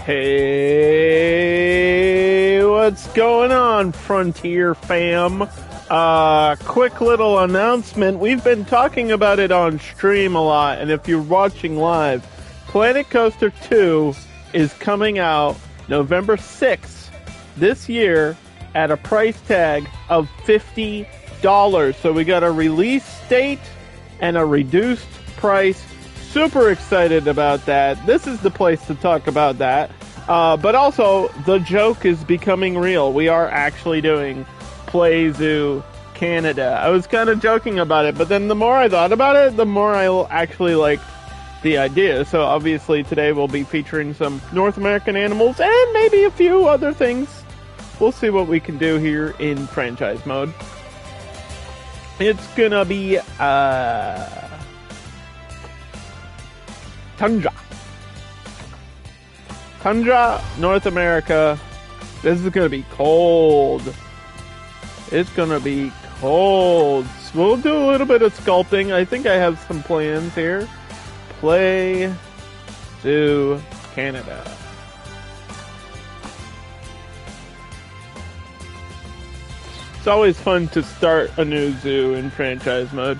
Hey, what's going on, Frontier fam? Quick little announcement. We've been talking about it on stream a lot, and if you're watching live, Planet Coaster 2 is coming out November 6th this year at a price tag of $50. So we got a release date and a reduced price. Super excited about that. This is the place to talk about that. But also, the joke is becoming real. We are actually doing Play Zoo Canada. I was kind of joking about it, but then the more I thought about it, the more I actually liked the idea. So obviously today we'll be featuring some North American animals and maybe a few other things. We'll see what we can do here in franchise mode. It's gonna be Tundra, North America. This is gonna be cold. It's gonna be cold. So we'll do a little bit of sculpting. I think I have some plans here. Play Zoo Canada. It's always fun to start a new zoo in franchise mode.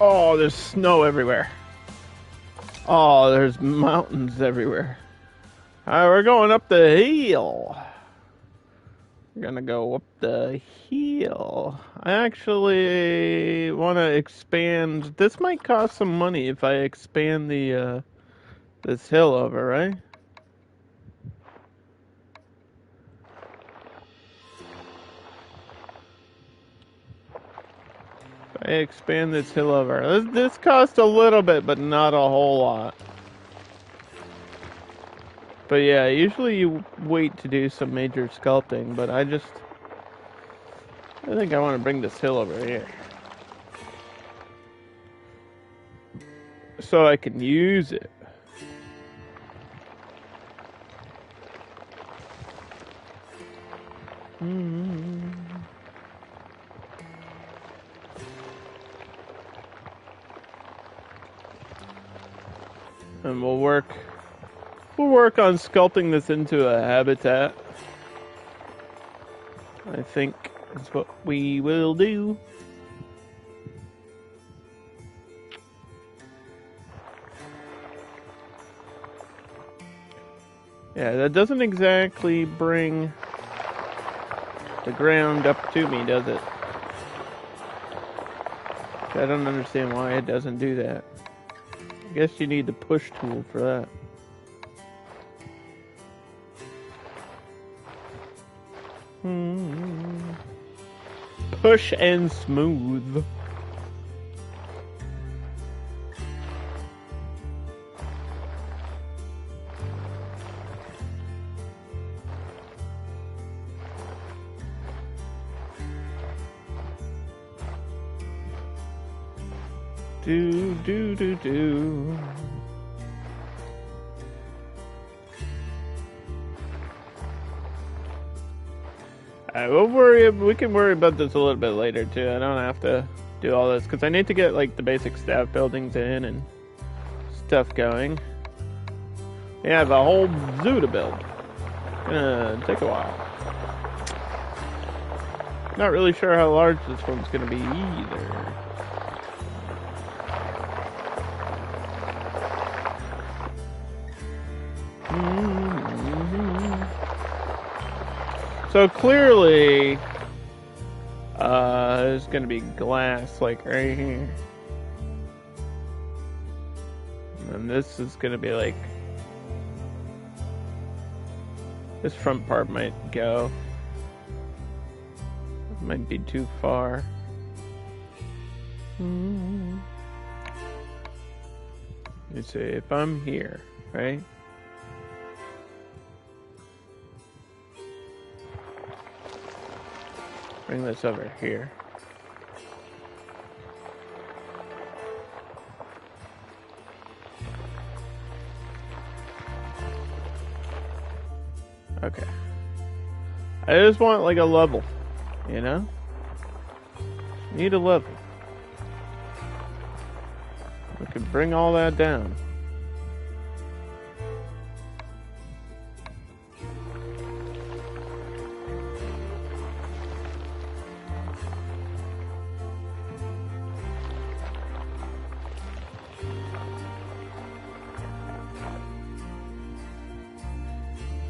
Oh, there's snow everywhere. Oh, there's mountains everywhere. Alright, we're going up the hill. We're gonna go up the hill. I actually want to expand. This might cost some money if I expand the this hill over, right? I expand this hill over. This costs a little bit, but not a whole lot. But yeah, usually you wait to do some major sculpting, but I think I want to bring this hill over here. So I can use it. And we'll work on sculpting this into a habitat. I think is what we will do. Yeah, that doesn't exactly bring the ground up to me, does it? I don't understand why it doesn't do that. I guess you need the push tool for that. Push and smooth. Do. We can worry about this a little bit later too. I don't have to do all this because I need to get like the basic staff buildings in and stuff going. We have a whole zoo to build. Gonna take a while. Not really sure how large this one's gonna be either. So clearly, there's gonna be glass like right here. And this is gonna be like, this front part might go. It might be too far. You see, if I'm here, right? Bring this over here. Okay. I just want like a level, you know? Need a level. We could bring all that down.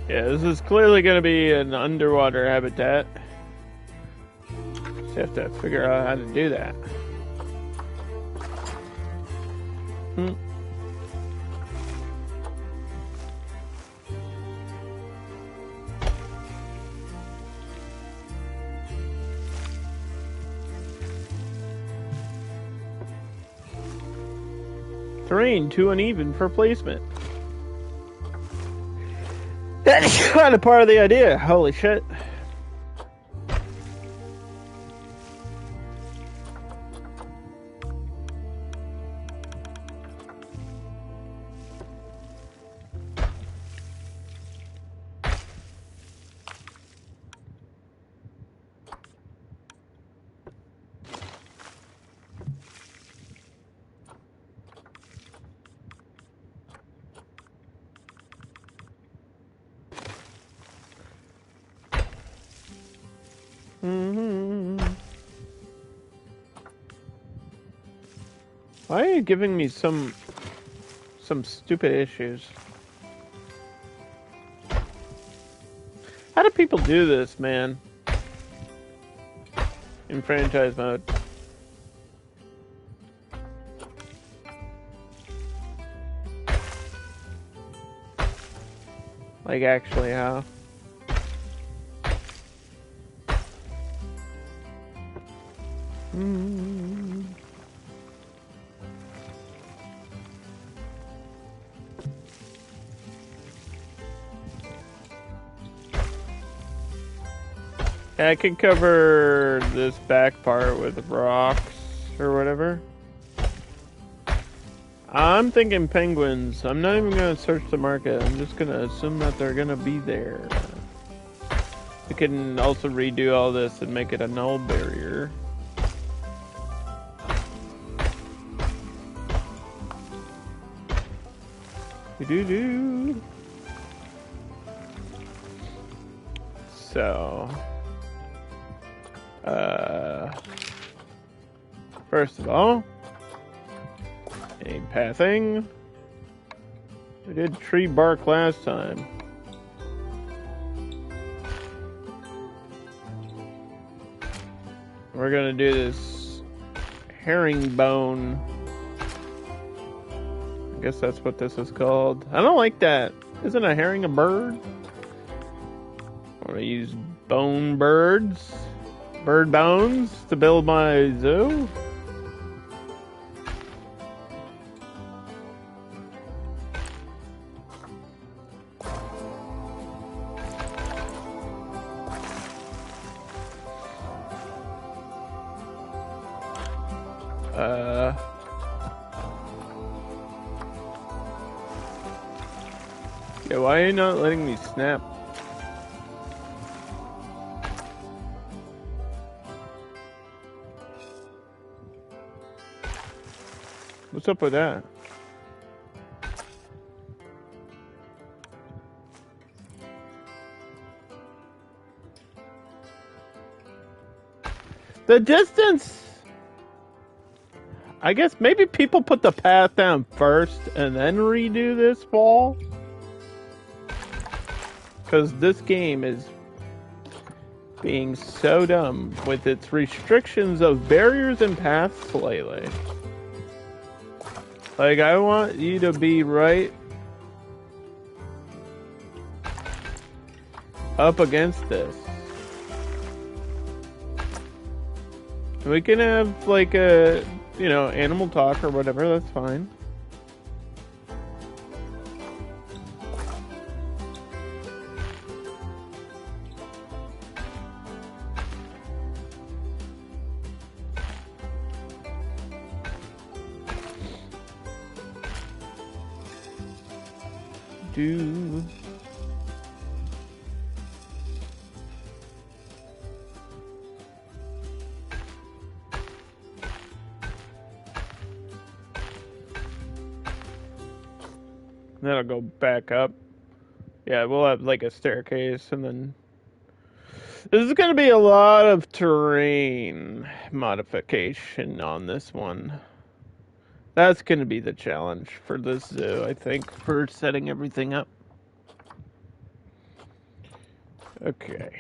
Yeah, this is clearly going to be an underwater habitat. Just have to figure out how to do that. Hmm. Terrain too uneven for placement. That's kind of part of the idea. Holy shit. Why are you giving me some stupid issues? How do people do this, man? In franchise mode. Like, actually, how? I could cover this back part with rocks or whatever. I'm thinking penguins. I'm not even going to search the market. I'm just going to assume that they're going to be there. I can also redo all this and make it a null barrier. Do-do-do. So... first of all, a pathing. We did tree bark last time. We're gonna do this herringbone. I guess that's what this is called. I don't like that. Isn't a herring a bird? I'm gonna use bone birds. Bird bones to build my zoo. Yeah, why are you not letting me snap? What's up with that? The distance! I guess maybe people put the path down first and then redo this wall? Because this game is being so dumb with its restrictions of barriers and paths lately. Like, I want you to be right up against this. We can have, like, a, you know, animal talk or whatever, that's fine. Do... then I'll go back up. Yeah, we'll have like a staircase, and then this is going to be a lot of terrain modification on this one. That's going to be the challenge for this zoo, I think, for setting everything up. Okay.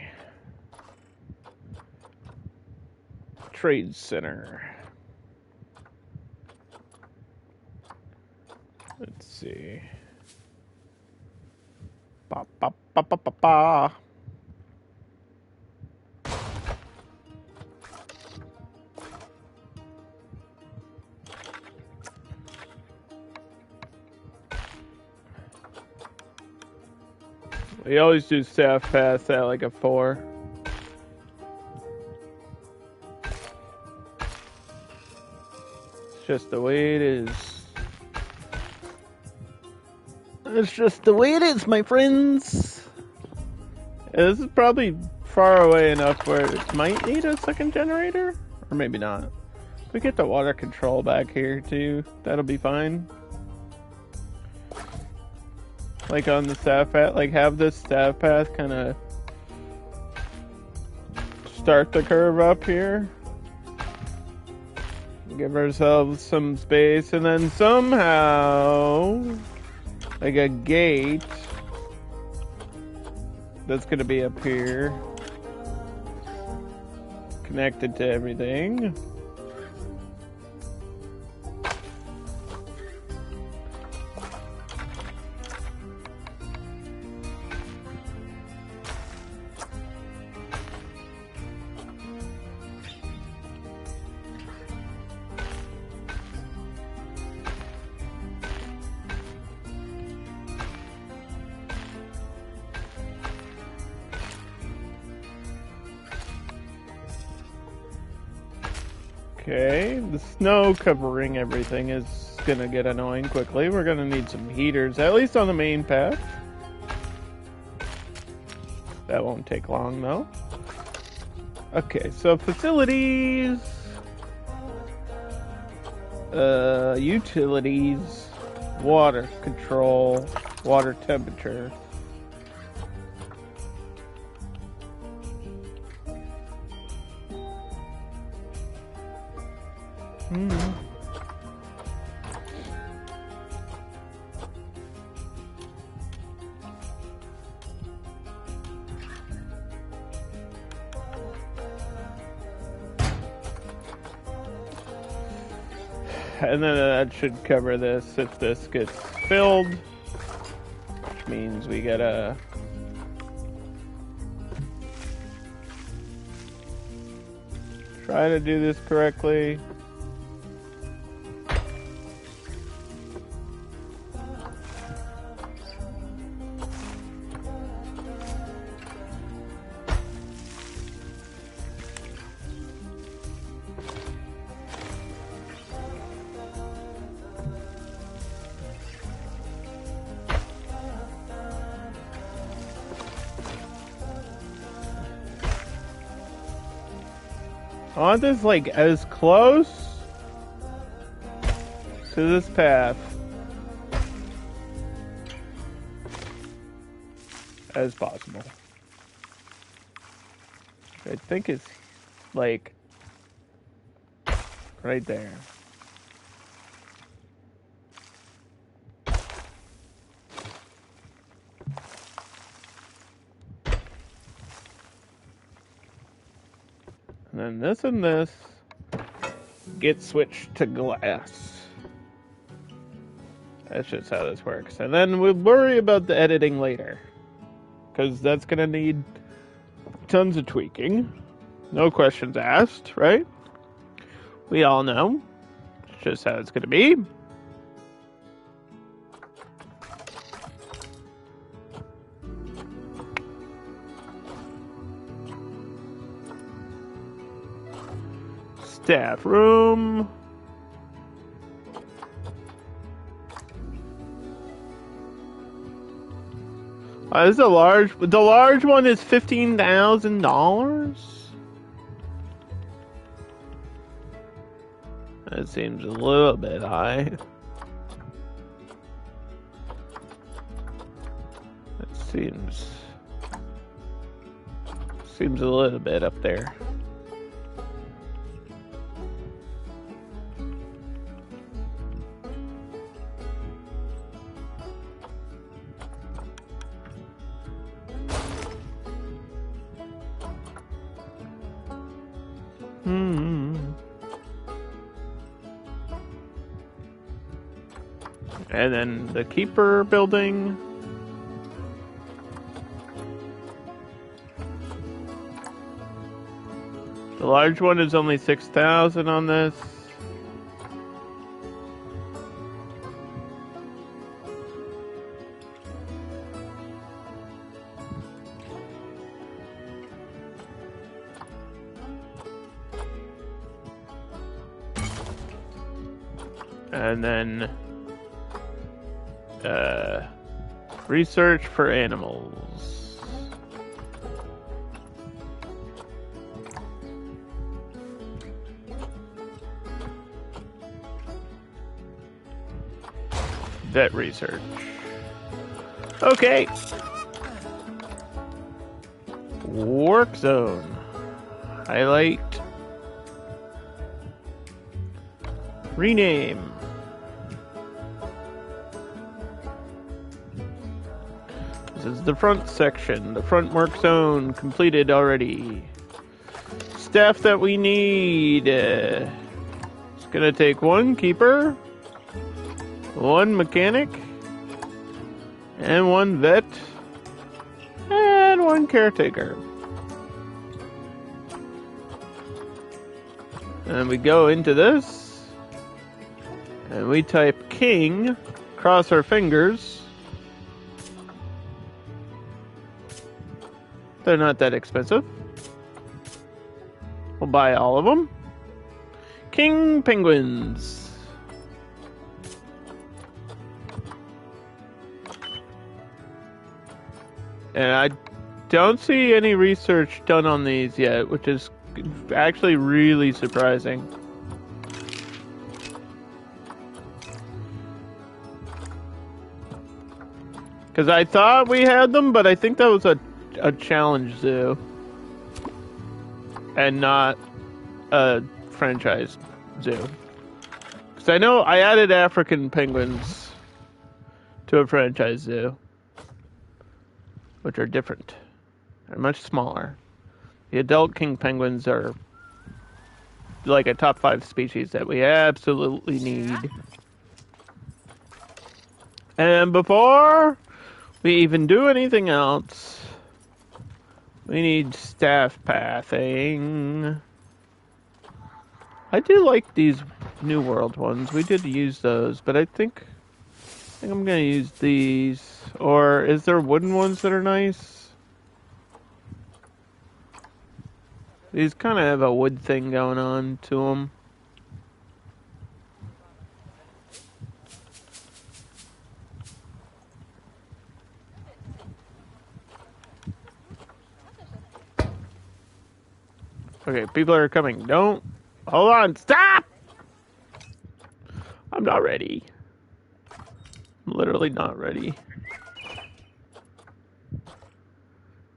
Trade center. Let's see. Ba ba ba ba ba ba. We always do staff pass at like a 4. It's just the way it is. It's just the way it is, my friends. Yeah, this is probably far away enough where it might need a second generator, or maybe not. We get the water control back here too. That'll be fine. Like on the staff path, like have this staff path kind of start the curve up here. Give ourselves some space, and then somehow, like a gate that's gonna be up here, connected to everything. Okay, the snow covering everything is gonna get annoying quickly. We're gonna need some heaters, at least on the main path. That won't take long though. Okay, so facilities, utilities, water control, water temperature. And then that should cover this if this gets filled, which means we gotta try to do this correctly. I want this like as close to this path as possible. I think it's like right there. And this get switched to glass. That's just how this works. And then we'll worry about the editing later, because that's gonna need tons of tweaking. No questions asked, right? We all know. It's just how it's gonna be. Staff room. This is a large. The large one is $15,000. That seems a little bit high. Seems a little bit up there. And then the Keeper building. The large one is only 6,000 on this. And then research for animals. Vet research. Okay. Work zone. Highlight. Rename. This is the front section. The front work zone completed already. Staff that we need. It's gonna take one keeper, one mechanic, and one vet, and one caretaker. And we go into this, and we type king, cross our fingers. They're not that expensive. We'll buy all of them. King penguins. And I don't see any research done on these yet, which is actually really surprising. Because I thought we had them, but I think that was a challenge zoo. And not a franchise zoo. Because I know I added African penguins to a franchise zoo. Which are different. They're much smaller. The adult king penguins are like a top 5 species that we absolutely need. And before we even do anything else, we need staff pathing. I do like these New World ones. We did use those, but I think I'm gonna use these. Or is there wooden ones that are nice? These kind of have a wood thing going on to them. Okay, people are coming. Don't. Hold on. Stop! I'm not ready. I'm literally not ready.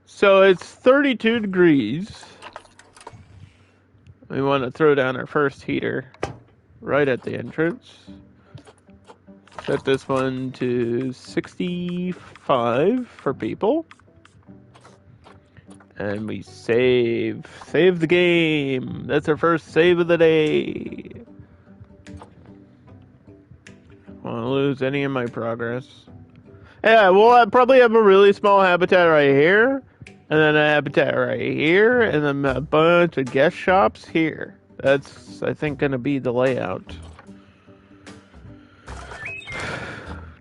So it's 32 degrees. We want to throw down our first heater right at the entrance. Set this one to 65 for people. And we save. Save the game. That's our first save of the day. I don't want to lose any of my progress. Yeah, we'll probably have a really small habitat right here. And then a habitat right here. And then a bunch of guest shops here. That's, I think, going to be the layout.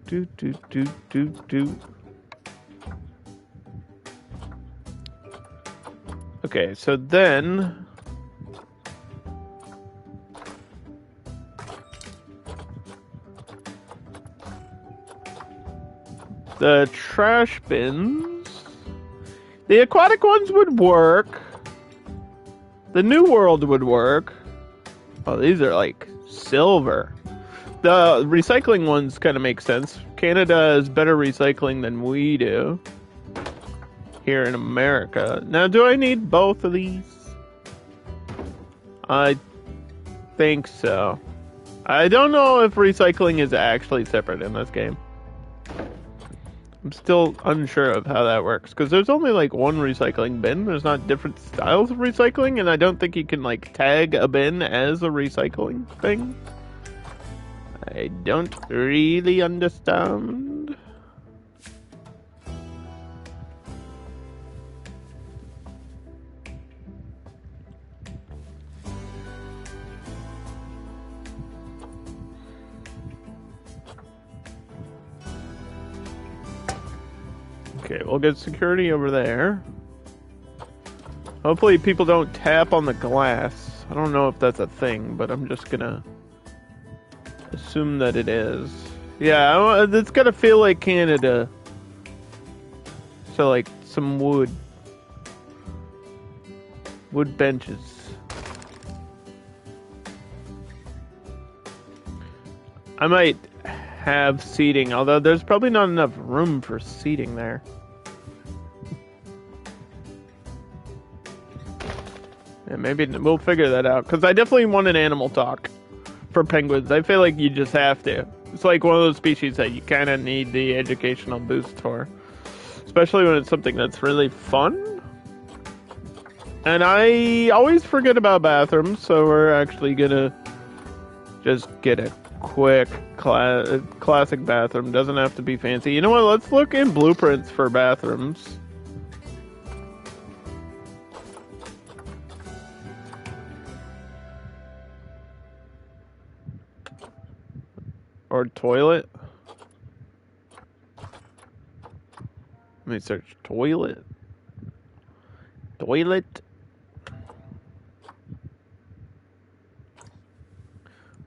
Do. Okay, so then the trash bins, the aquatic ones would work. The New World would work. Oh, these are like silver. The recycling ones kind of make sense. Canada has better recycling than we do. here in America. Now, do I need both of these? I think so. I don't know if recycling is actually separate in this game. I'm still unsure of how that works, because there's only like one recycling bin. There's not different styles of recycling, and I don't think you can like tag a bin as a recycling thing. I don't really understand. Okay, we'll get security over there. Hopefully people don't tap on the glass. I don't know if that's a thing, but I'm just gonna assume that it is. Yeah, it's gotta feel like Canada. So like some wood. Wood benches. I might have seating, although there's probably not enough room for seating there. Yeah, maybe we'll figure that out, because I definitely want an animal talk for penguins. I feel like you just have to. It's like one of those species that you kind of need the educational boost for. Especially when it's something that's really fun. And I always forget about bathrooms, so we're actually gonna just get a quick classic bathroom. Doesn't have to be fancy. You know what? Let's look in blueprints for bathrooms. Or toilet. Let me search toilet. Toilet.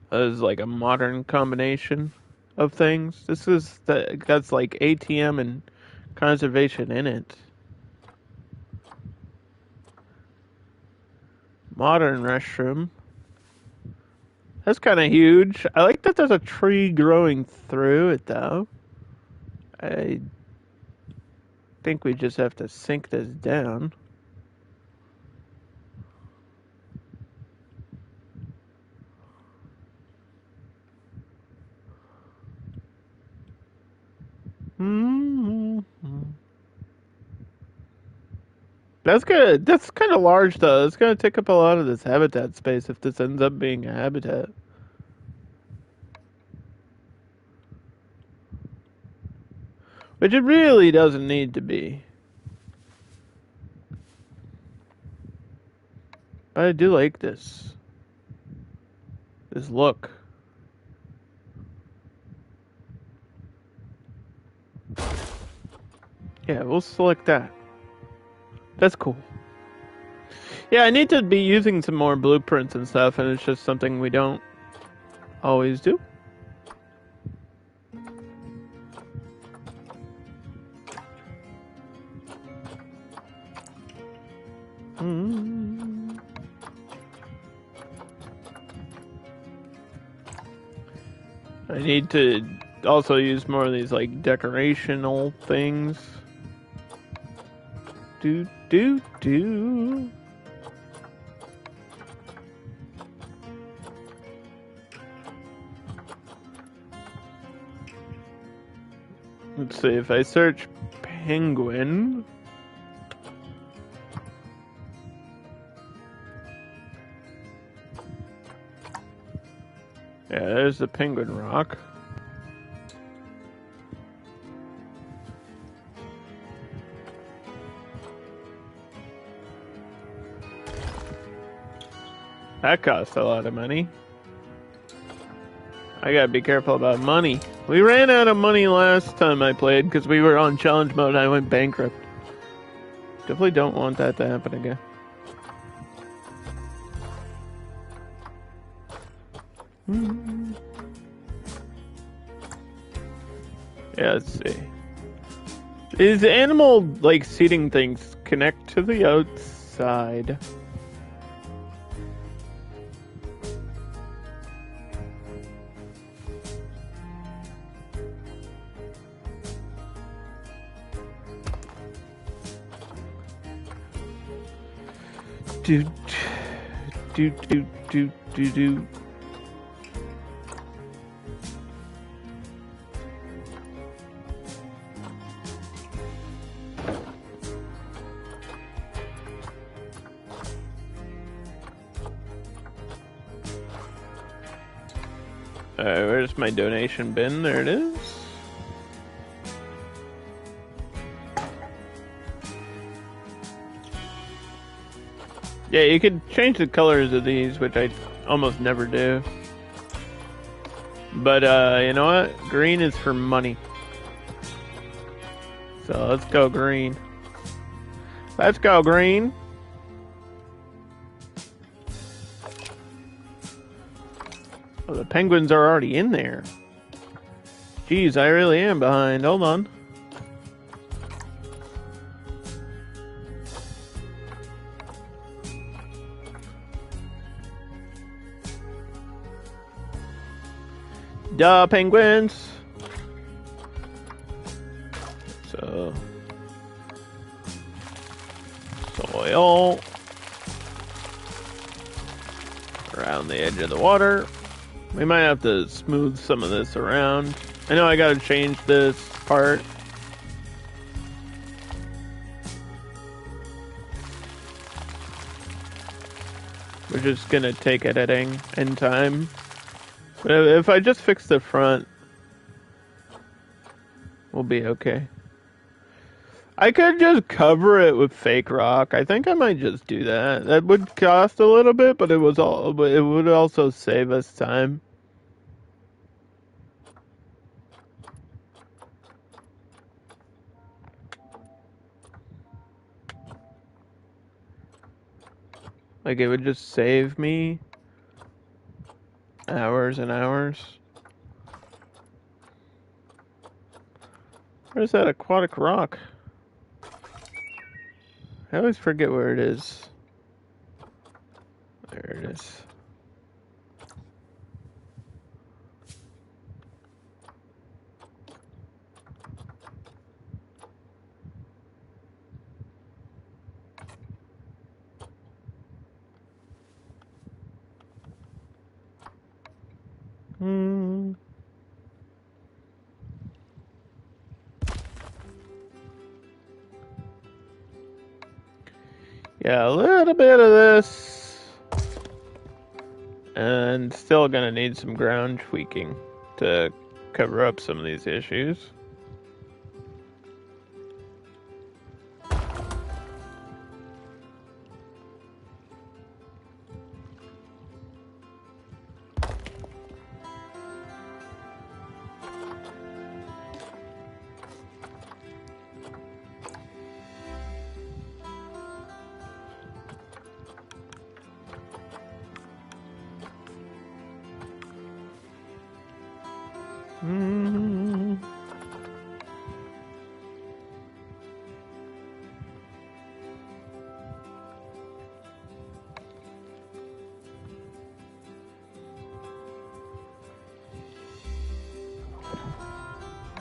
That is like a modern combination of things. That's like ATM and conservation in it. Modern restroom. That's kind of huge. I like that there's a tree growing through it, though. I think we just have to sink this down. That's good. That's kind of large, though. It's going to take up a lot of this habitat space if this ends up being a habitat. Which it really doesn't need to be. I do like this. This look. Yeah, we'll select that. That's cool. Yeah, I need to be using some more blueprints and stuff, and it's just something we don't always do. I need to also use more of these like decorational things. Do. Let's see, if I search penguin. Yeah, there's the penguin rock. That cost a lot of money. I gotta be careful about money. We ran out of money last time I played because we were on challenge mode and I went bankrupt. Definitely don't want that to happen again. Yeah, let's see. These animal, like, seating things connect to the outside. do, do, do, do, do, do. Where's my donation bin? There it is. Yeah, you could change the colors of these, which I almost never do. But, you know what? Green is for money. So, let's go green. Let's go green. Oh, the penguins are already in there. Jeez, I really am behind. Hold on. Duh, penguins. So, soil around the edge of the water. We might have to smooth some of this around. I know I gotta change this part. We're just gonna take editing in time. But if I just fix the front, we'll be okay. I could just cover it with fake rock. I think I might just do that. That would cost a little bit, but it would also save us time. Like, it would just save me hours and hours. Where's that aquatic rock? I always forget where it is. There it is. Yeah, a little bit of this. And still gonna need some ground tweaking to cover up some of these issues.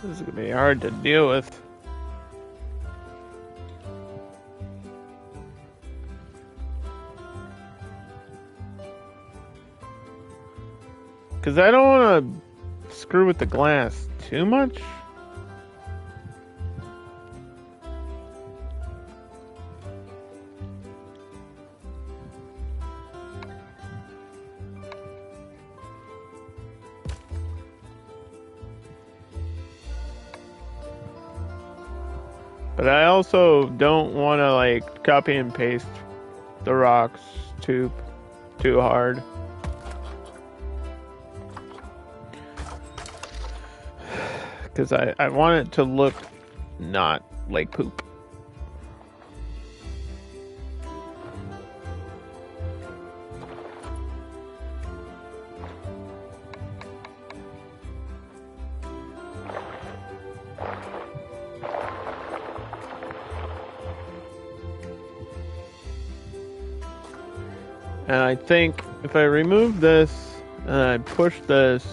This is gonna be hard to deal with. Because I don't want to screw with the glass too much. But I also don't want to, like, copy and paste the rocks too hard. Because I want it to look not like poop. And I think if I remove this and I push this,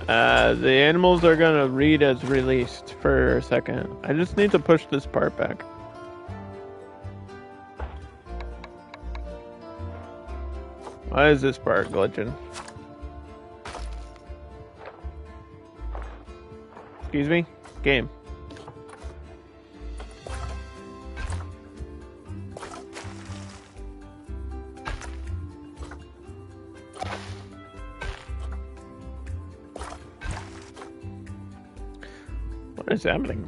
The animals are gonna read as released for a second. I just need to push this part back. Why is this part glitching? Excuse me? Game. What is happening?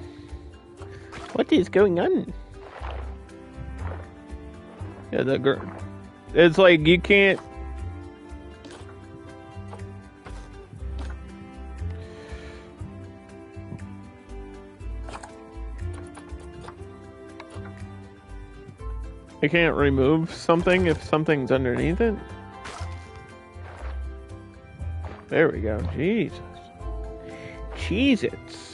What is going on? Yeah, the girl. It's like you can't. I can't remove something if something's underneath it. There we go. Jesus. Cheez-Its.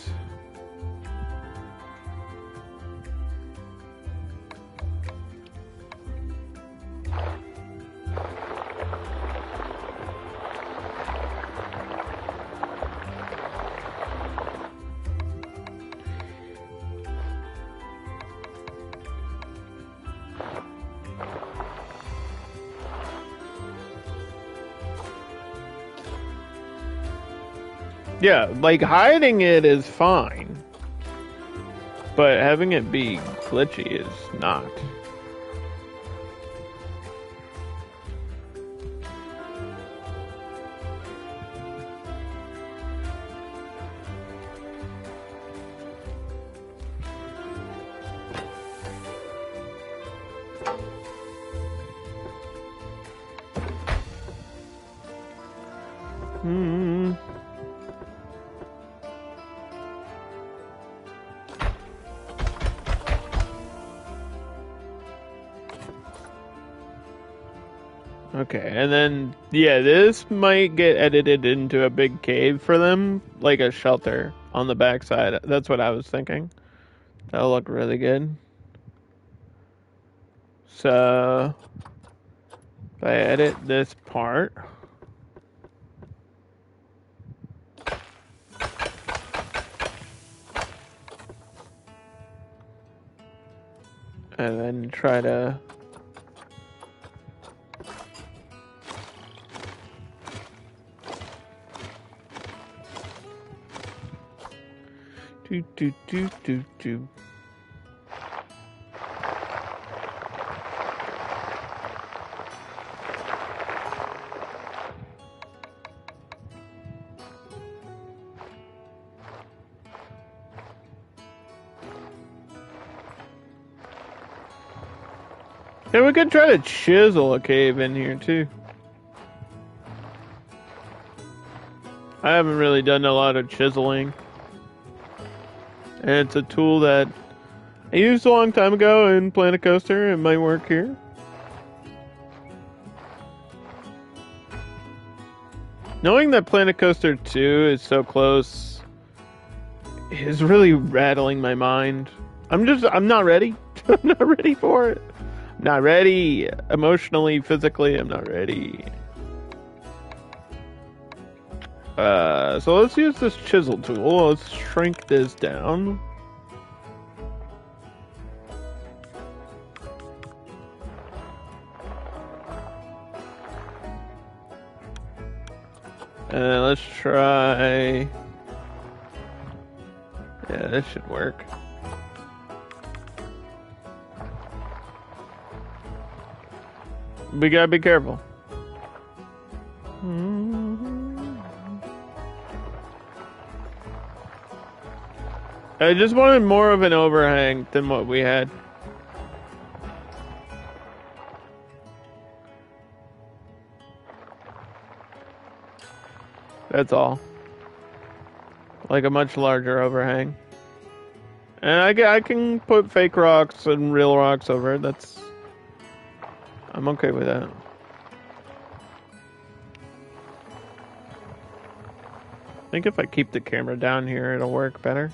Yeah, like hiding it is fine, but having it be glitchy is not. Okay, and then, yeah, this might get edited into a big cave for them, like a shelter on the backside. That's what I was thinking. That'll look really good. So, if I edit this part, and then try to do. Yeah, we could try to chisel a cave in here too. I haven't really done a lot of chiseling. And it's a tool that I used a long time ago in Planet Coaster. It might work here. Knowing that Planet Coaster 2 is so close is really rattling my mind. I'm not ready. I'm not ready for it. I'm not ready. Emotionally, physically, I'm not ready. So let's use this chisel tool. Let's shrink this down. And let's try. Yeah, this should work. We gotta be careful. I just wanted more of an overhang than what we had. That's all. Like a much larger overhang. And I can put fake rocks and real rocks over it. I'm okay with that. I think if I keep the camera down here, it'll work better.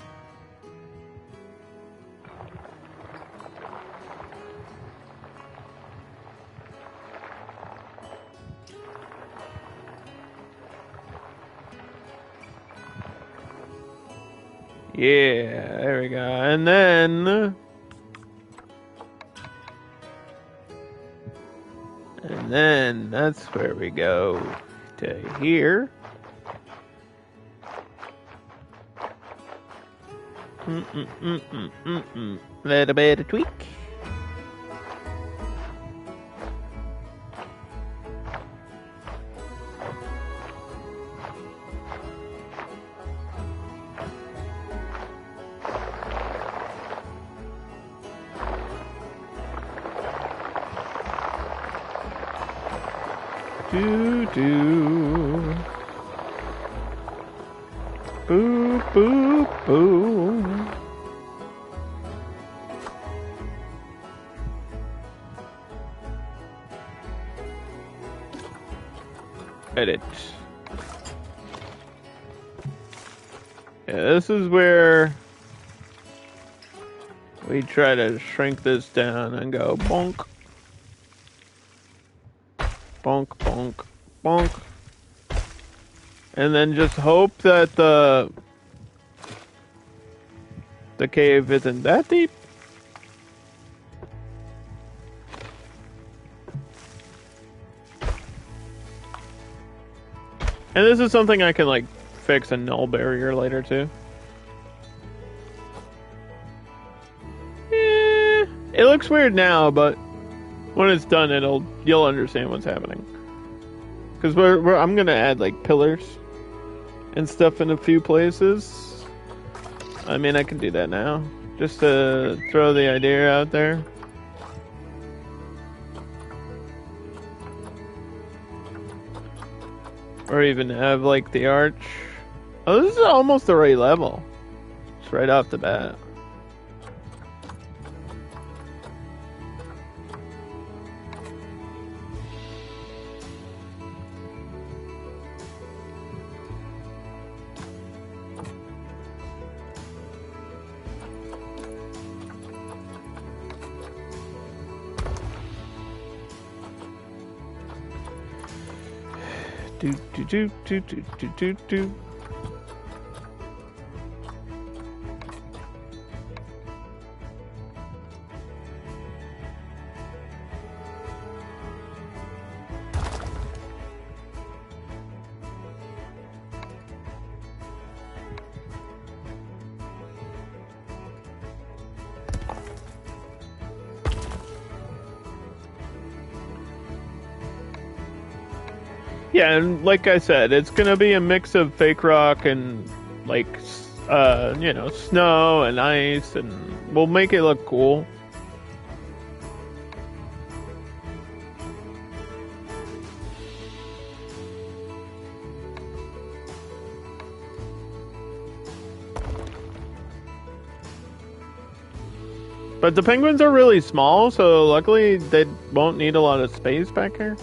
Yeah, there we go. And then... And then that's where we go to here. Little bit of tweak. Do. Boo, boo, boo. Edit. Yeah, this is where we try to shrink this down and go bonk. Bonk, bonk, bonk. And then just hope that the cave isn't that deep. And this is something I can like fix a null barrier later too. It looks weird now, but when it's done, you'll understand what's happening. Because I'm gonna add like pillars and stuff in a few places. I mean, I can do that now, just to throw the idea out there. Or even have like the arch. Oh, this is almost the right level. It's right off the bat. Do. Yeah, and like I said, it's gonna be a mix of fake rock and like, snow and ice, and we'll make it look cool. But the penguins are really small, so luckily they won't need a lot of space back here.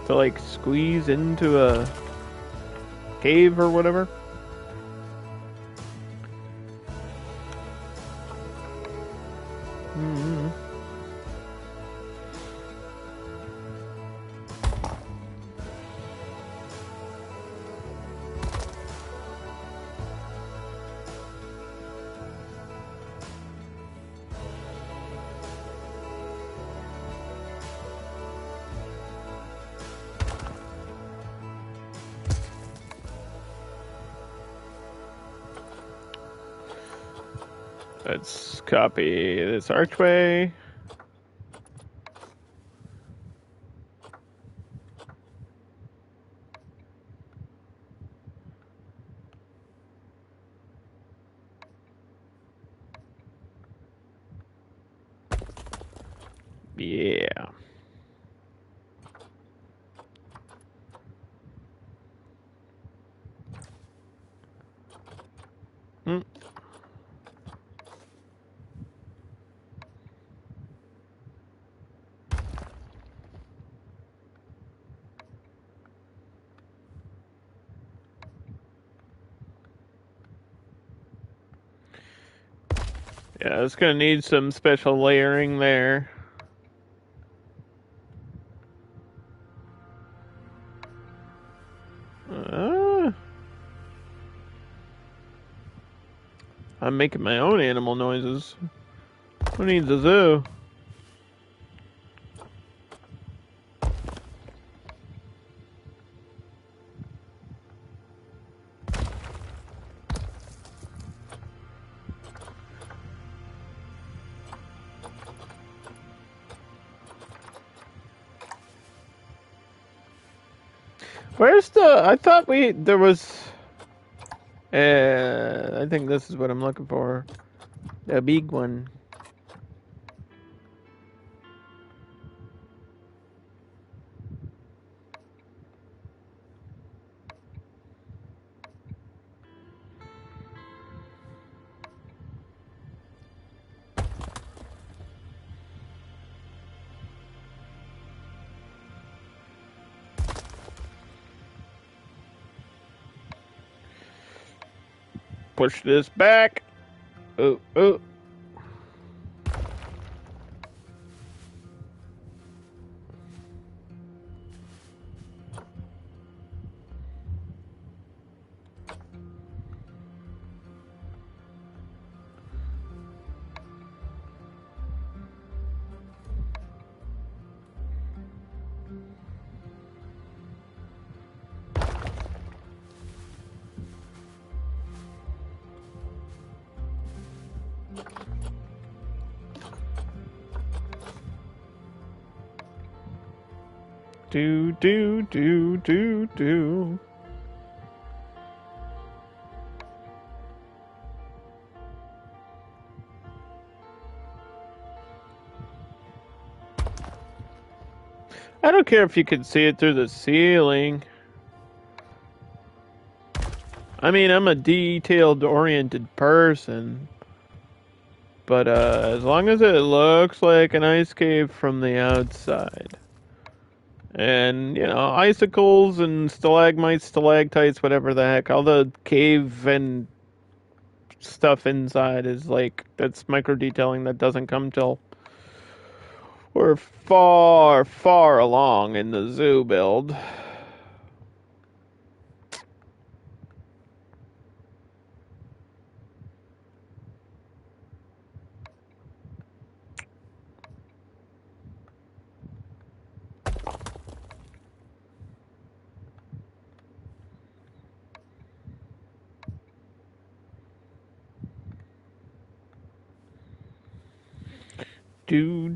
To like squeeze into a cave or whatever. Let's copy this archway. Yeah. Yeah, it's gonna need some special layering there. I'm making my own animal noises. Who needs a zoo? Where's the... I thought there was... I think this is what I'm looking for. The big one. Push this back. Oh, oh. Do. I don't care if you can see it through the ceiling. I mean, I'm a detailed-oriented person. But, as long as it looks like an ice cave from the outside. And, you know, icicles and stalagmites, stalactites, whatever the heck, all the cave and stuff inside is like, that's micro detailing that doesn't come till we're far, far along in the zoo build.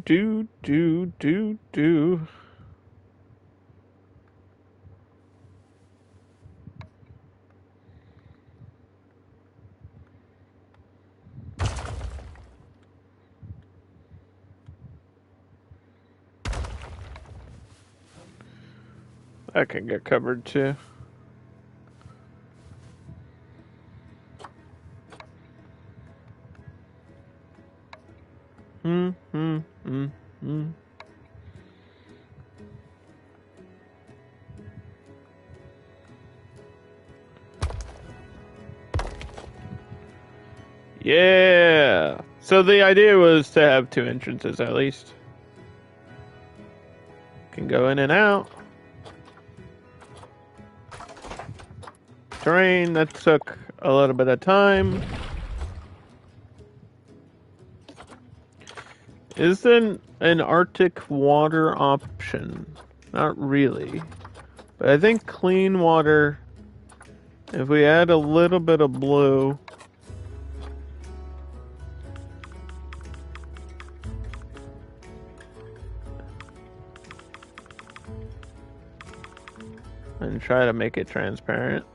Do. That can get covered too. Yeah. So the idea was to have two entrances at least. Can go in and out. Terrain, that took a little bit of time. Is there an Arctic water option? Not really. But I think clean water, if we add a little bit of blue, and try to make it transparent.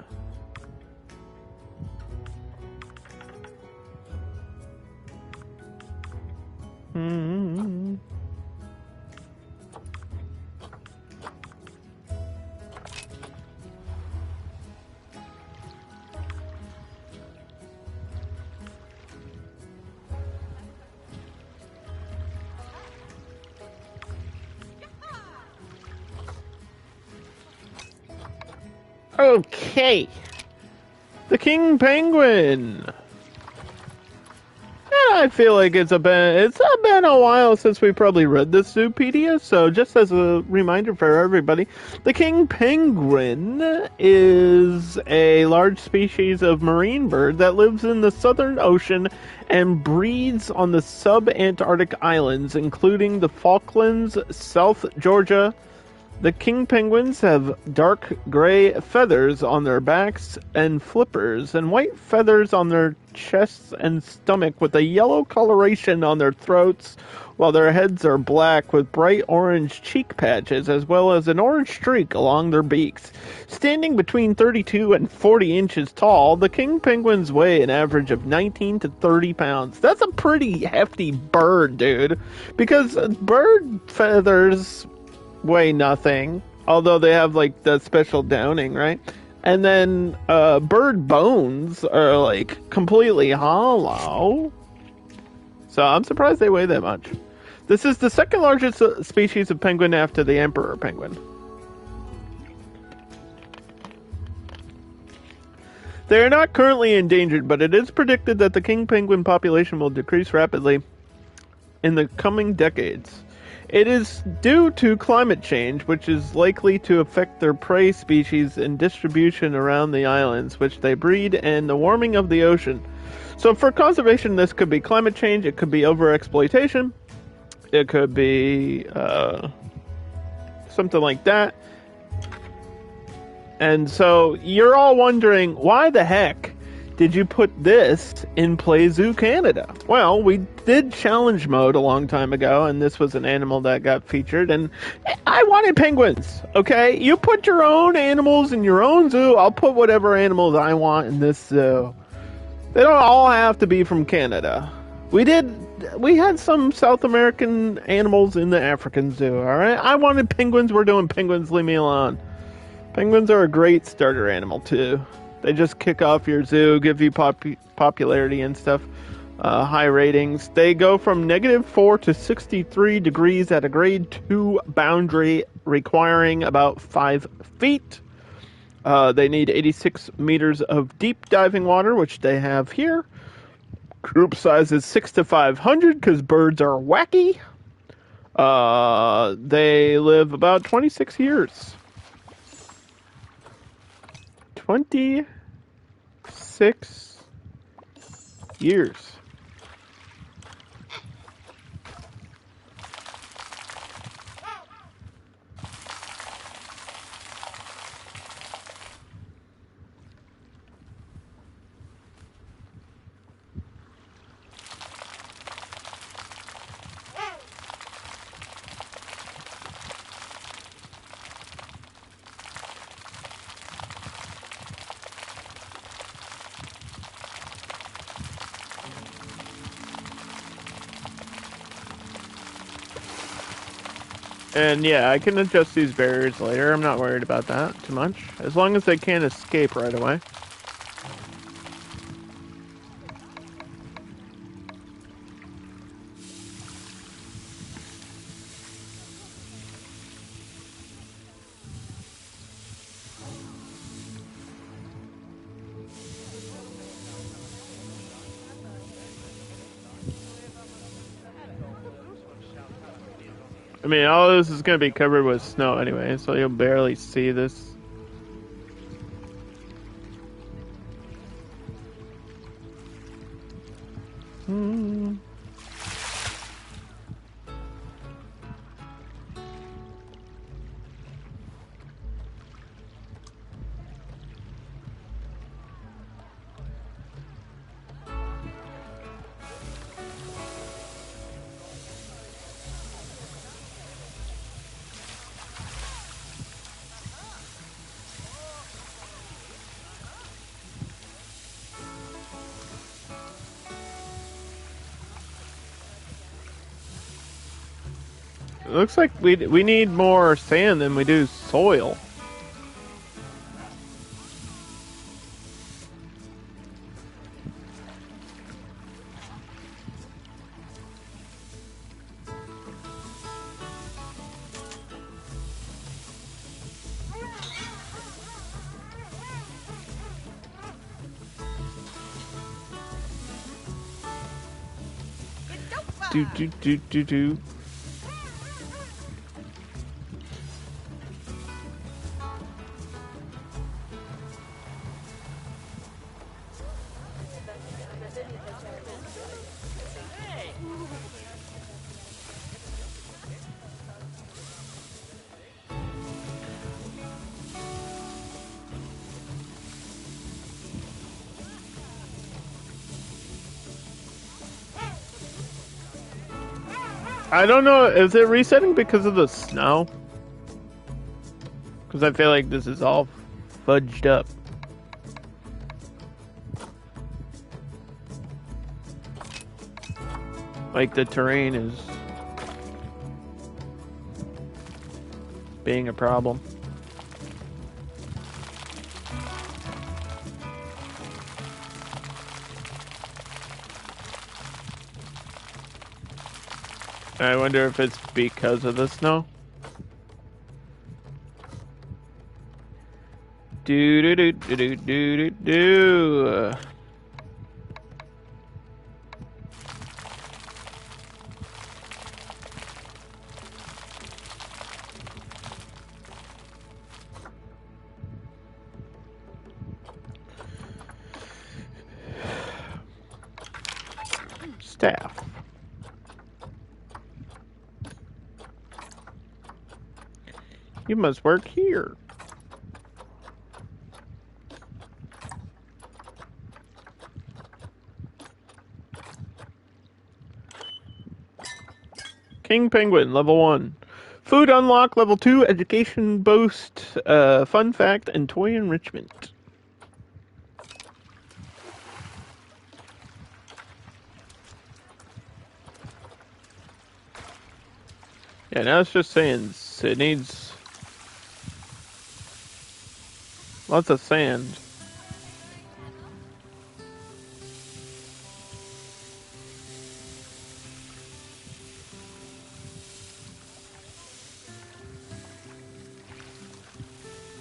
Okay. The King Penguin. I feel like it's been a while since we probably read this Zoopedia, so just as a reminder for everybody, the king penguin is a large species of marine bird that lives in the Southern Ocean and breeds on the sub-Antarctic islands, including the Falklands, South Georgia. The king penguins have dark gray feathers on their backs and flippers, and white feathers on their chests and stomach, with a yellow coloration on their throats, while their heads are black with bright orange cheek patches, as well as an orange streak along their beaks. Standing between 32 and 40 inches tall, the king penguins weigh an average of 19 to 30 pounds. That's a pretty hefty bird, dude, because bird feathers weigh nothing, although they have like the special downing, right? And then bird bones are like completely hollow, so I'm surprised they weigh that much. This is the second largest species of penguin after the emperor penguin. They are not currently endangered, but it is predicted that the king penguin population will decrease rapidly in the coming decades. It is due to climate change, which is likely to affect their prey species and distribution around the islands, which they breed, and the warming of the ocean. So for conservation, this could be climate change, it could be overexploitation, it could be something like that. And so you're all wondering, why the heck did you put this in Play Zoo Canada? Well, we did challenge mode a long time ago, and this was an animal that got featured, and I wanted penguins, okay? You put your own animals in your own zoo, I'll put whatever animals I want in this zoo. They don't all have to be from Canada. We had some South American animals in the African zoo, alright? I wanted penguins, we're doing penguins, leave me alone. Penguins are a great starter animal, too. They just kick off your zoo, give you popularity and stuff, high ratings. They go from -4 to 63 degrees at a grade 2 boundary, requiring about 5 feet. They need 86 meters of deep diving water, which they have here. Group size is 6 to 500 because birds are wacky. They live about 26 years. 26 years. And yeah, I can adjust these barriers later. I'm not worried about that too much. As long as they can't escape right away. I mean, all of this is going to be covered with snow anyway, so you'll barely see this. It looks like we need more sand than we do soil. Do. I don't know, is it resetting because of the snow? Because I feel like this is all fudged up. Like the terrain is being a problem. I wonder if it's because of the snow. Do. Staff. You must work here. King Penguin, level 1. Food unlock, level 2. Education boost, fun fact, and toy enrichment. Yeah, now it's just saying it needs lots of sand.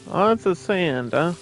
Lots of sand, huh?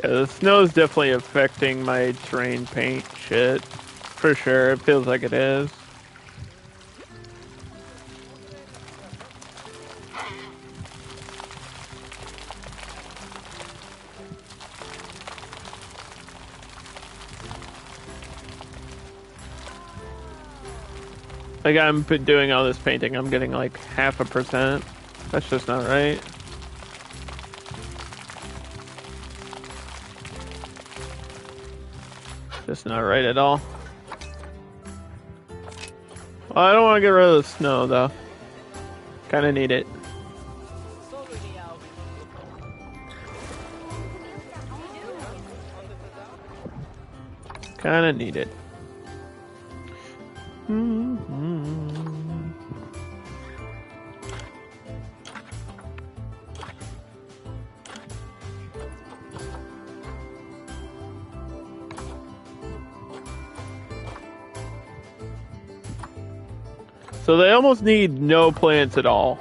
Yeah, the snow is definitely affecting my terrain paint shit. For sure, it feels like it is. Like, I'm doing all this painting, I'm getting like 0.5%. That's just not right. Just not right at all. Well, I don't want to get rid of the snow, though. Kinda need it. Kinda need it. So they almost need no plants at all.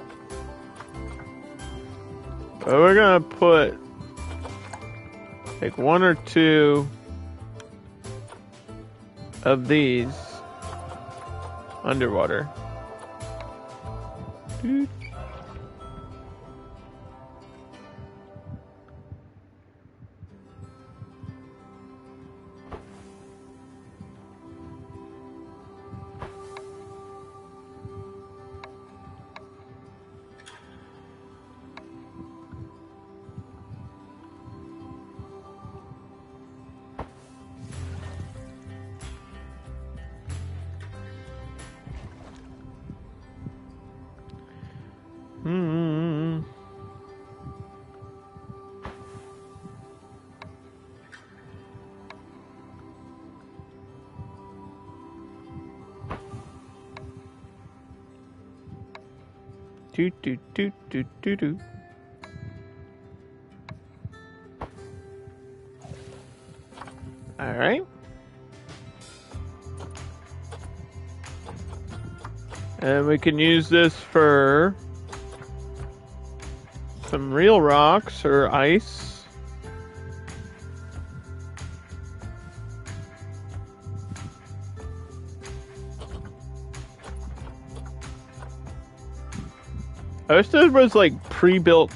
But we're gonna put like 1 or 2 of these underwater. Do do do do do do. All right. And we can use this for some real rocks or ice. I wish there was like pre-built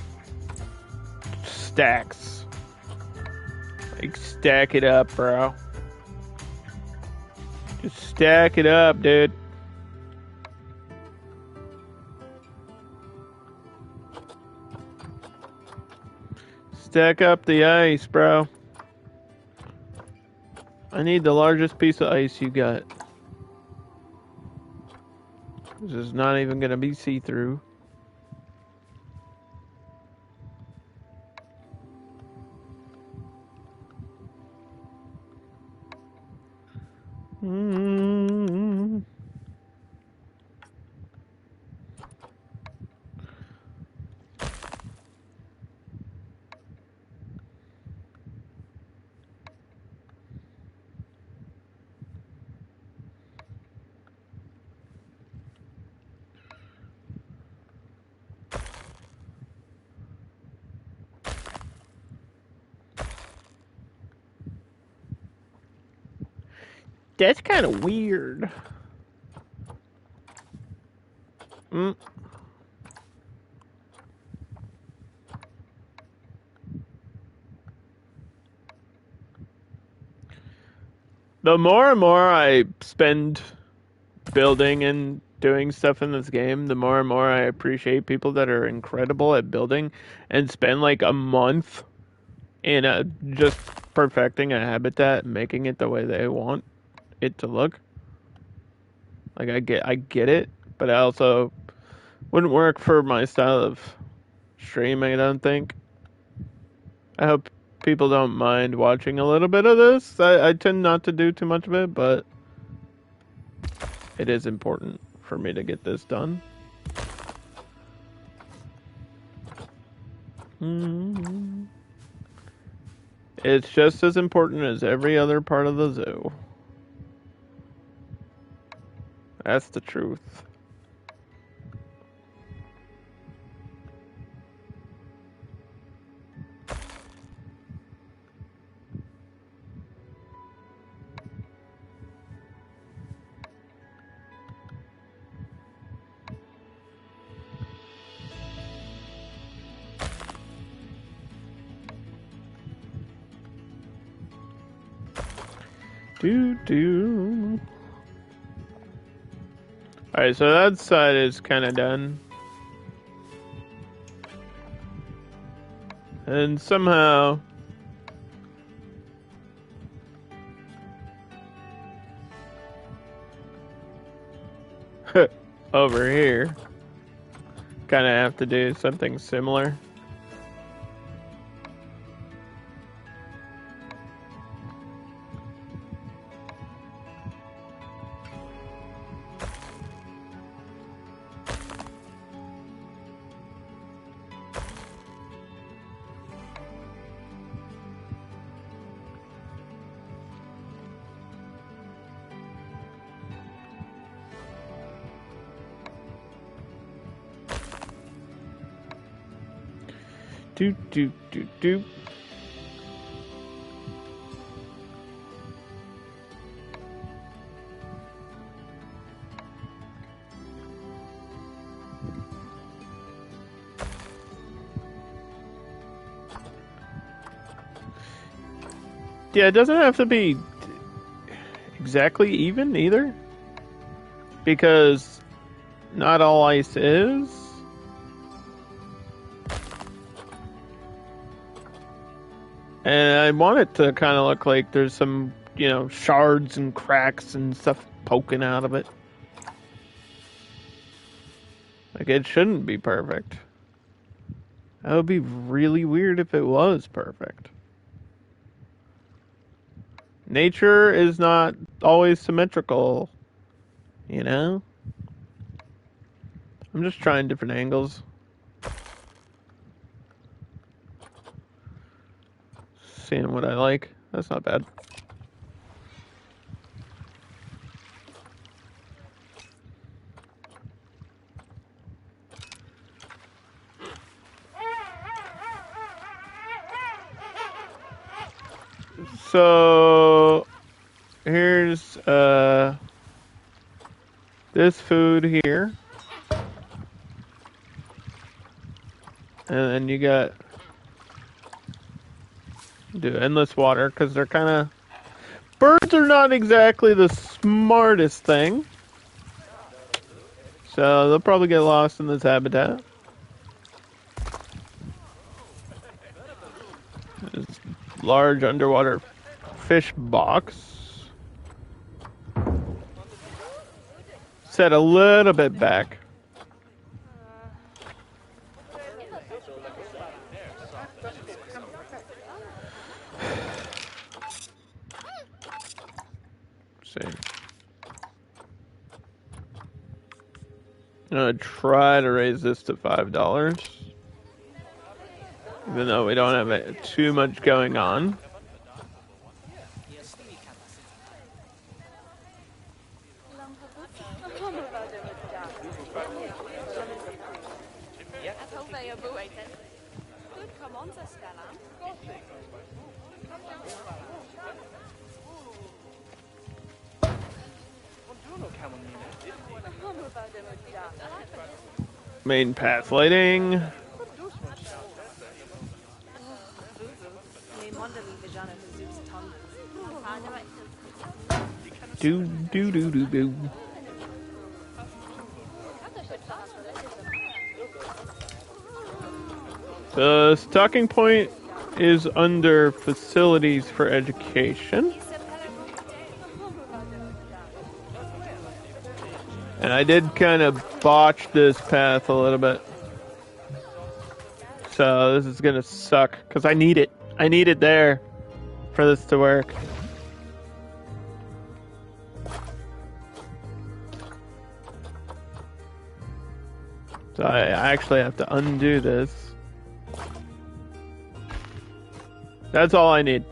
stacks. Like stack it up, bro. Just stack it up, dude. Stack up the ice, bro. I need the largest piece of ice you got. This is not even gonna be see-through. That's kind of weird. The more and more I spend building and doing stuff in this game, the more and more I appreciate people that are incredible at building and spend like a month in just perfecting a habitat and making it the way they want it to look. Like I get it, but I also wouldn't work for my style of stream, I don't think. I hope people don't mind watching a little bit of this. I tend not to do too much of it, but it is important for me to get this done. It's just as important as every other part of the zoo. That's the truth. Do. Alright, so that side is kind of done. And somehow... over here, kind of have to do something similar. Do. Yeah, it doesn't have to be exactly even either, because not all ice is. And I want it to kind of look like there's some, shards and cracks and stuff poking out of it. Like, it shouldn't be perfect. That would be really weird if it was perfect. Nature is not always symmetrical, I'm just trying different angles. Seeing what I like. That's not bad. So here's this food here. And then you got do endless water because they're kind of birds are not exactly the smartest thing, so they'll probably get lost in this habitat. This large underwater fish box set a little bit back. See. I'm gonna try to raise this to $5, even though we don't have too much going on. Main path lighting. Do. The stocking point is under facilities for education. And I did kind of botch this path a little bit. So this is gonna suck, because I need it. I need it there for this to work. So I actually have to undo this. That's all I need.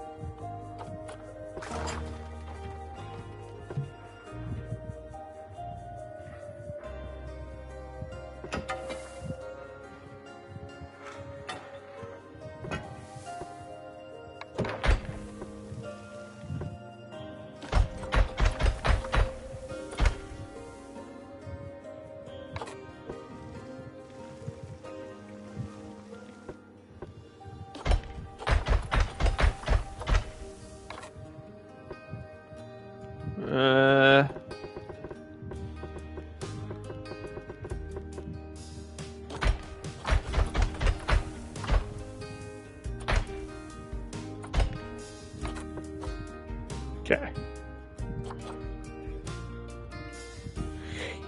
Okay.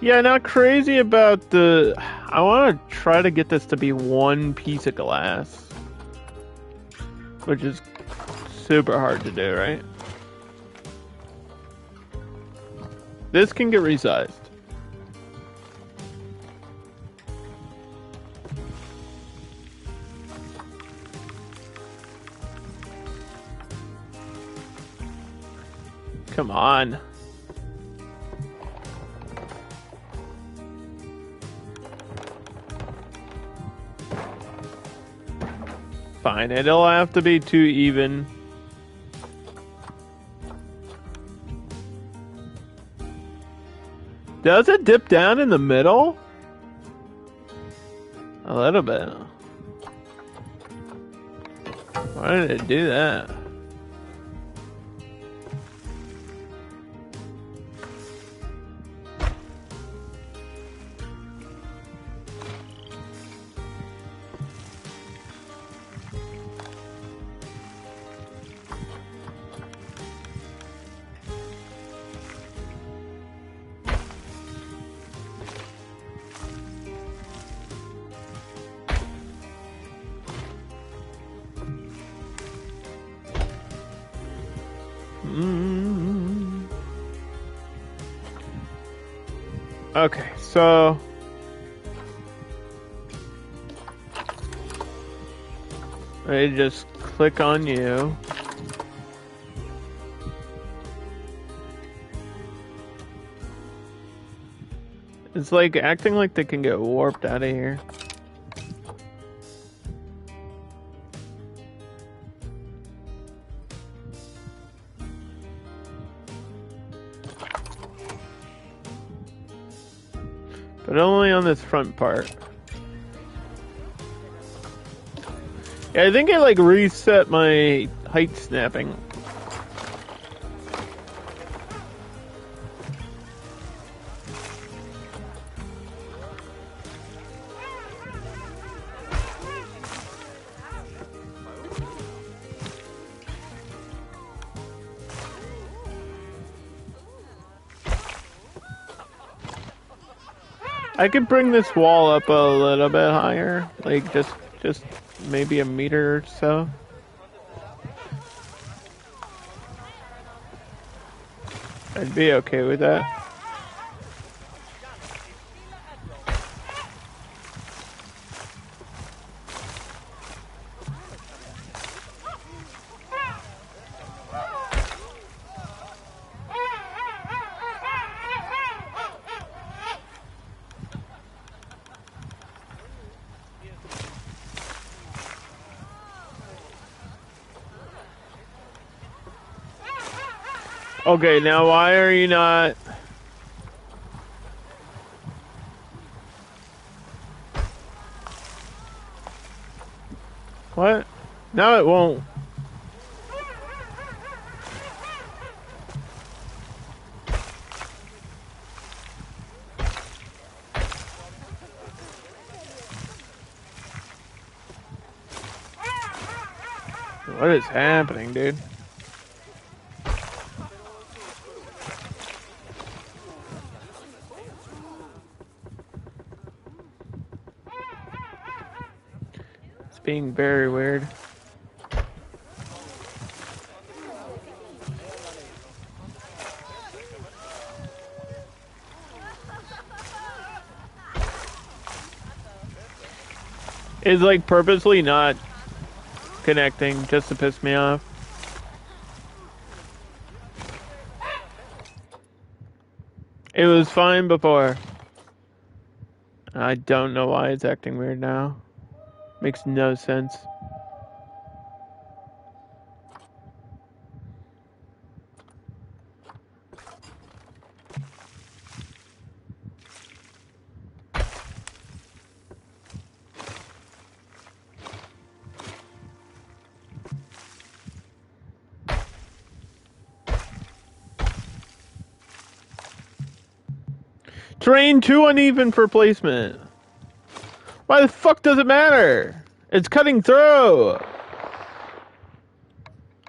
Yeah, not crazy about the... I want to try to get this to be one piece of glass. Which is super hard to do, right? This can get resized. Come on. Fine, it'll have to be too even. Does it dip down in the middle? A little bit. Why did it do that? Okay, so I just click on you. It's like acting like they can get warped out of here. But only on this front part. Yeah, I think I like reset my height snapping. I could bring this wall up a little bit higher, like just maybe a meter or so. I'd be okay with that. Okay, now why are you not... What? Now it won't. What is happening, dude? Being very weird. It's like purposely not connecting just to piss me off. It was fine before. I don't know why it's acting weird now. Makes no sense. Terrain too uneven for placement. Why the fuck does it matter? It's cutting through.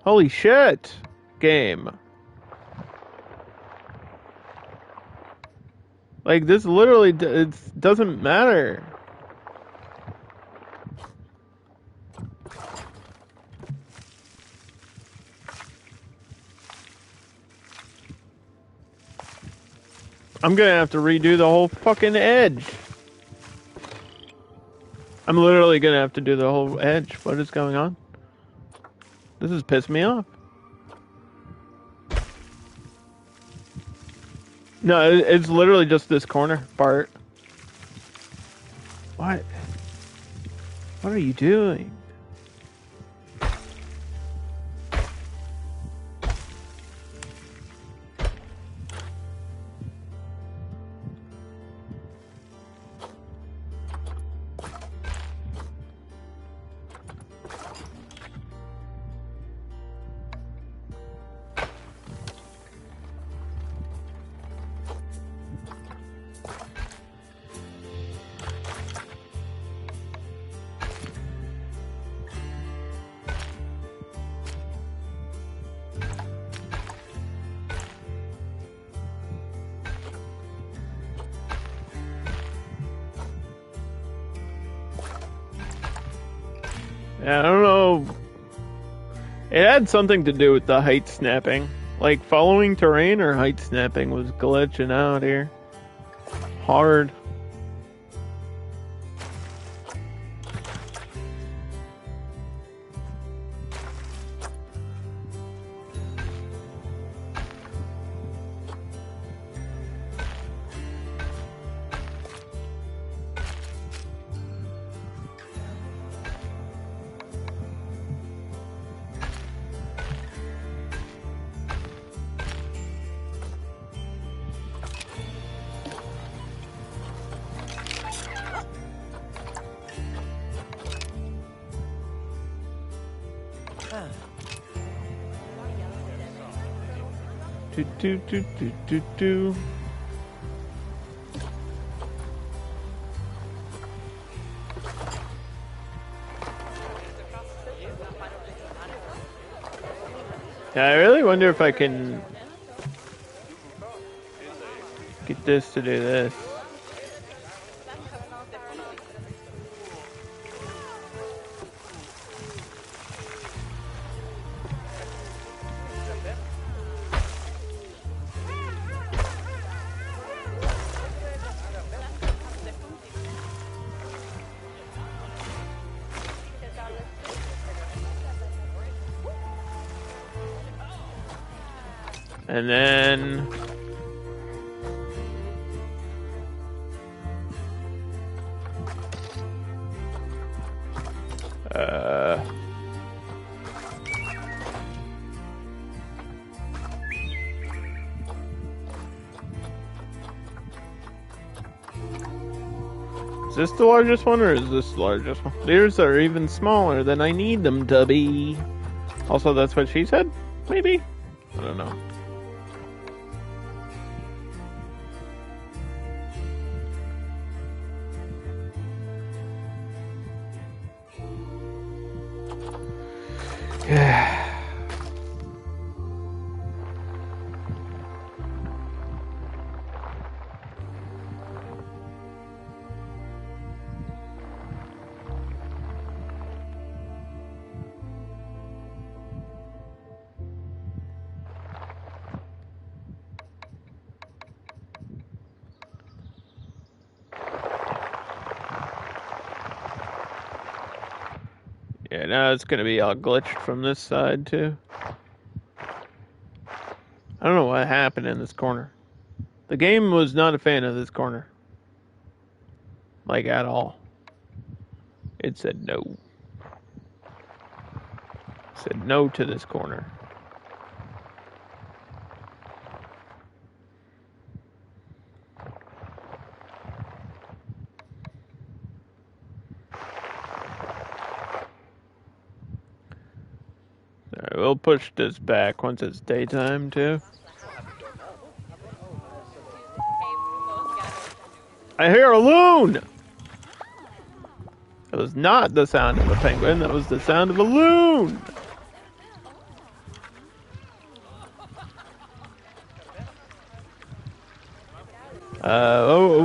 Holy shit. Game. Like, this literally, it doesn't matter. I'm gonna have to redo the whole fucking edge. I'm literally gonna have to do the whole edge. What is going on? This is pissing me off. No, it's literally just this corner part. What? What are you doing? I don't know. It had something to do with the height snapping. Like, following terrain or height snapping was glitching out here. Hard. do, do, do, do, do, do. Yeah, I really wonder if I can get this to do this. And then is this the largest one or is this the largest one? These are even smaller than I need them to be. Also, that's what she said? Maybe? I don't know. Yeah. Yeah, now it's gonna be all glitched from this side too. I don't know what happened in this corner. The game was not a fan of this corner. Like, at all. It said no. It said no to this corner. Alright, we'll push this back once it's daytime too. I hear a loon! That was not the sound of a penguin, that was the sound of a loon!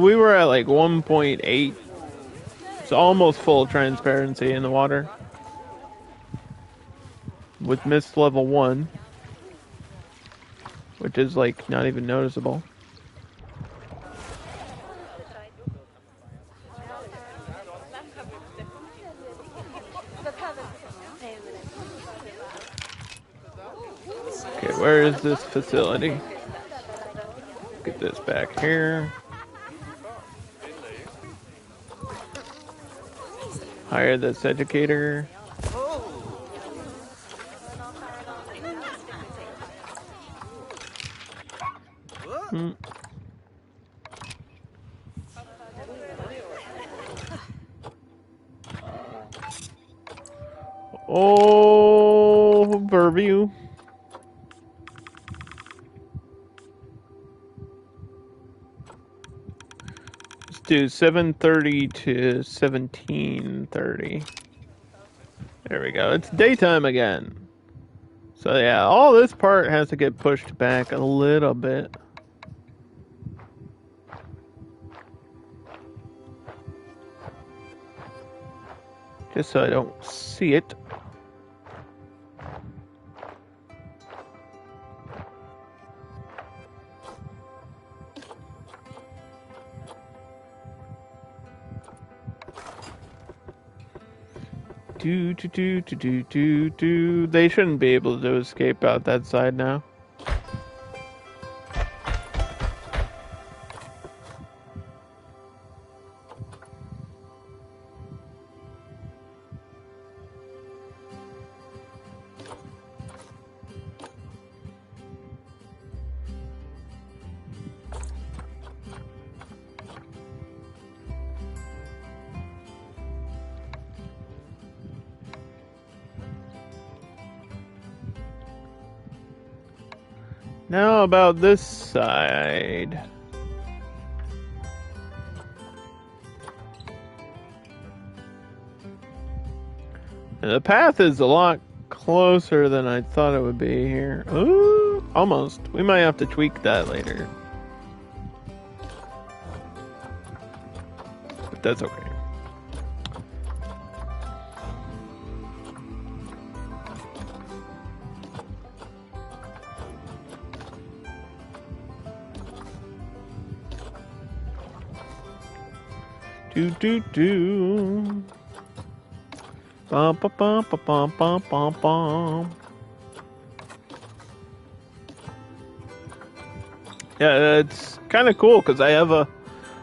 We were at like 1.8. It's almost full transparency in the water. With mist level 1. Which is like not even noticeable. Okay, where is this facility? Get this back here. Hire this educator. Oh, Verview. Let's do 7:30 to 17:30. There we go. It's daytime again. So yeah, all this part has to get pushed back a little bit. Just so I don't see it. Do. They shouldn't be able to escape out that side now. Now about this side. The path is a lot closer than I thought it would be here. Ooh, almost. We might have to tweak that later. But that's okay. Do. Bum bum bum bum bum bum bum. Yeah, it's kind of cool because I have a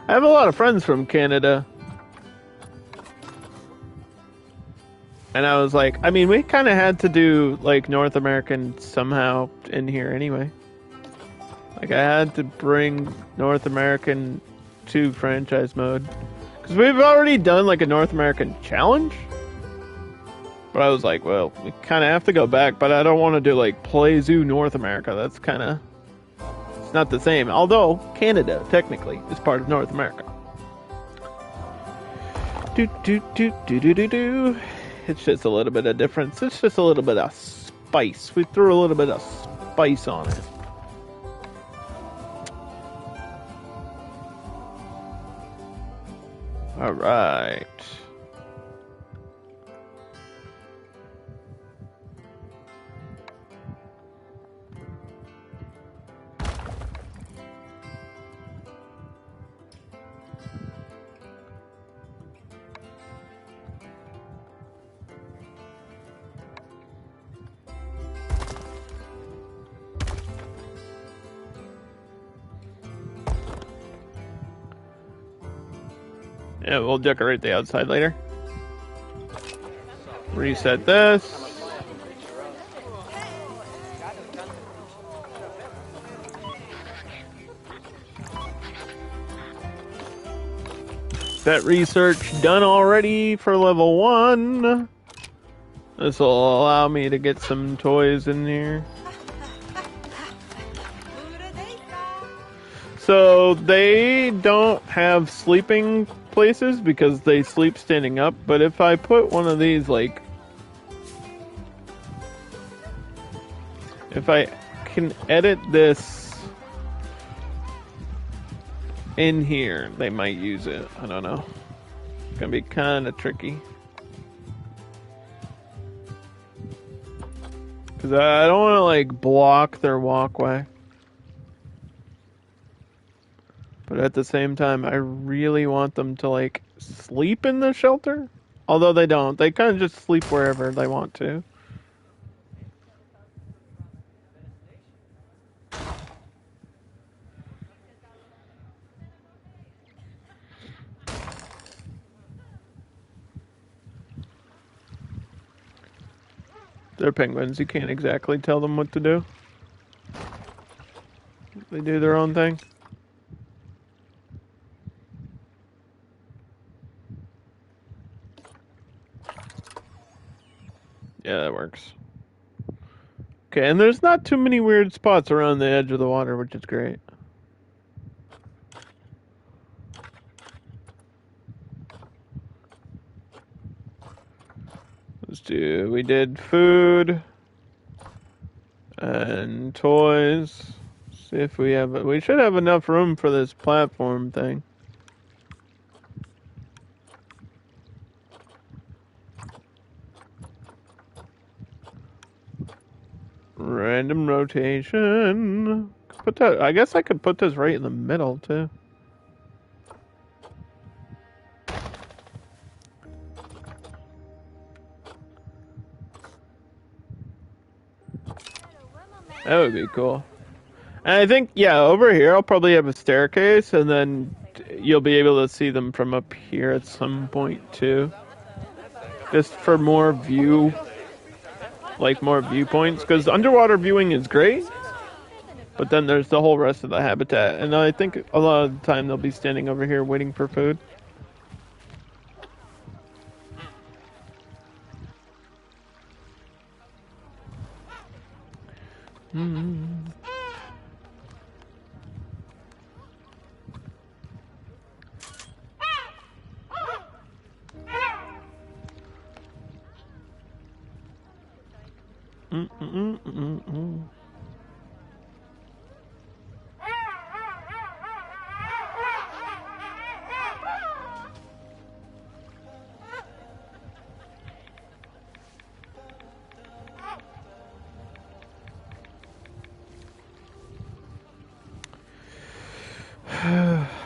lot of friends from Canada, and I was like, I mean, we kind of had to do like North American somehow in here anyway. Like I had to bring North American to franchise mode because we've already done like a North American challenge. But I was like, well, we kind of have to go back, but I don't want to do like Play Zoo North America. That's kind of, it's not the same. Although Canada technically is part of North America. Do. It's just a little bit of difference. It's just a little bit of spice. We threw a little bit of spice on it. All right. Yeah, we'll decorate the outside later. Reset this. Vet research done already for level 1. This will allow me to get some toys in here. So they don't have sleeping places because they sleep standing up, but if I put one of these, like, if I can edit this in here, they might use it. I don't know. It's gonna be kind of tricky. Because I don't want to, like, block their walkway. But at the same time, I really want them to, like, sleep in the shelter. Although they don't. They kind of just sleep wherever they want to. They're penguins. You can't exactly tell them what to do. They do their own thing. Yeah, that works. Okay, and there's not too many weird spots around the edge of the water, which is great. We did food and toys. See if we should have enough room for this platform thing. Random rotation. I guess I could put this right in the middle too. That would be cool. And I think, yeah, over here I'll probably have a staircase, and then you'll be able to see them from up here at some point too. Just for more view, like more viewpoints, because underwater viewing is great, but then there's the whole rest of the habitat, and I think a lot of the time they'll be standing over here waiting for food.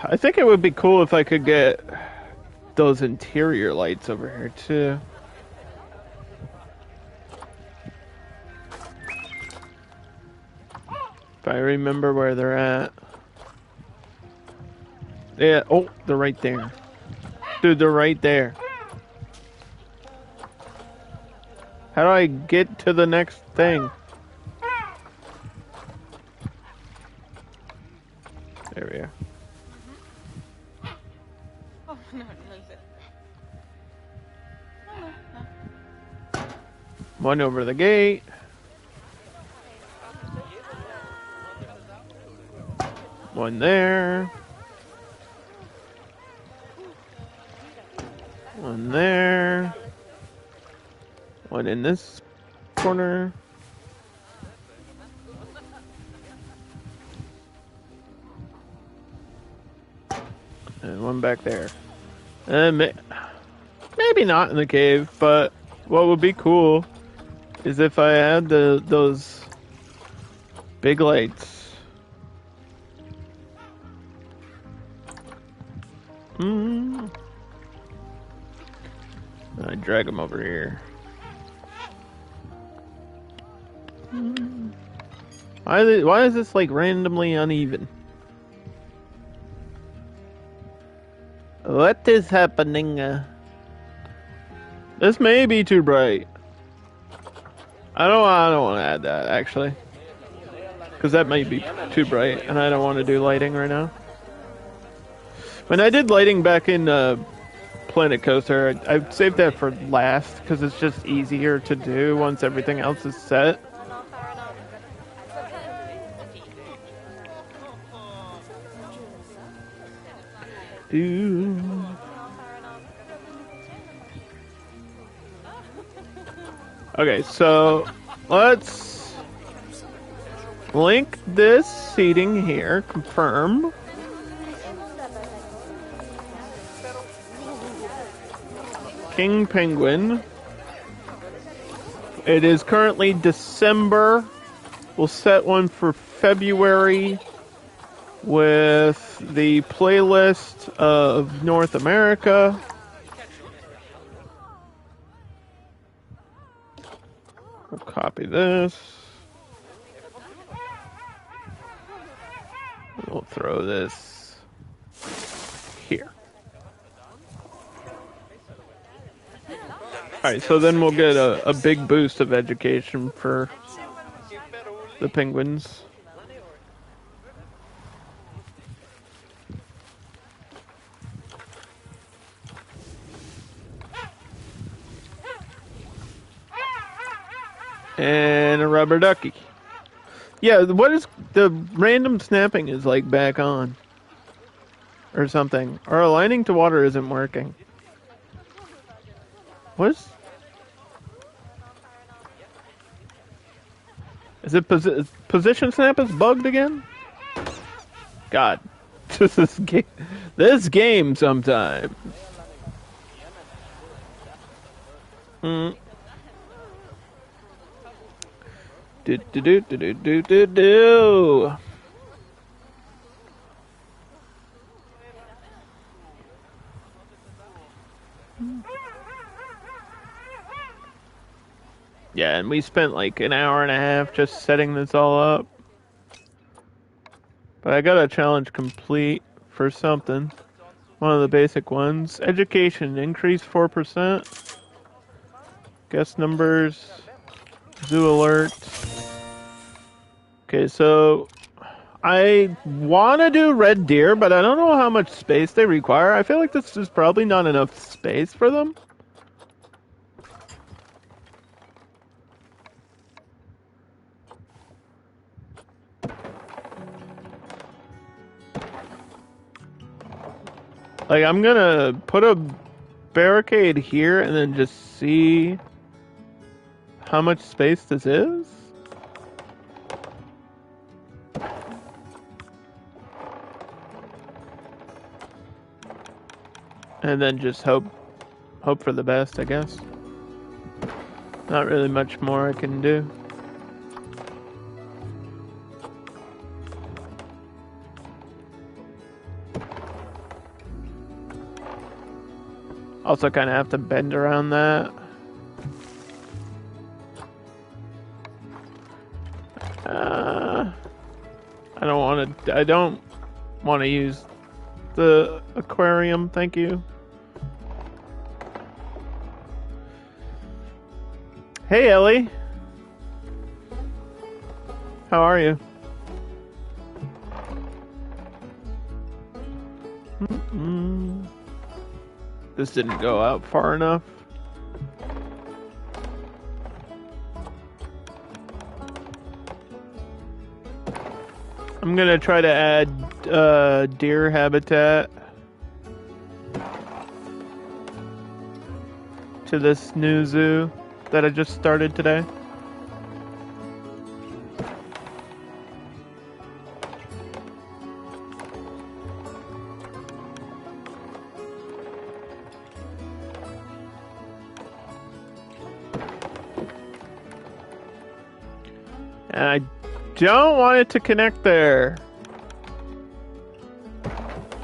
I think it would be cool if I could get those interior lights over here too. If I remember where they're at. Yeah, oh, they're right there. Dude, they're right there. How do I get to the next thing? There we are. Oh, no, One over the gate. One there. One there. One in this corner. And one back there. And maybe not in the cave, but what would be cool is if I had those big lights. I drag them over here. Why is this like randomly uneven? What is happening? This may be too bright. I don't want to add that actually, because that might be too bright, and I don't want to do lighting right now. When I did lighting back in Planet Coaster, I saved that for last because it's just easier to do once everything else is set. Okay, so let's link this seating here, confirm. King Penguin. It is currently December. We'll set one for February with the playlist of North America. We'll copy this. We'll throw this here. Alright, so then we'll get a big boost of education for the penguins. And a rubber ducky. Yeah, what is the random snapping is like back on or something. Our aligning to water isn't working. What is it? Position snap is bugged again? God, this game sometimes. Do. Yeah, and we spent like an hour and a half just setting this all up. But I got a challenge complete for something. One of the basic ones. Education, increase 4%. Guest numbers. Zoo alert. Okay, so I want to do red deer, but I don't know how much space they require. I feel like this is probably not enough space for them. Like, I'm gonna put a barricade here and then just see how much space this is? And then just hope for the best, I guess. Not really much more I can do. Also kind of have to bend around that. I don't want to use the aquarium, thank you. Hey Ellie. How are you? This didn't go out far enough. I'm gonna try to add deer habitat to this new zoo that I just started today. And I don't want it to connect there.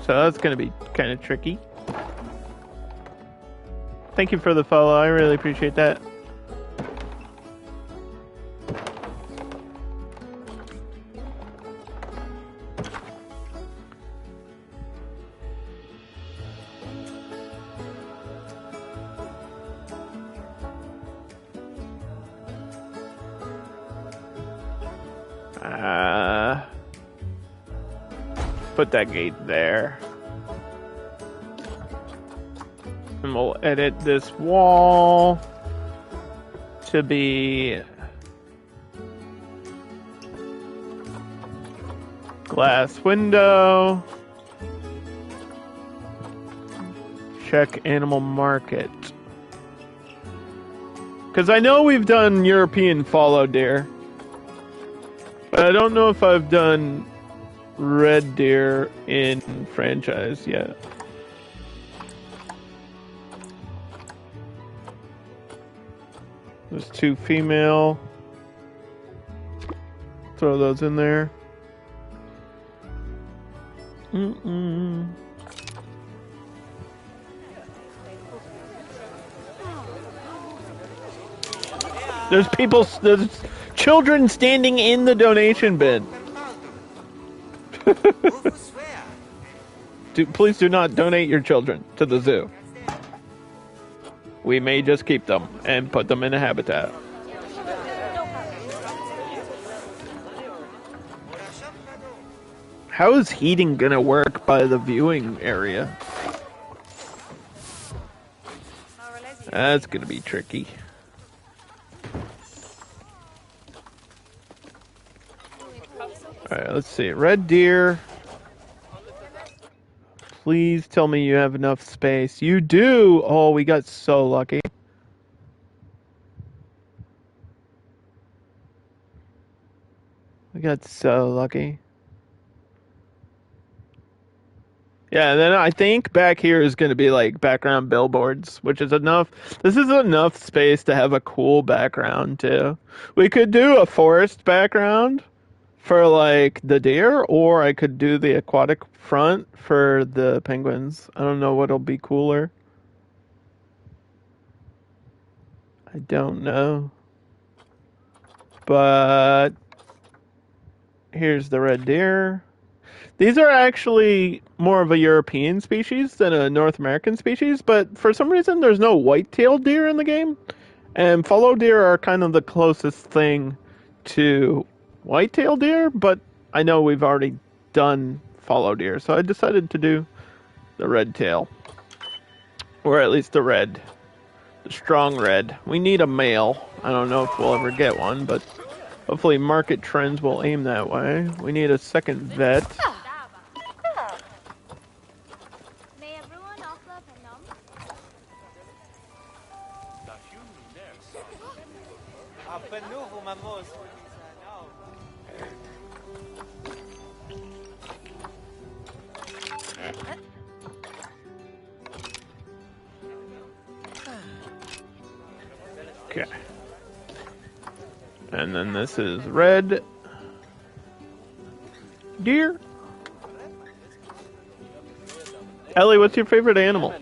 So that's going to be kind of tricky. Thank you for the follow. I really appreciate that. Put that gate there. And we'll edit this wall to be glass window. Check animal market. Because I know we've done European fallow deer, but I don't know if I've done red deer in franchise yet. There's 2 female. Throw those in there. There's children standing in the donation bin. Please do not donate your children to the zoo. We may just keep them and put them in a habitat. How is heating gonna work by the viewing area? That's gonna be tricky. Alright, let's see. Red deer. Please tell me you have enough space. You do! Oh, we got so lucky. We got so lucky. Yeah, and then I think back here is going to be like background billboards, which is enough. This is enough space to have a cool background too. We could do a forest background for like the deer, or I could do the aquatic front for the penguins. I don't know what'll be cooler. I don't know. But here's the red deer. These are actually more of a European species than a North American species, but for some reason there's no white-tailed deer in the game. And fallow deer are kind of the closest thing to white-tailed deer, but I know we've already done fallow deer, so I decided to do the red tail. Or at least the red. The strong red. We need a male. I don't know if we'll ever get one, but hopefully market trends will aim that way. We need a second vet. Okay. And then this is red deer. Ellie, what's your favorite animal?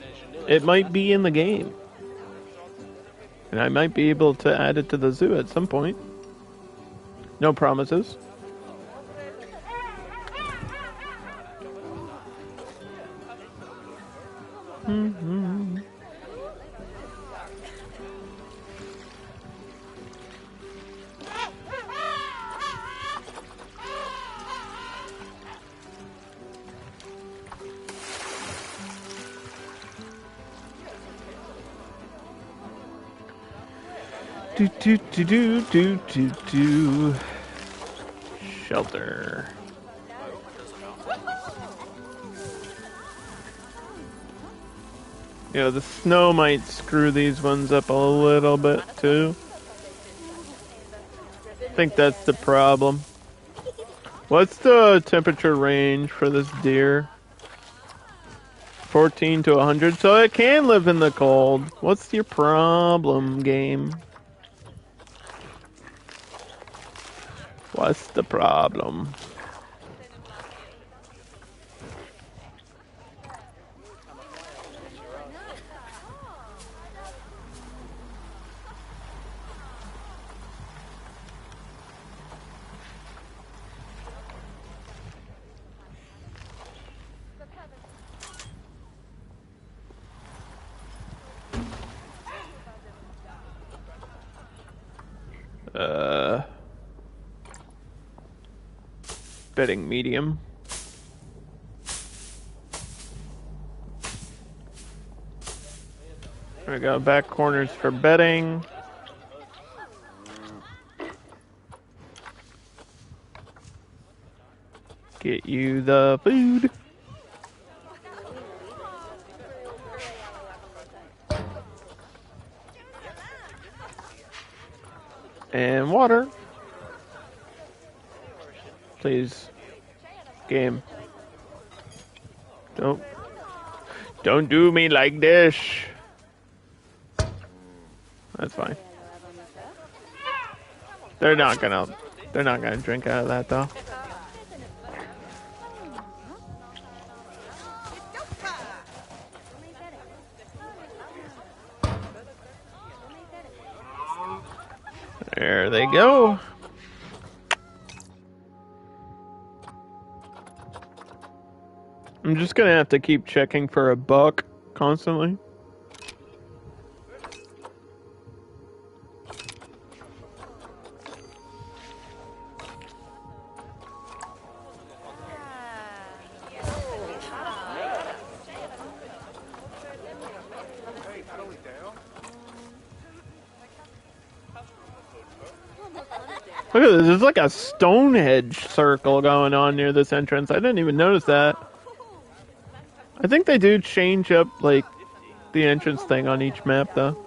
It might be in the game. And I might be able to add it to the zoo at some point. No promises. Mm-hmm. Do. Shelter. Yeah, the snow might screw these ones up a little bit too. I think that's the problem. What's the temperature range for this deer? 14 to 100, so it can live in the cold. What's your problem, game? What's the problem? Bedding medium. There we go, back corners for bedding. Get you the food. And water. Please. Game. Don't do me like this. That's fine. They're not gonna drink out of that though. There they go. I'm just gonna have to keep checking for a buck constantly. Look at this, there's like a Stonehenge circle going on near this entrance. I didn't even notice that. I think they do change up, like, the entrance thing on each map, though.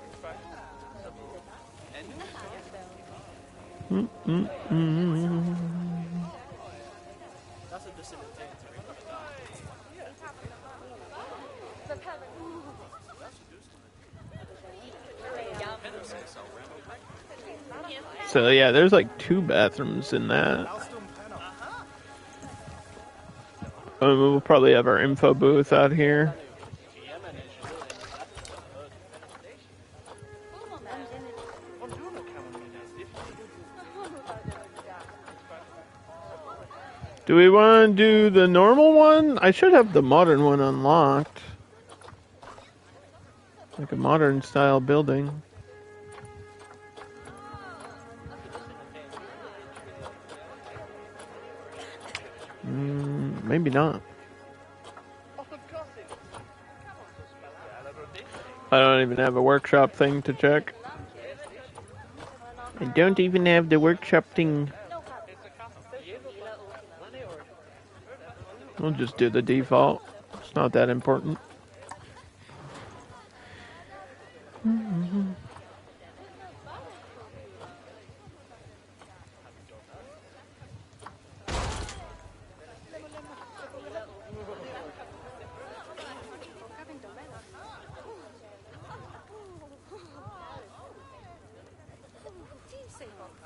So yeah, there's like 2 bathrooms in that. We'll probably have our info booth out here. Do we want to do the normal one? I should have the modern one unlocked. Like a modern style building. Maybe not. I don't even have a workshop thing to check. I don't even have the workshop thing. We'll just do the default. It's not that important.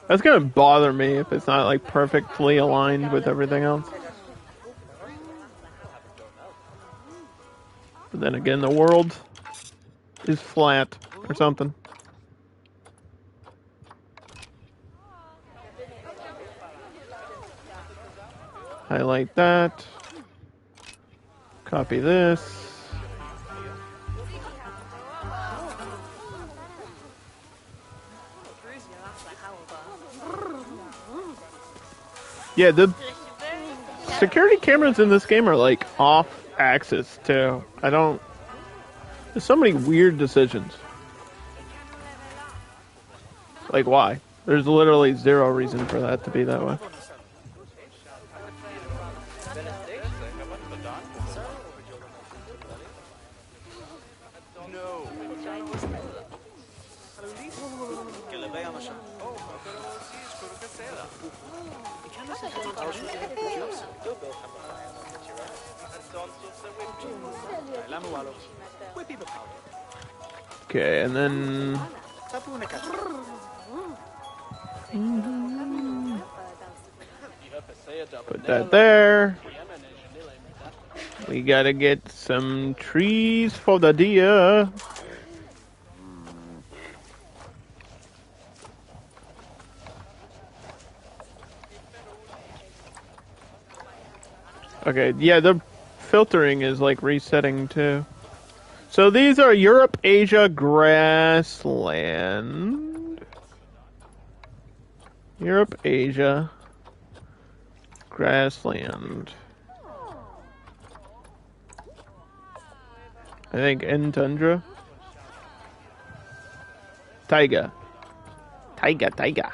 That's gonna bother me if it's not like perfectly aligned with everything else. But then again, the world is flat or something. Highlight that. Copy this. Yeah, the security cameras in this game are like off axis too. There's so many weird decisions. Like why? There's literally zero reason for that to be that way. Okay, and then put that there. We gotta get some trees for the deer. Okay, yeah, the filtering is like resetting too. So these are Europe, Asia, grassland. Europe, Asia, grassland. I think in tundra. Taiga. Taiga.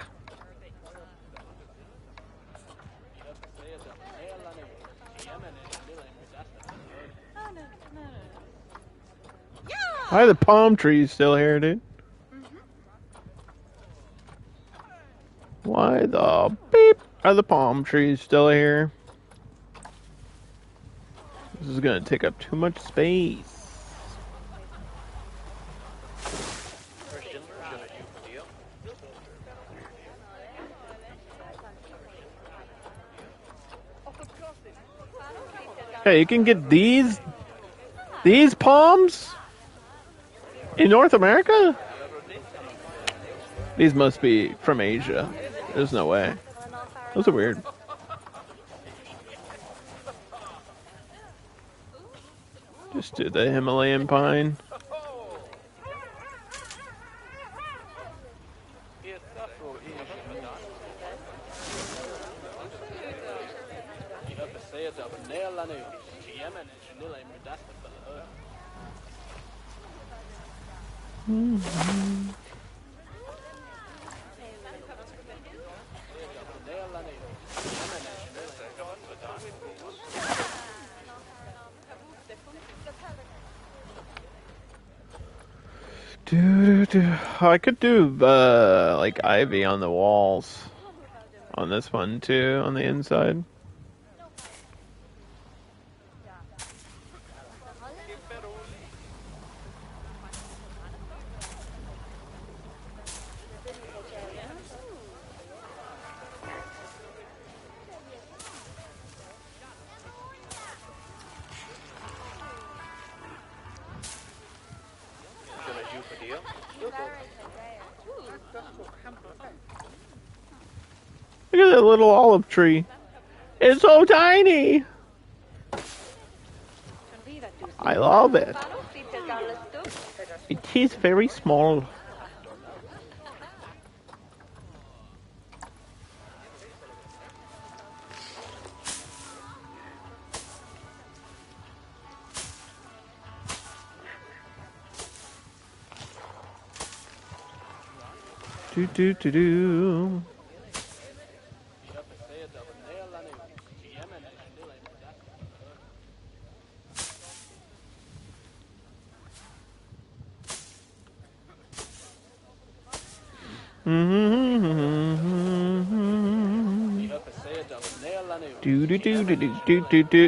Why are the palm trees still here, dude? Why the beep are the palm trees still here? This is gonna take up too much space. Hey, you can get these palms in North America? These must be from Asia. There's no way. Those are weird. Just do the Himalayan pine. I could do like ivy on the walls on this one too, on the inside. Look at that little olive tree. It's so tiny. I love it. It is very small. Do.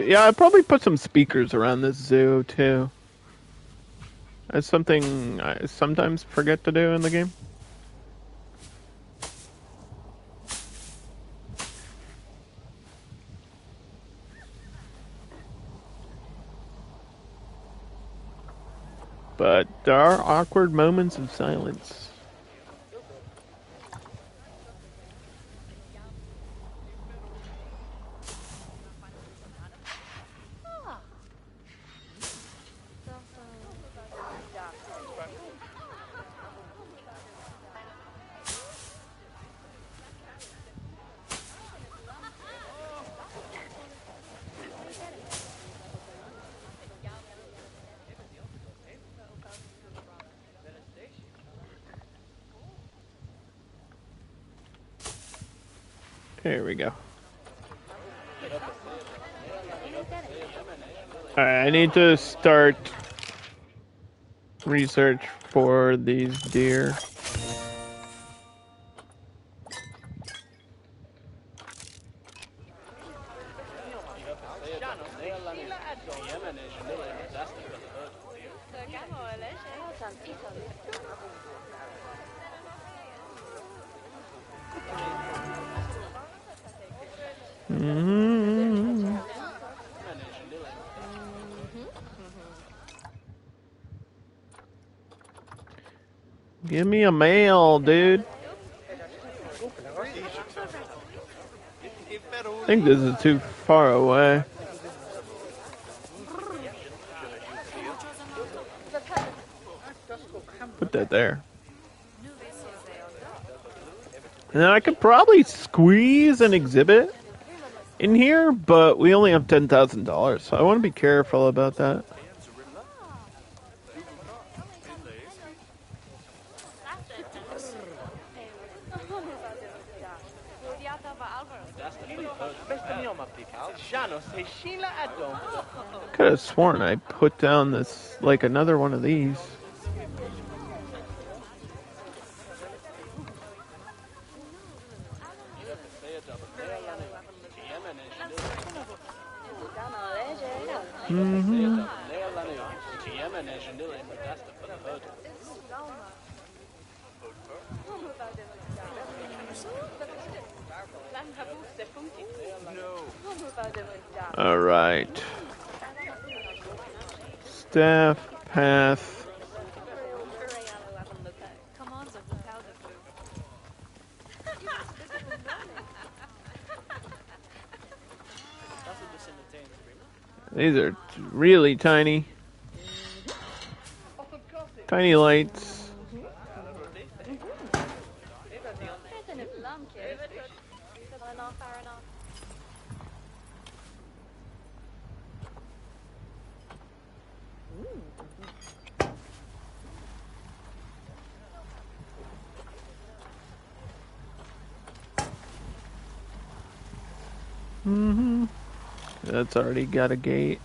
Yeah, I'd probably put some speakers around this zoo too. That's something I sometimes forget to do in the game. But there are awkward moments of silence. Here we go. Alright, I need to start research for these deer. Give me a mail, dude. I think this is too far away. Put that there. And then I could probably squeeze an exhibit in here, but we only have $10,000, so I want to be careful about that. Could have sworn I put down this, like, another one of these. All right. Staff path. These are really tiny. Tiny lights. That's already got a gate.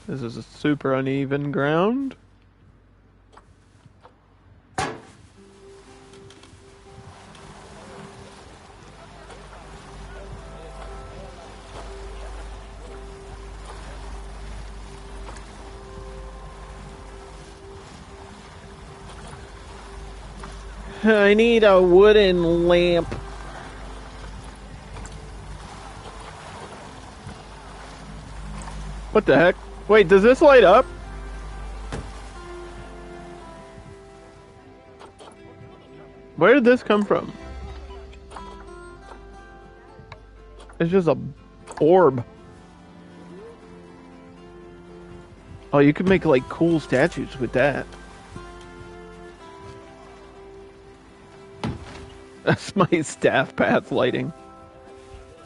This is a super uneven ground. I need a wooden lamp. What the heck? Wait, does this light up? Where did this come from? It's just a orb. Oh, you could make like cool statues with that. That's my staff path lighting.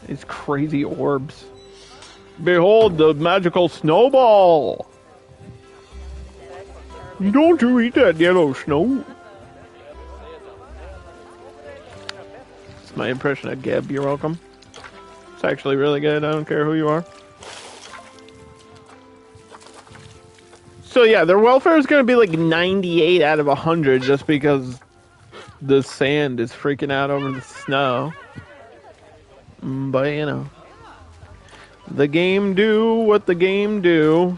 These crazy orbs. Behold the magical snowball! Don't you eat that yellow snow? It's my impression of Geb, you're welcome. It's actually really good, I don't care who you are. So yeah, their welfare is going to be like 98 out of 100 just because the sand is freaking out over the snow. But you know. The game do what the game do.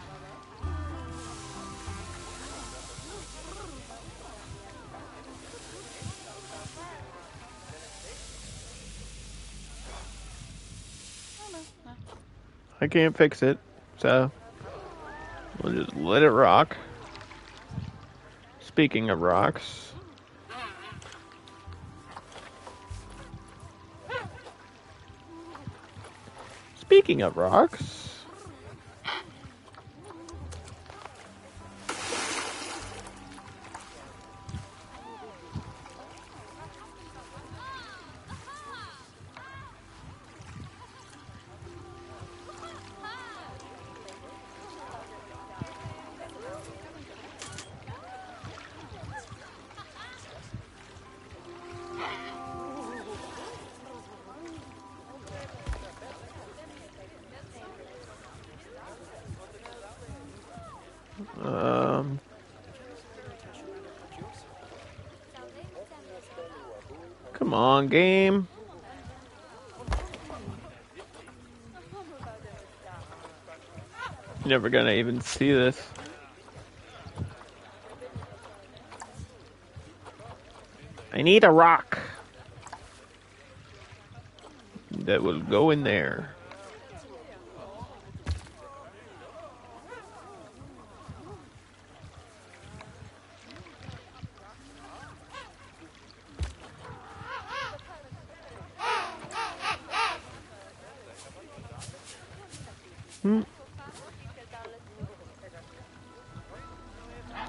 I can't fix it, so We'll just let it rock. Speaking of rocks. Speaking of rocks. Come on, game. You're never gonna even see this. I need a rock that will go in there.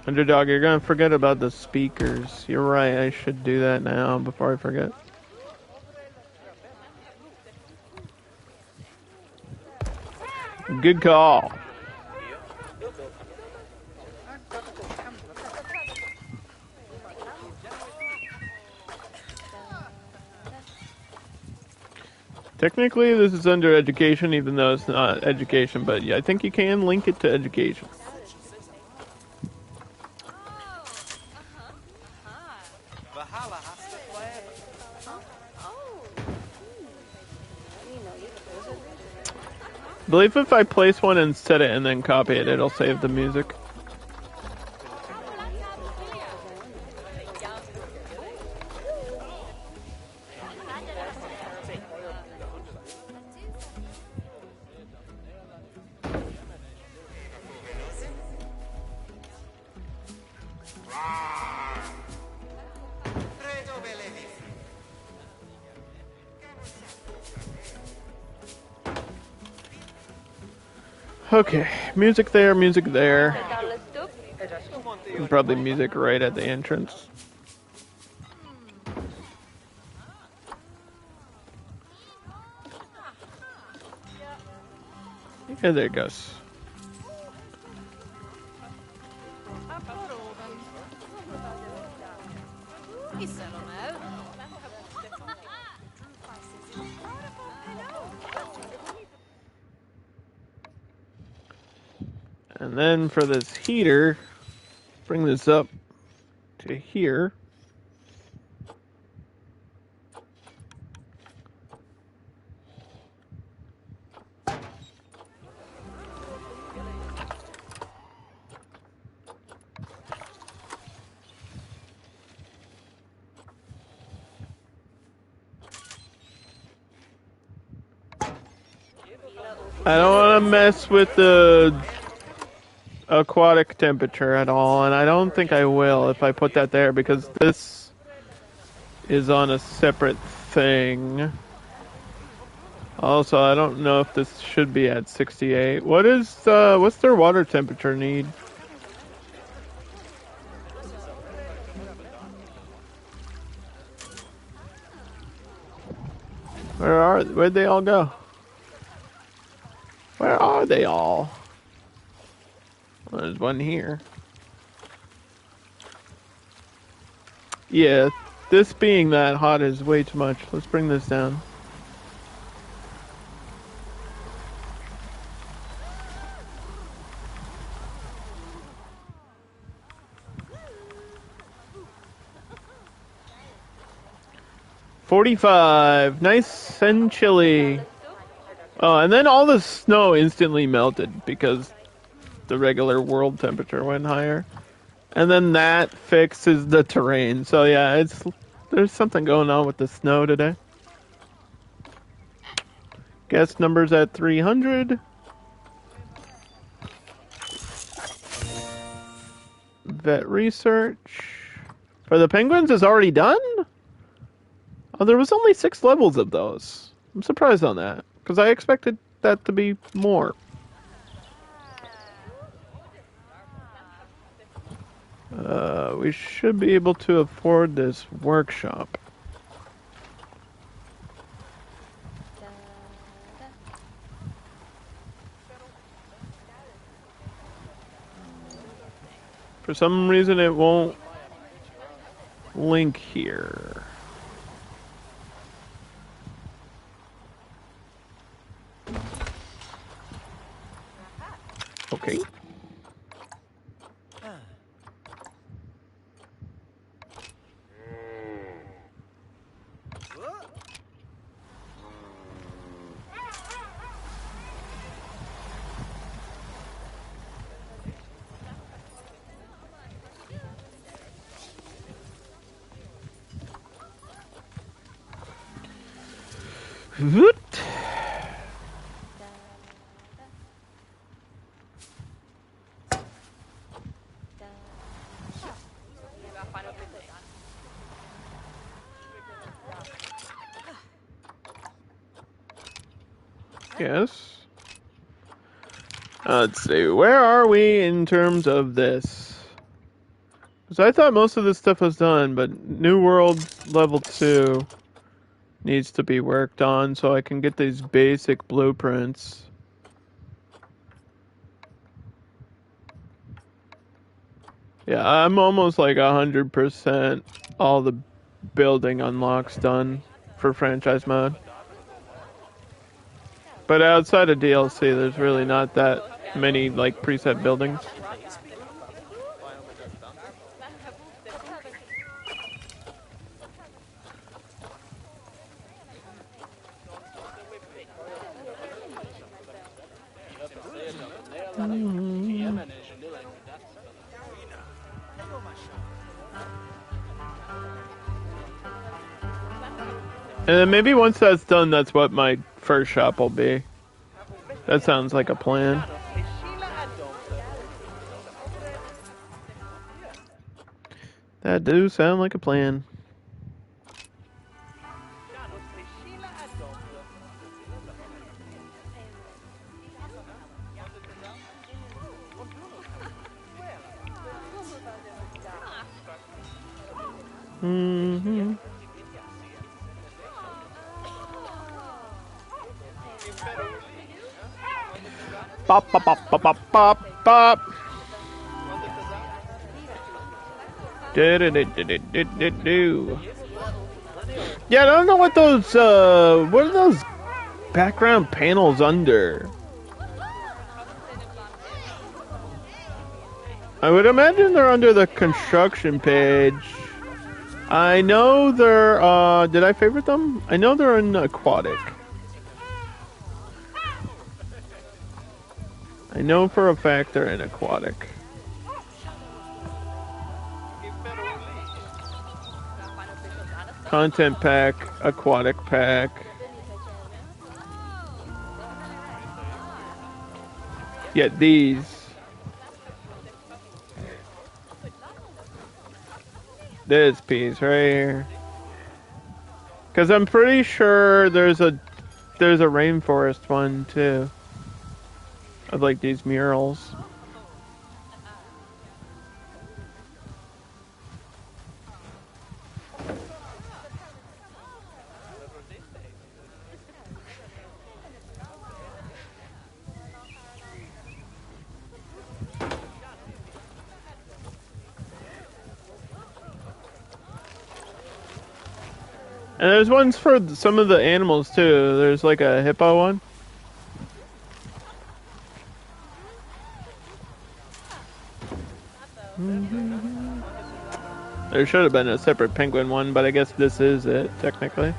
Underdog, you're gonna forget about the speakers. You're right, I should do that now before I forget. Good call. Technically, this is under education, even though it's not education, but yeah, I think you can link it to education. I believe if I place one and set it and then copy it, it'll save the music. Okay, music there, music there. And probably music right at the entrance. Yeah, there it goes. And then for this heater, bring this up to here. I don't want to mess with the aquatic temperature at all, and I don't think I will if I put that there, because this is on a separate thing. Also, I don't know if this should be at 68. What's their water temperature need? Where'd they all go? Where are they all? Well, there's one here. Yeah, this being that hot is way too much. Let's bring this down. $45, nice and chilly. Oh, and then all the snow instantly melted because the regular world temperature went higher. And then that fixes the terrain. So yeah, there's something going on with the snow today. Guest numbers at 300. vet research for the penguins is already done? Oh, there was only 6 levels of those. I'm surprised on that, because I expected that to be more. We should be able to afford this workshop. For some reason it won't link here. Okay. Voot. Yes. Let's see, where are we in terms of this? Because I thought most of this stuff was done, but New World Level 2 needs to be worked on so I can get these basic blueprints. Yeah, I'm almost like 100% all the building unlocks done for franchise mode. But outside of DLC, there's really not that many like preset buildings. And then maybe once that's done, that's what my first shop will be. That sounds like a plan. That do sound like a plan. Mm-hmm. Bop, bop, bop, bop, bop, bop, bop. Do. Yeah, I don't know what those, what are those background panels under? I would imagine they're under the construction page. I know they're, did I favorite them? I know they're in aquatic. I know for a fact they're in aquatic. Content pack, aquatic pack. Yeah, these. This piece right here. Cause I'm pretty sure there's a rainforest one too. Of like these murals. And there's ones for some of the animals too. There's like a hippo one. There should have been a separate penguin one, but I guess this is it, technically.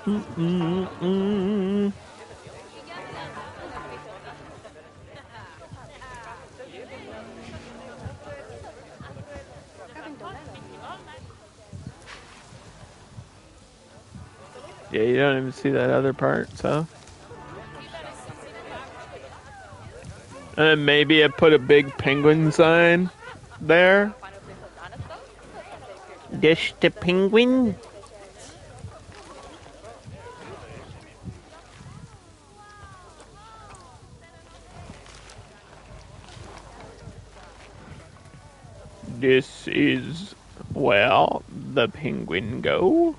Mm-mm-mm. Yeah, you don't even see that other part, so. And then maybe I put a big penguin sign there. This the penguin? This is where the penguin go.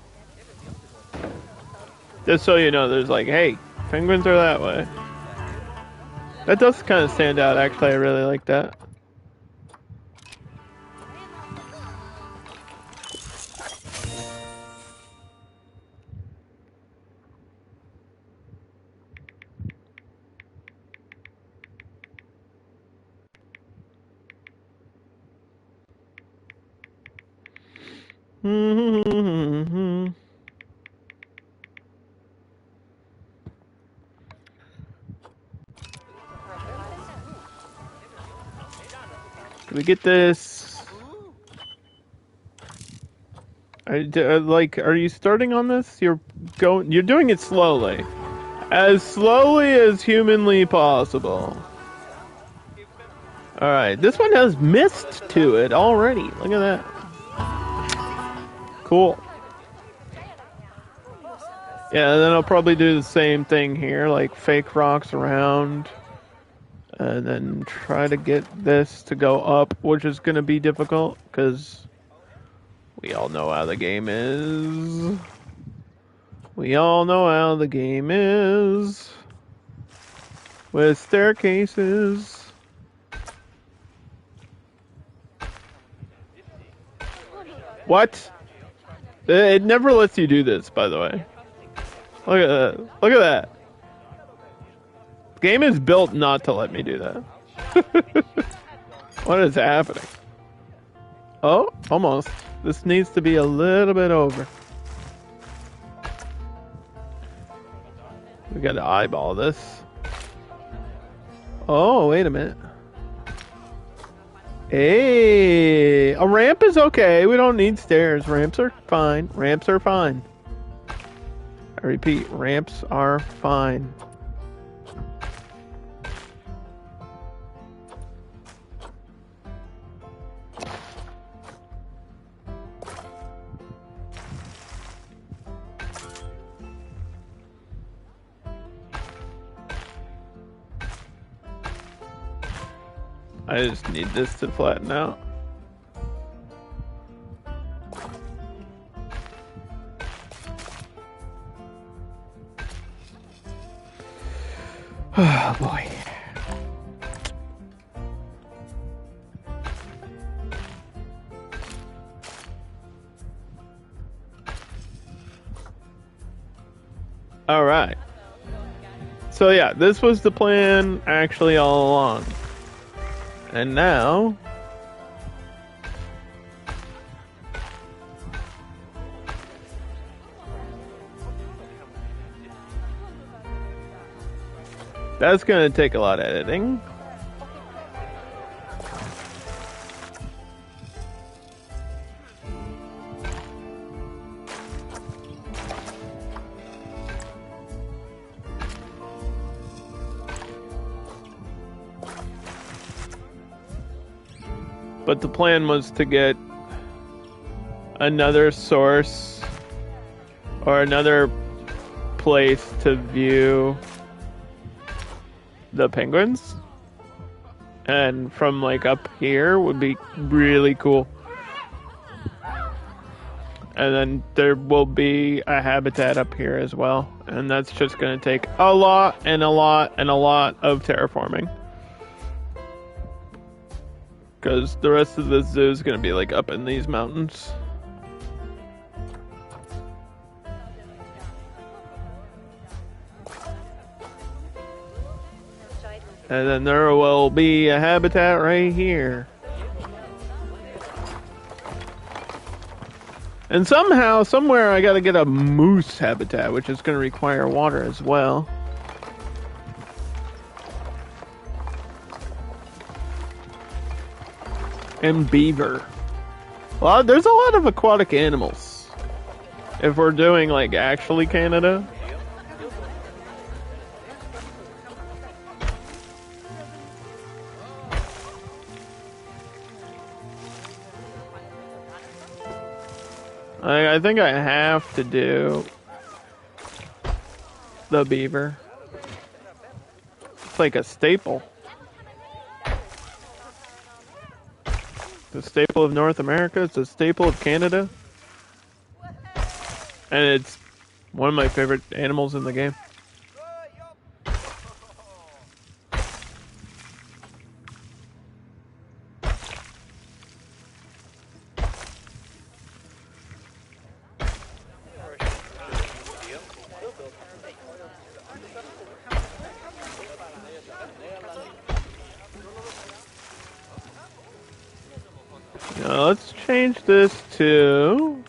Just so you know, there's like, hey, penguins are that way. That does kind of stand out, actually. I really like that. Mm-hmm. Can we get this? Are you starting on this? You're doing it slowly. As slowly as humanly possible. Alright, this one has mist to it already. Look at that. Cool. Yeah, and then I'll probably do the same thing here, like fake rocks around. And then try to get this to go up, which is going to be difficult, because we all know how the game is. We all know how the game is. With staircases. What? It never lets you do this, by the way. Look at that. Look at that. The game is built not to let me do that. What is happening? Oh, almost. This needs to be a little bit over. We gotta eyeball this. Oh, wait a minute. Hey, a ramp is okay. We don't need stairs. Ramps are fine. Ramps are fine. I repeat, ramps are fine. I just need this to flatten out. Oh boy. All right. So yeah, this was the plan actually all along. And now that's going to take a lot of editing. But the plan was to get another source or another place to view the penguins. And from like up here would be really cool. And then there will be a habitat up here as well. And that's just going to take a lot and a lot and a lot of terraforming. Because the rest of the zoo is going to be like up in these mountains. And then there will be a habitat right here. And somehow, somewhere, I gotta get a moose habitat, which is gonna require water as well. And beaver. Well, there's a lot of aquatic animals. If we're doing, like, actually Canada. I think I have to do the beaver. It's like a staple. It's a staple of North America. It's a staple of Canada. And it's one of my favorite animals in the game. Now let's change this to...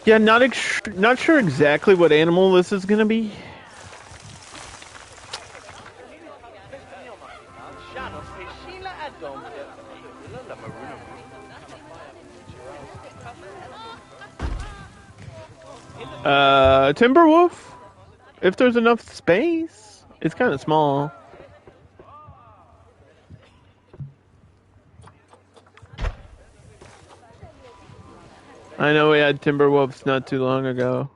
Yeah, not sure exactly what animal this is gonna be. Timberwolf? If there's enough space. It's kind of small. I know we had Timberwolves not too long ago.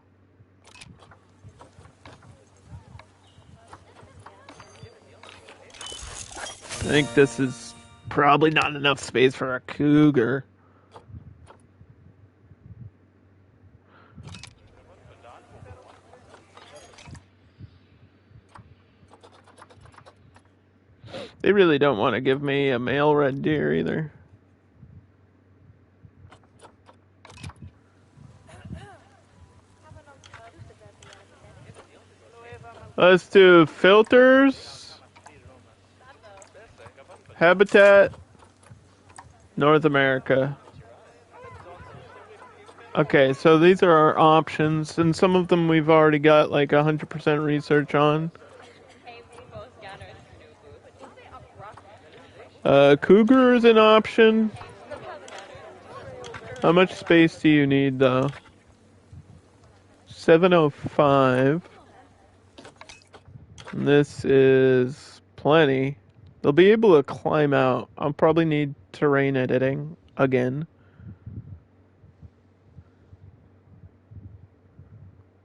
I think this is probably not enough space for a cougar. They really don't want to give me a male red deer either. Let's do filters, habitat, North America. Okay, so these are our options, and some of them we've already got like 100% research on. Cougar is an option. How much space do you need though? 705. And this is plenty. They'll be able to climb out. I'll probably need terrain editing again.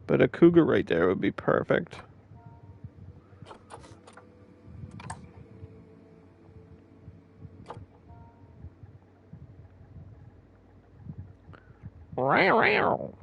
But a cougar right there would be perfect. Wow.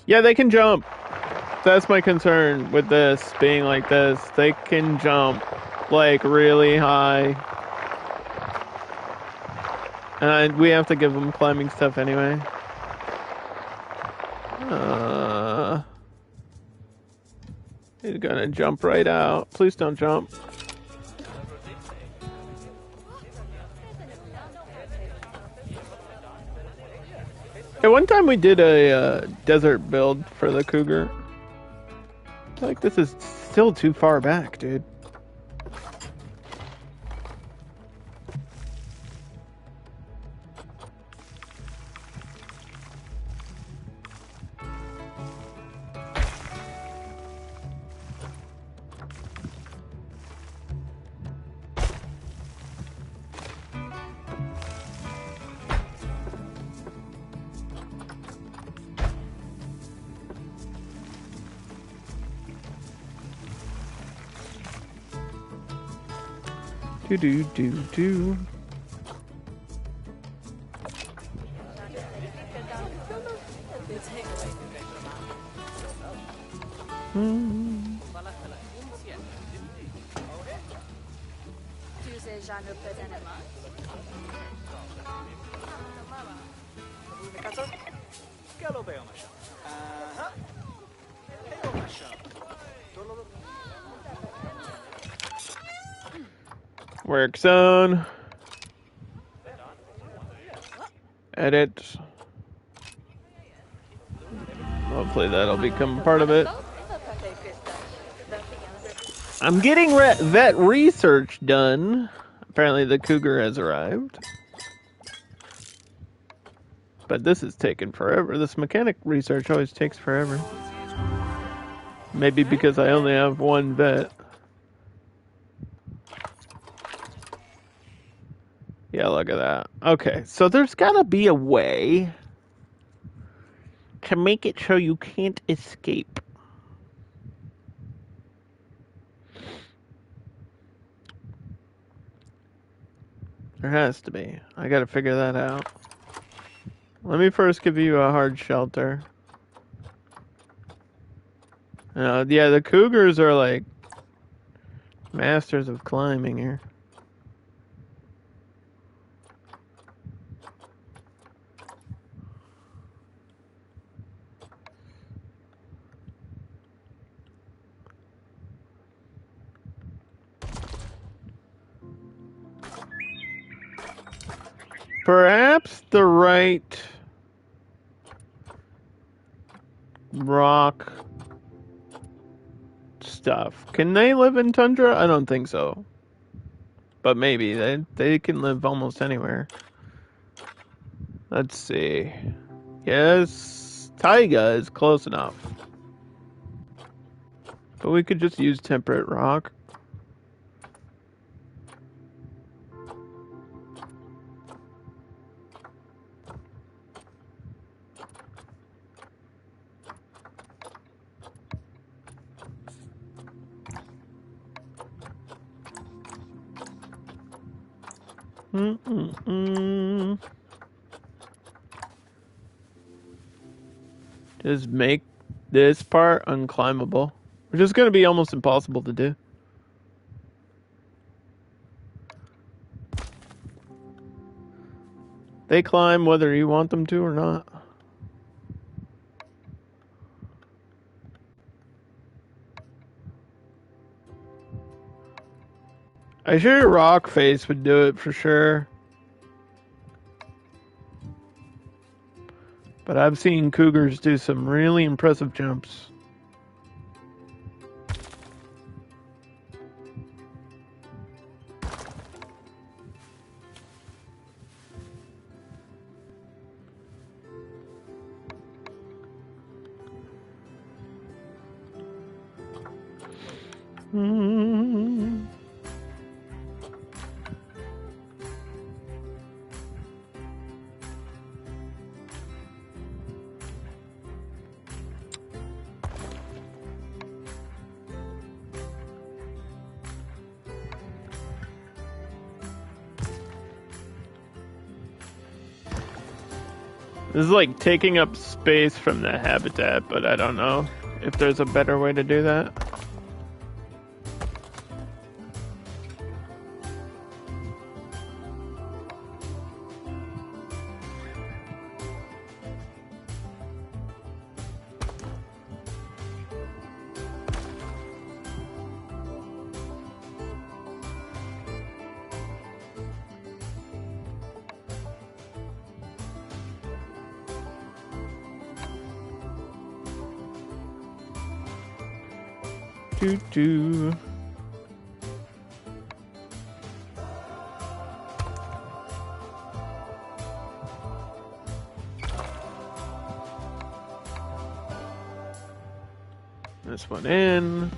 Yeah, they can jump. That's my concern with this being like this. They can jump like really high. And we have to give them climbing stuff anyway. He's gonna jump right out. Please don't jump. Hey, one time we did a desert build for the cougar. I feel like this is still too far back, dude. Do do do do. Work zone. Edit. Hopefully that'll become part of it. I'm getting vet research done. Apparently the cougar has arrived. But this is taking forever. This mechanic research always takes forever. Maybe because I only have one vet. Yeah, look at that. Okay, so there's gotta be a way to make it so you can't escape. There has to be. I gotta figure that out. Let me first give you a hard shelter. Yeah, the cougars are like masters of climbing here. Perhaps the right rock stuff. Can they live in tundra? I don't think so. But maybe. They can live almost anywhere. Let's see. Yes, taiga is close enough. But we could just use temperate rock. Just make this part unclimbable, which is going to be almost impossible to do. They climb whether you want them to or not. I sure rock face would do it for sure. But I've seen cougars do some really impressive jumps. This is like taking up space from the habitat, but I don't know if there's a better way to do that. Do. This one in.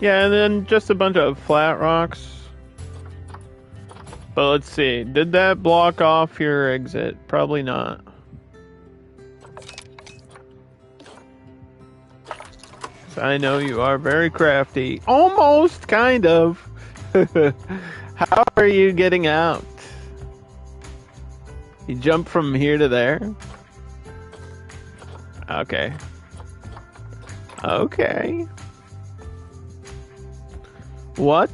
Yeah, and then just a bunch of flat rocks. But let's see. Did that block off your exit? Probably not. I know you are very crafty. Almost, kind of. How are you getting out? You jump from here to there? Okay. Okay. What?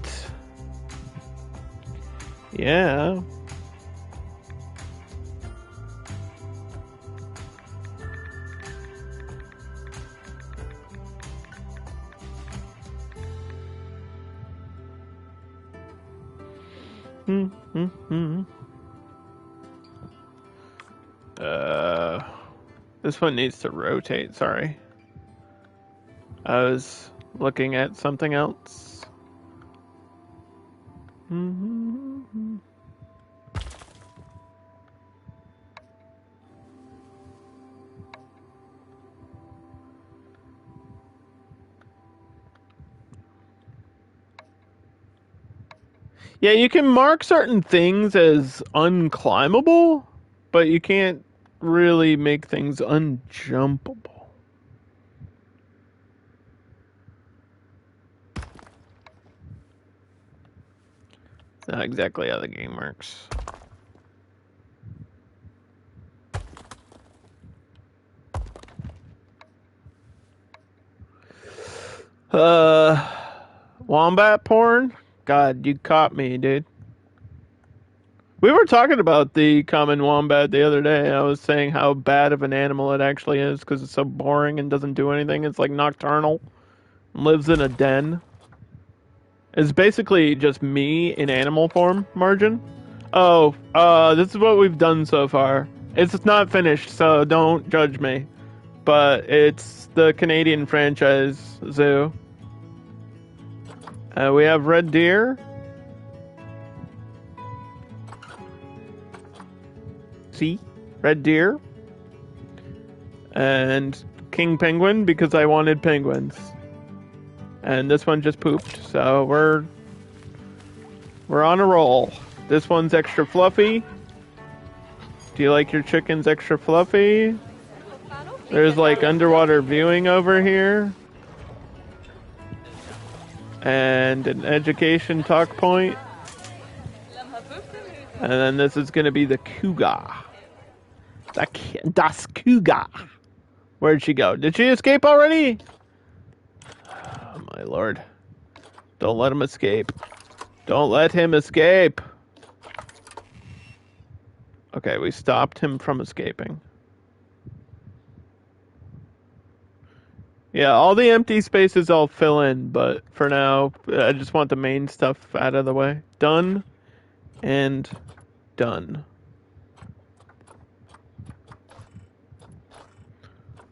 Yeah. This one needs to rotate, sorry. I was looking at something else. Yeah, you can mark certain things as unclimbable, but you can't really make things unjumpable. It's not exactly how the game works. Wombat porn? God, you caught me, dude. We were talking about the common wombat the other day. I was saying how bad of an animal it actually is because it's so boring and doesn't do anything. It's like nocturnal, lives in a den. It's basically just me in animal form, Margin. Oh, this is what we've done so far. It's not finished, so don't judge me. But it's the Canadian franchise zoo. We have red deer. See? Red deer. And king penguin because I wanted penguins. And this one just pooped, so we're on a roll. This one's extra fluffy. Do you like your chickens extra fluffy? There's like underwater viewing over here. And an education talk point. And then this is going to be the cougar. Das cougar. Where'd she go? Did she escape already? Oh, my lord. Don't let him escape. Don't let him escape. Okay, we stopped him from escaping. Yeah, all the empty spaces I'll fill in, but for now, I just want the main stuff out of the way. Done. And done.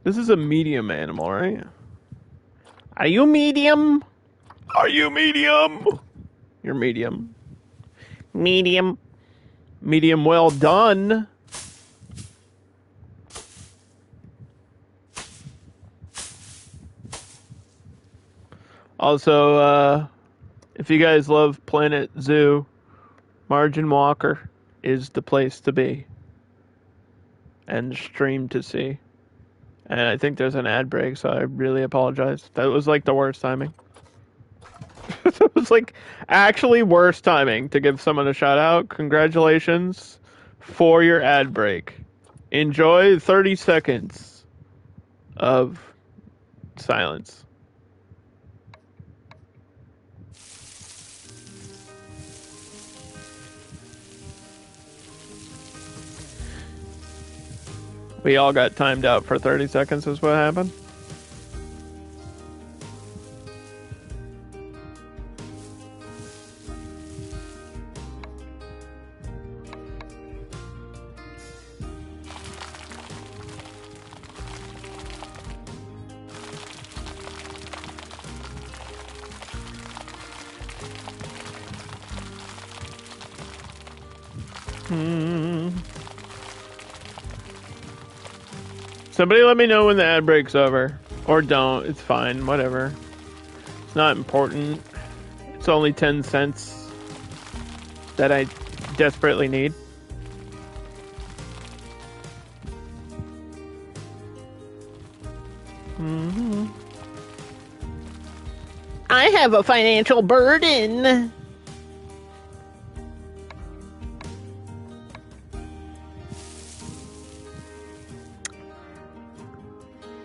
This is a medium animal, right? Are you medium? Are you medium? You're medium. Medium. Medium well done. Also, if you guys love Planet Zoo, Margin Walker is the place to be. And stream to see. And I think there's an ad break, so I really apologize. That was like the worst timing. It was like actually worst timing to give someone a shout out. Congratulations for your ad break. Enjoy 30 seconds of silence. We all got timed out for 30 seconds is what happened. Somebody let me know when the ad break's over. Or don't. It's fine. Whatever. It's not important. It's only 10 cents that I desperately need. Mm-hmm. I have a financial burden.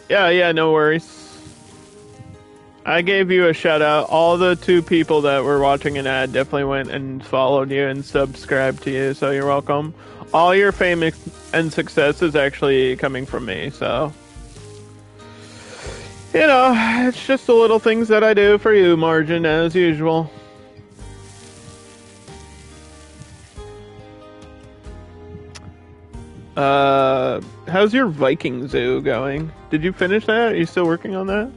Yeah, no worries. I gave you a shout out. All the 2 people that were watching an ad definitely went and followed you and subscribed to you, so you're welcome. All your fame and success is actually coming from me, so. You know, it's just the little things that I do for you, Margin, as usual. How's your Viking Zoo going? Did you finish that? Are you still working on that?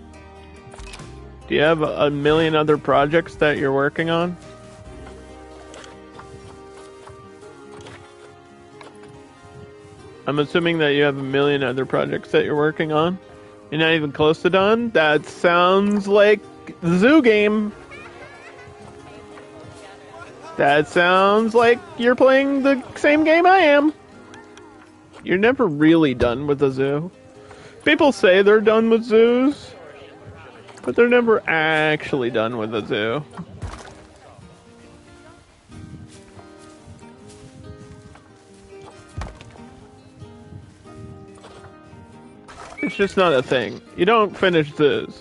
Do you have a million other projects that you're working on? I'm assuming that you have a million other projects that you're working on. You're not even close to done? That sounds like Zoo Game. That sounds like you're playing the same game I am. You're never really done with a zoo. People say they're done with zoos, but they're never actually done with a zoo. It's just not a thing. You don't finish zoos.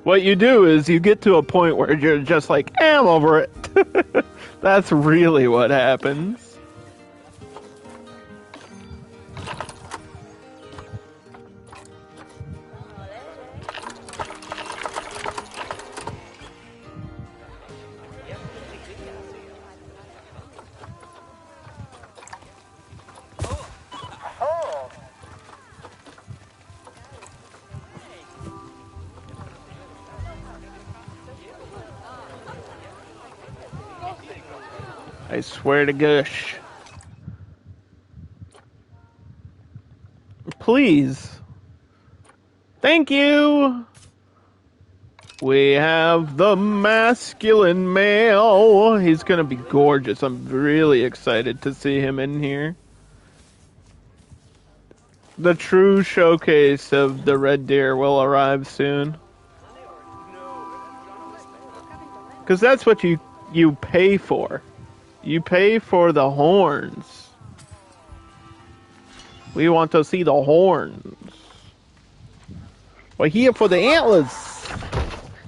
What you do is you get to a point where you're just like, I'm over it. That's really what happens. I swear to gosh. Please. Thank you. We have the masculine male. He's gonna be gorgeous. I'm really excited to see him in here. The true showcase of the red deer will arrive soon. Because that's what you pay for. You pay for the horns. We want to see the horns. We're here for the antlers.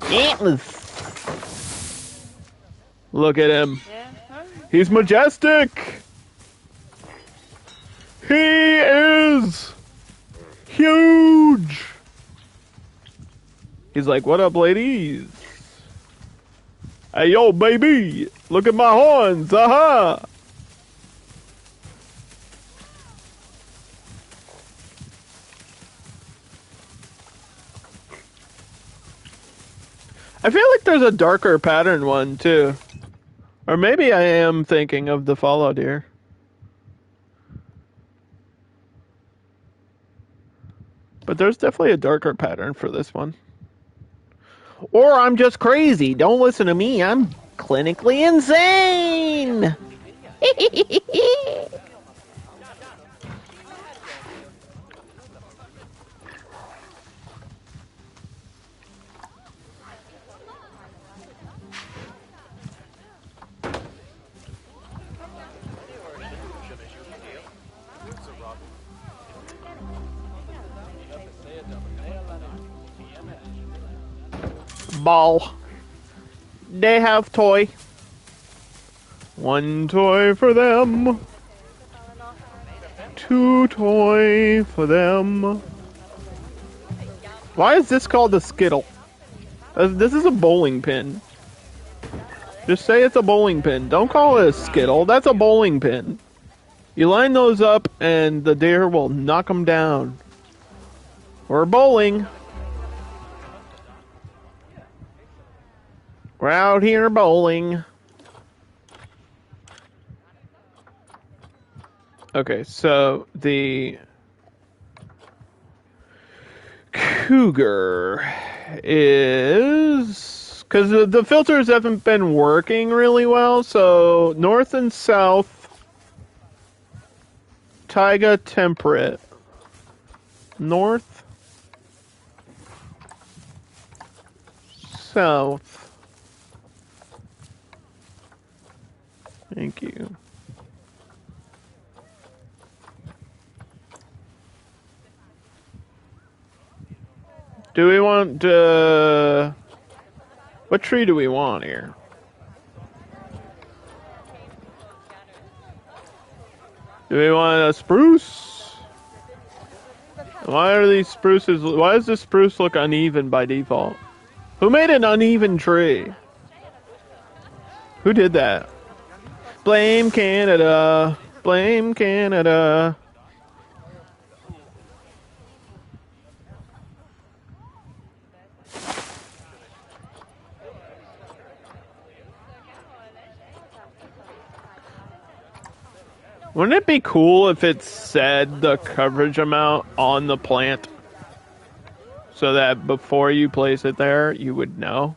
Antlers. Look at him. He's majestic. He is huge. He's like, what up, ladies? Hey, yo, baby. Look at my horns. Aha. I feel like there's a darker pattern one, too. Or maybe I am thinking of the fallow deer. But there's definitely a darker pattern for this one. Or I'm just crazy. Don't listen to me. I'm clinically insane. Ball. They have toy. One toy for them. Two toy for them. Why is this called a skittle? This is a bowling pin. Just say it's a bowling pin. Don't call it a skittle. That's a bowling pin. You line those up and the deer will knock them down. We're bowling. We're out here bowling. Okay, so the cougar is because the filters haven't been working really well. So north and south, taiga temperate. North, south. Thank you. Do we want what tree do we want here? Do we want a spruce? Why are these spruces? Why does this spruce look uneven by default? Who made an uneven tree? Who did that? Blame Canada. Blame Canada. Wouldn't it be cool if it said the coverage amount on the plant? So that before you place it there, you would know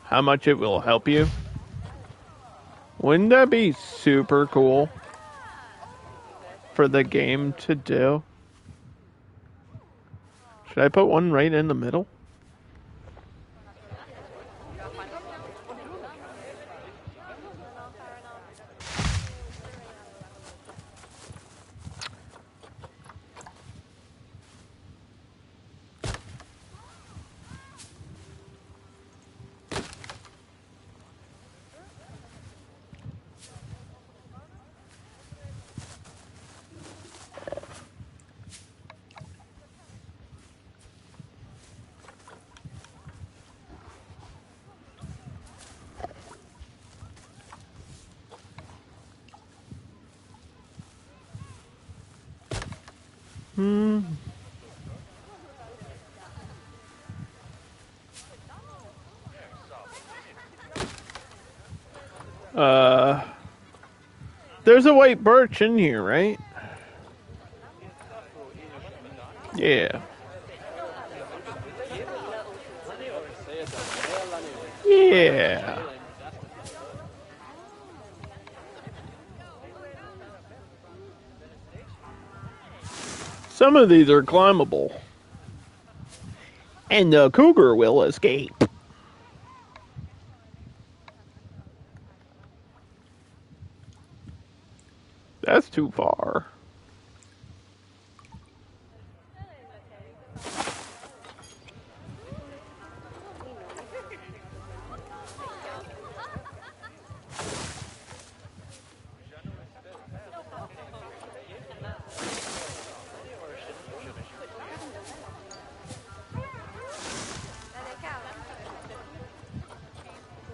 how much it will help you? Wouldn't that be super cool for the game to do? Should I put one right in the middle? There's a white birch in here, right? Yeah. Yeah. Some of these are climbable. And the cougar will escape. That's too far.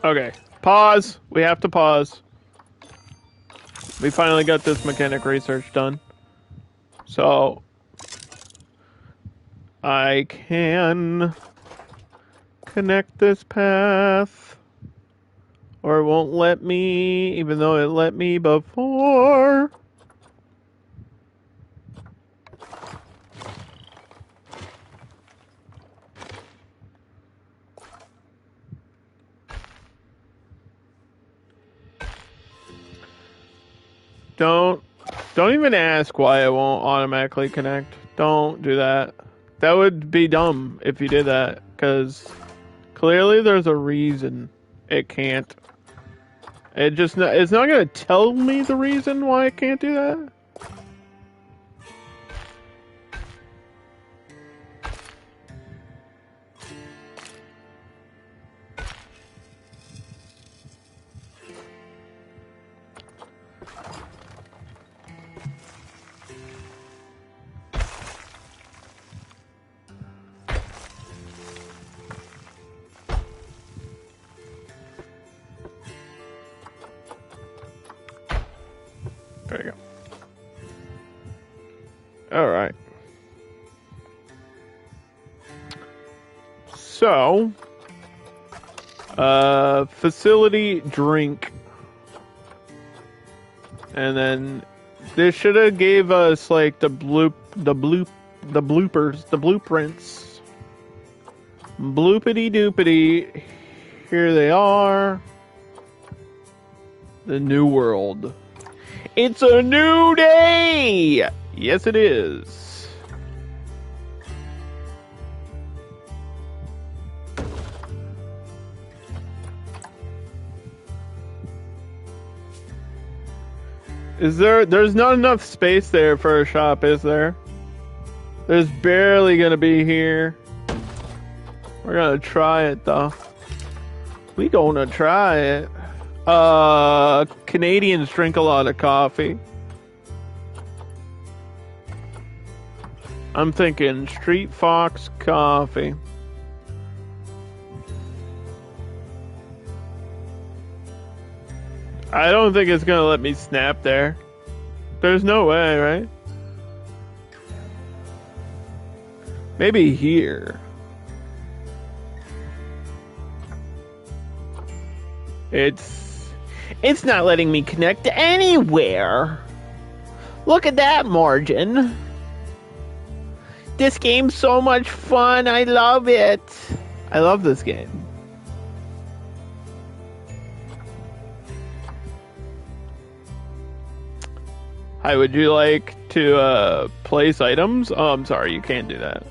Okay, pause. We have to pause. We finally got this mechanic research done. So, I can connect this path. Or it won't let me, even though it let me before. Don't even ask why it won't automatically connect. Don't do that. That would be dumb if you did that, because clearly there's a reason it can't. It's not gonna tell me the reason why it can't do that. There you go. All right. So, facility drink. And then this should have gave us like the blueprints. Bloopity doopity. Here they are. The new world. It's a new day! Yes, it is. There's not enough space there for a shop, is there? There's barely gonna be here. We're gonna try it though. We gonna try it. Canadians drink a lot of coffee. I'm thinking Street Fox coffee. I don't think it's gonna let me snap there. There's no way, right? Maybe here. It's not letting me connect to anywhere. Look at that margin. This game's so much fun. I love it. I love this game. Hi, would you like to place items? Oh, I'm sorry, you can't do that.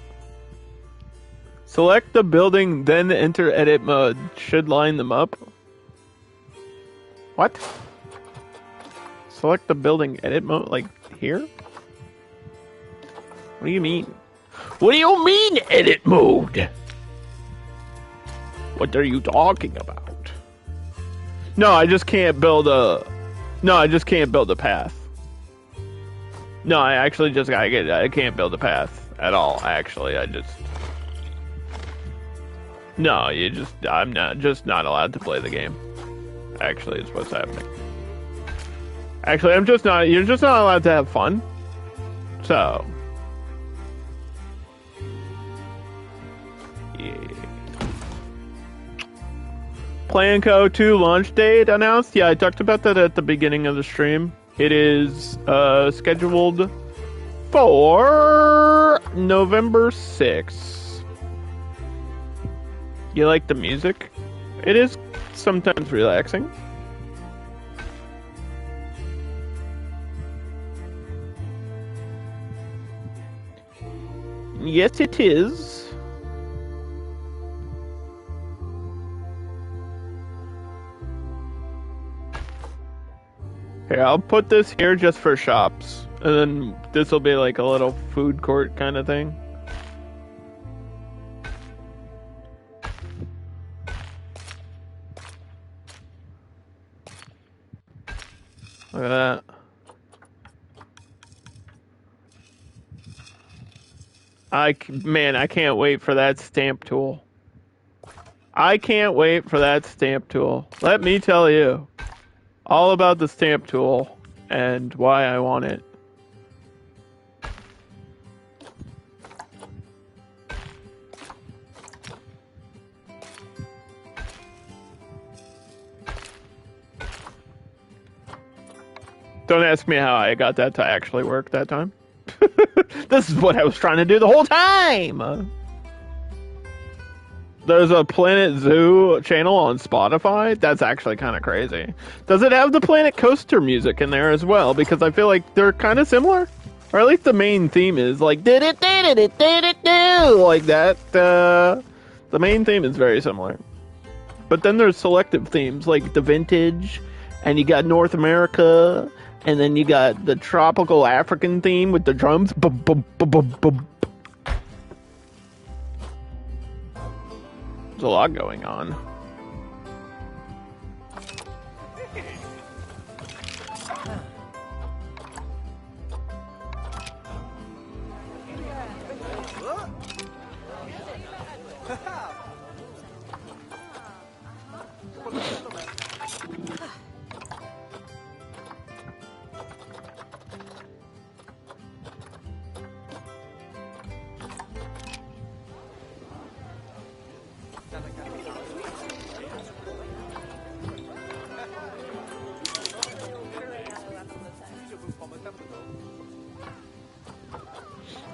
Select the building, then enter edit mode. Should line them up. What? Select the building edit mode, like here? What do you mean? What do you mean edit mode? What are you talking about? No, I just can't build a... No, I just can't build a path. No, I actually just gotta get it. I can't build a path at all, actually. No, I'm not allowed to play the game. Actually, is what's happening. Actually, you're just not allowed to have fun. So. Yeah. Planco 2 launch date announced. Yeah, I talked about that at the beginning of the stream. It is scheduled for November 6th. You like the music? It is sometimes relaxing. Yes, it is. Here, I'll put this here just for shops. And then this will be like a little food court kind of thing. Look at that. Man, I can't wait for that stamp tool. I can't wait for that stamp tool. Let me tell you all about the stamp tool and why I want it. Don't ask me how I got that to actually work that time. This is what I was trying to do the whole time! There's a Planet Zoo channel on Spotify. That's actually kind of crazy. Does it have the Planet Coaster music in there as well? Because I feel like they're kind of similar. Or at least the main theme is like like that. The main theme is very similar. But then there's selective themes like the vintage, and you got North America, and then you got the tropical African theme with the drums. Bum, bum, bum, bum, bum. There's a lot going on.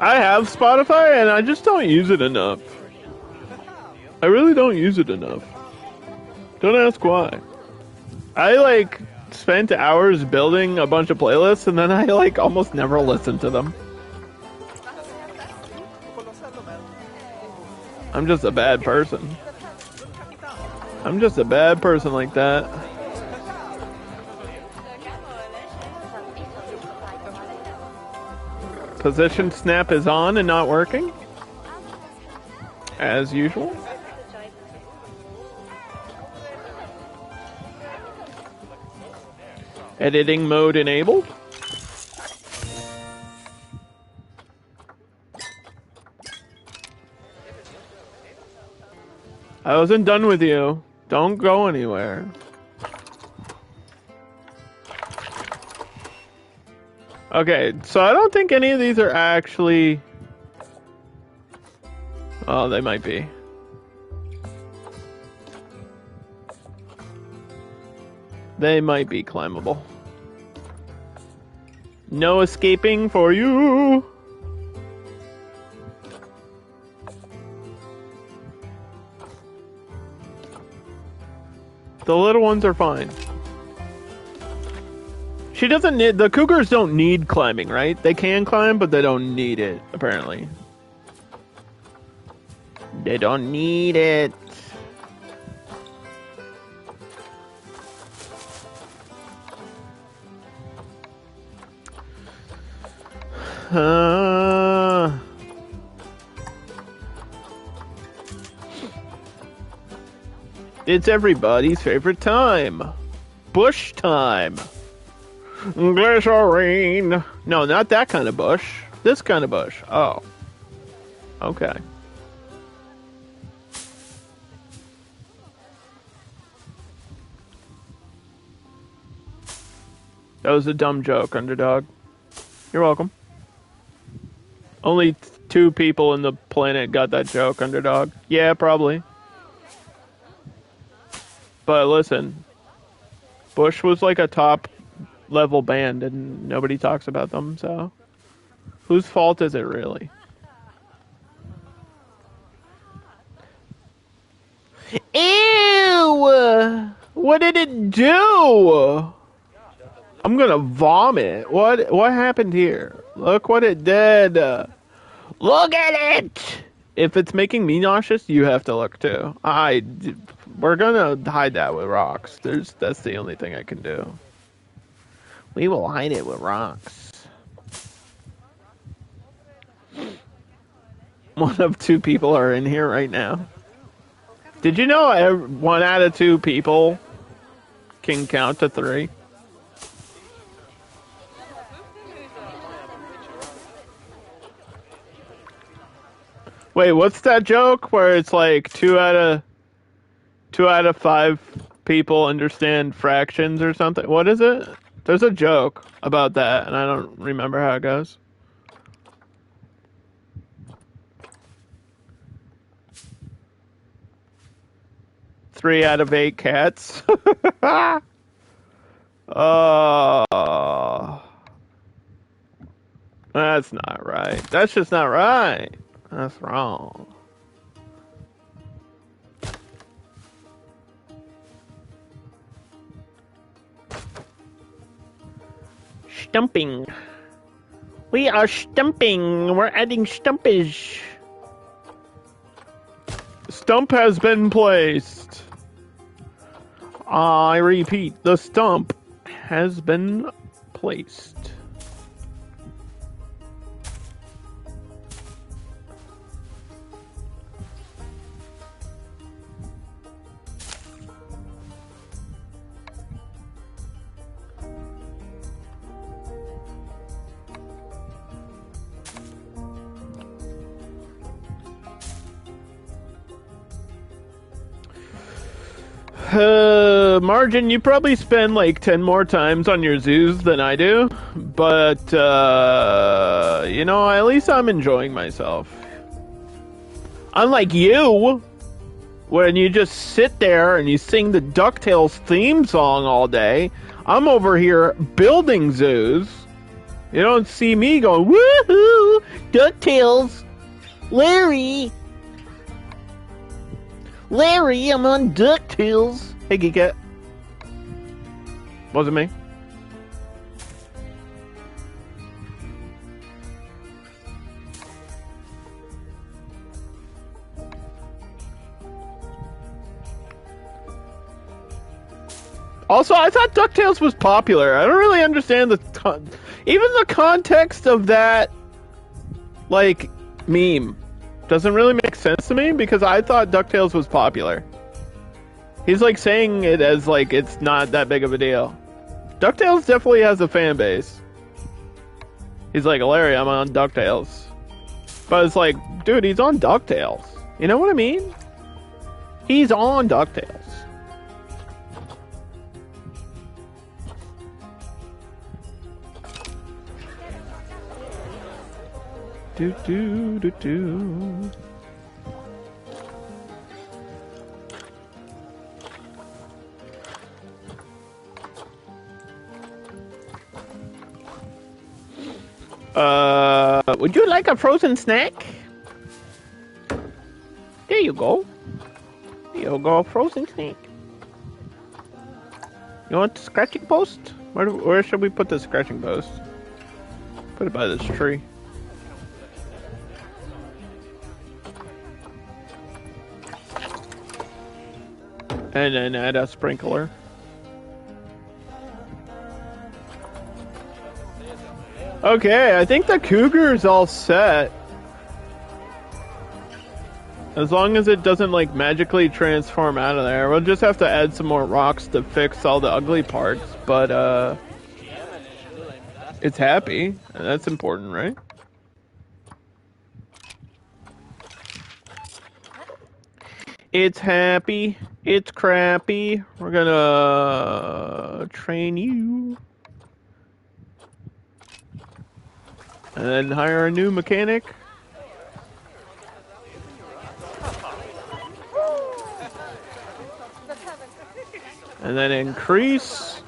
I have Spotify and I just don't use it enough. I really don't use it enough. Don't ask why. I, like, spent hours building a bunch of playlists, and then I, like, almost never listen to them. I'm just a bad person. I'm just a bad person like that. Position snap is on and not working, as usual. Editing mode enabled. I wasn't done with you. Don't go anywhere. Okay, so I don't think any of these are actually... Oh, they might be. They might be climbable. No escaping for you! The little ones are fine. She doesn't need... The cougars don't need climbing, right? They can climb, but they don't need it, apparently. They don't need it. It's everybody's favorite time. Bush time. Glycerine. No, not that kind of bush. This kind of bush. Oh. Okay. That was a dumb joke, Underdog. You're welcome. Only 2 people in the planet got that joke, Underdog. Yeah, probably. But listen, Bush was like a top level band and nobody talks about them, so whose fault is it really? Ew! What did it do? I'm gonna vomit. What happened here? Look what it did. Look at it! If it's making me nauseous, you have to look too. We're gonna hide that with rocks. That's the only thing I can do. We will hide it with rocks. One of 2 people are in here right now. Did you know 1 out of 2 people can count to 3? Wait, what's that joke where it's like 2 out of 5 people understand fractions or something? What is it? There's a joke about that, and I don't remember how it goes. Three out of 8 cats. Oh, that's not right. That's just not right. That's wrong. Stumping. We are stumping. We're adding stumpage. Stump has been placed. I repeat, the stump has been placed. Margin, you probably spend like 10 more times on your zoos than I do, but, you know, at least I'm enjoying myself. Unlike you, when you just sit there and you sing the DuckTales theme song all day, I'm over here building zoos. You don't see me going, woohoo, DuckTales, Larry. Larry, I'm on DuckTales. Hey, Geekette. Wasn't me. Also, I thought DuckTales was popular. I don't really understand even the context of that, like, meme. Doesn't really make sense to me because I thought DuckTales was popular. He's like saying it as like it's not that big of a deal. DuckTales definitely has a fan base. He's like, Larry, I'm on DuckTales. But it's like, dude, he's on DuckTales. You know what I mean? He's on DuckTales. Do do do do. Would you like a frozen snack? There you go. There you go, frozen snack. You want the scratching post? Where should we put the scratching post? Put it by this tree. And then add a sprinkler. Okay, I think the cougar's all set. As long as it doesn't like magically transform out of there. We'll just have to add some more rocks to fix all the ugly parts, but it's happy, and that's important, right? It's happy, it's crappy. We're gonna train you. And then hire a new mechanic. And then increase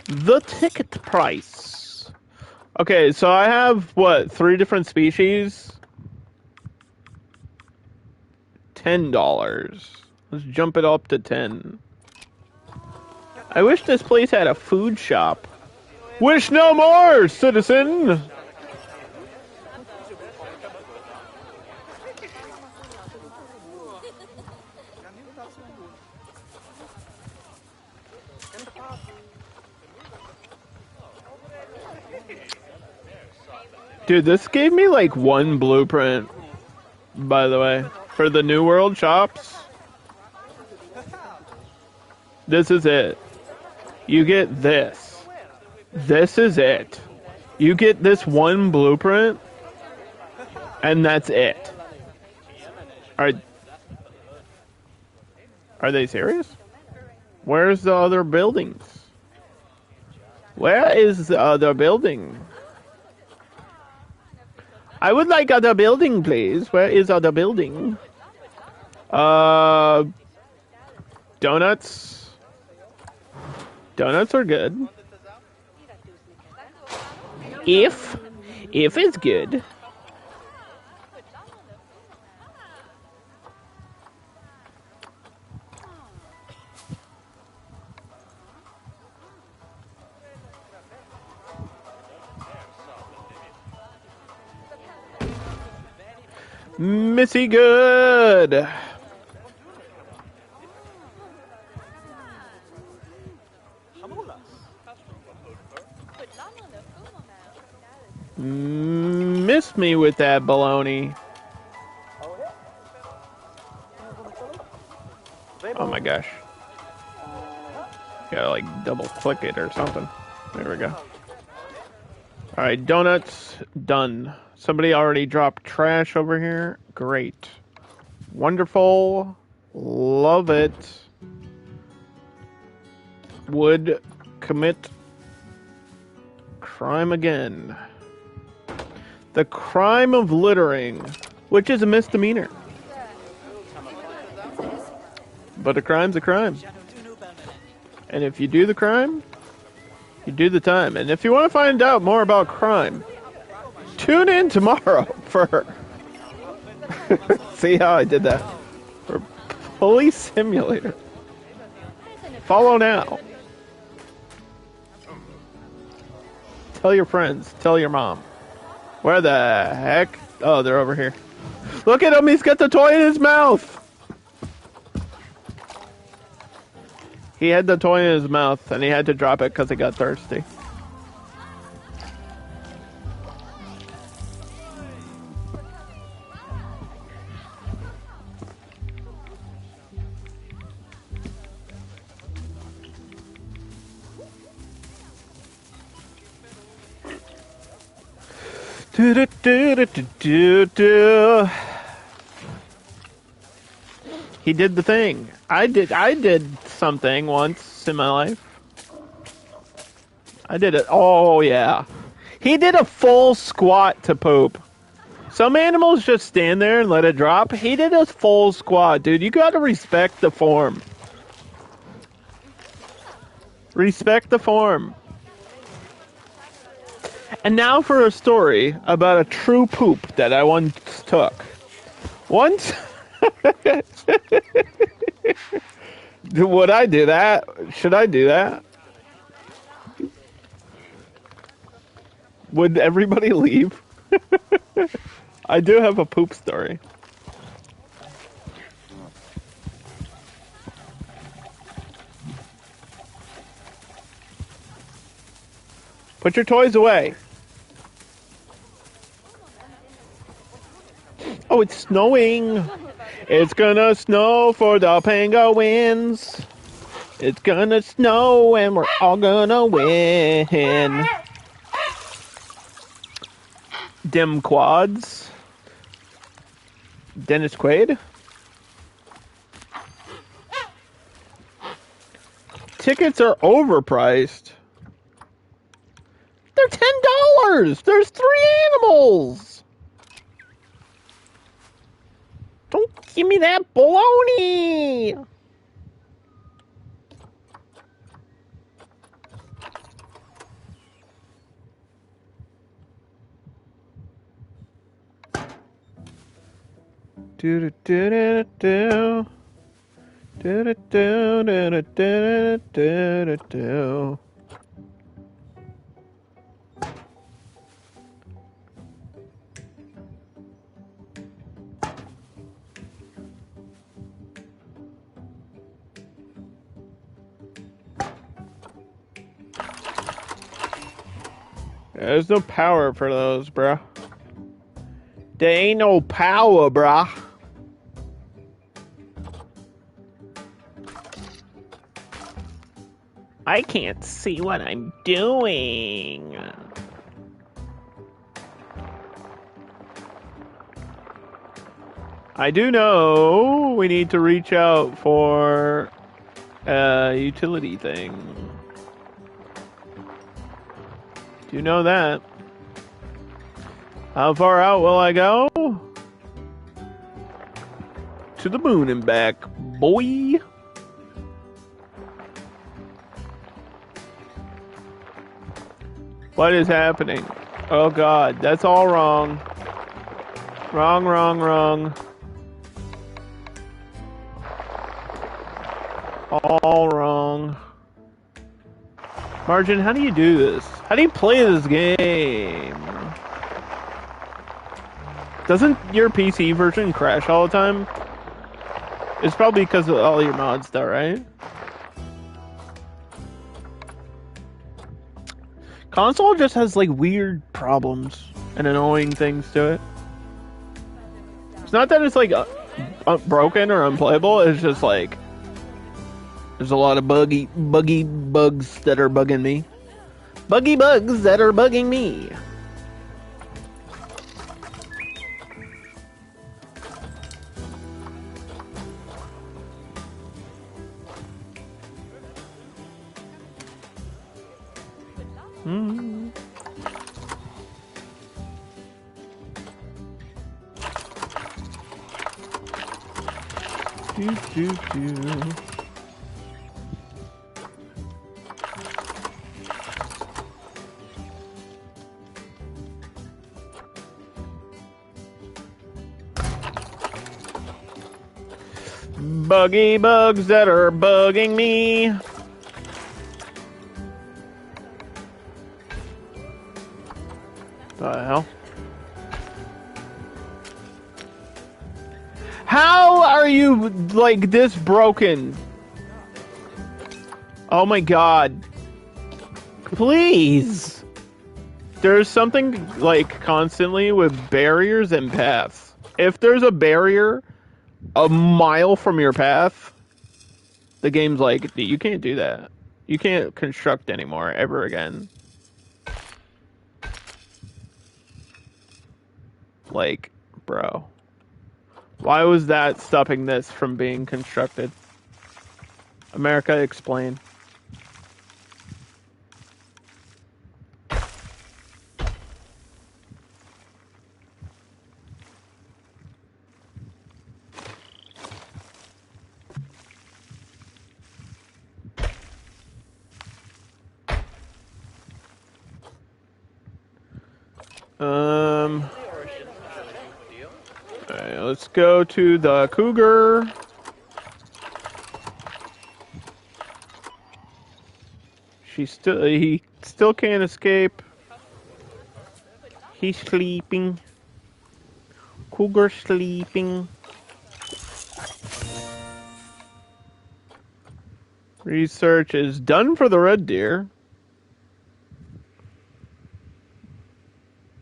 the ticket price. Okay, so I have, what, 3 different species? $10. Let's jump it up to 10. I wish this place had a food shop. Wish no more, citizen! Dude, this gave me like 1 blueprint, by the way, for the New World shops. This is it. You get this. This is it. You get this 1 blueprint, and that's it. Are they serious? Where's the other buildings? Where is the other building? I would like other building, please. Where is other building? Donuts. Donuts are good. If it's good. Missy good. Miss me with that baloney. Oh my gosh. Gotta like double click it or something. There we go. Alright, donuts done. Somebody already dropped trash over here. Great. Wonderful. Love it. Would commit crime again. The crime of littering, which is a misdemeanor. But a crime's a crime. And if you do the crime, you do the time. And if you want to find out more about crime, tune in tomorrow for... See how I did that? For Police simulator. Follow now. Tell your friends. Tell your mom. Where the heck? Oh, they're over here. Look at him. He's got the toy in his mouth. He had the toy in his mouth, and he had to drop it because he got thirsty. Do, do, do, do, do, do. He did the thing. I did something once in my life. I did it. Oh, yeah. He did a full squat to poop. Some animals just stand there and let it drop. He did a full squat, dude. You gotta respect the form. Respect the form. And now for a story about a true poop that I once took. Once... Would I do that? Should I do that? Would everybody leave? I do have a poop story. Put your toys away. Oh, it's snowing. It's gonna snow for the penguins. It's gonna snow and we're all gonna win. Dim Quads. Dennis Quaid. Tickets are overpriced. They're $10. There's 3 animals. Don't give me that baloney. Do do do do do do do do do do do do. There's no power for those, bruh. There ain't no power, bruh. I can't see what I'm doing. I do know we need to reach out for a utility thing. Do you know that? How far out will I go? To the moon and back, boy. What is happening? Oh God, that's all wrong. Wrong, wrong, wrong. All wrong. Margin, how do you do this? How do you play this game? Doesn't your PC version crash all the time? It's probably because of all your mods though, right? Console just has like weird problems and annoying things to it. It's not that it's like broken or unplayable, it's just like there's a lot of buggy bugs that are bugging me. Buggy bugs that are bugging me. Do. Buggy bugs that are bugging me. The hell? How are you, like, this broken? Oh my god. Please! There's something, like, constantly with barriers and paths. If there's a barrier a mile from your path, the game's like, you can't do that. You can't construct anymore, ever again. Like, bro. Why was that stopping this from being constructed? America, explain. Alright, let's go to the cougar. He still can't escape. He's sleeping. Cougar sleeping. Research is done for the red deer.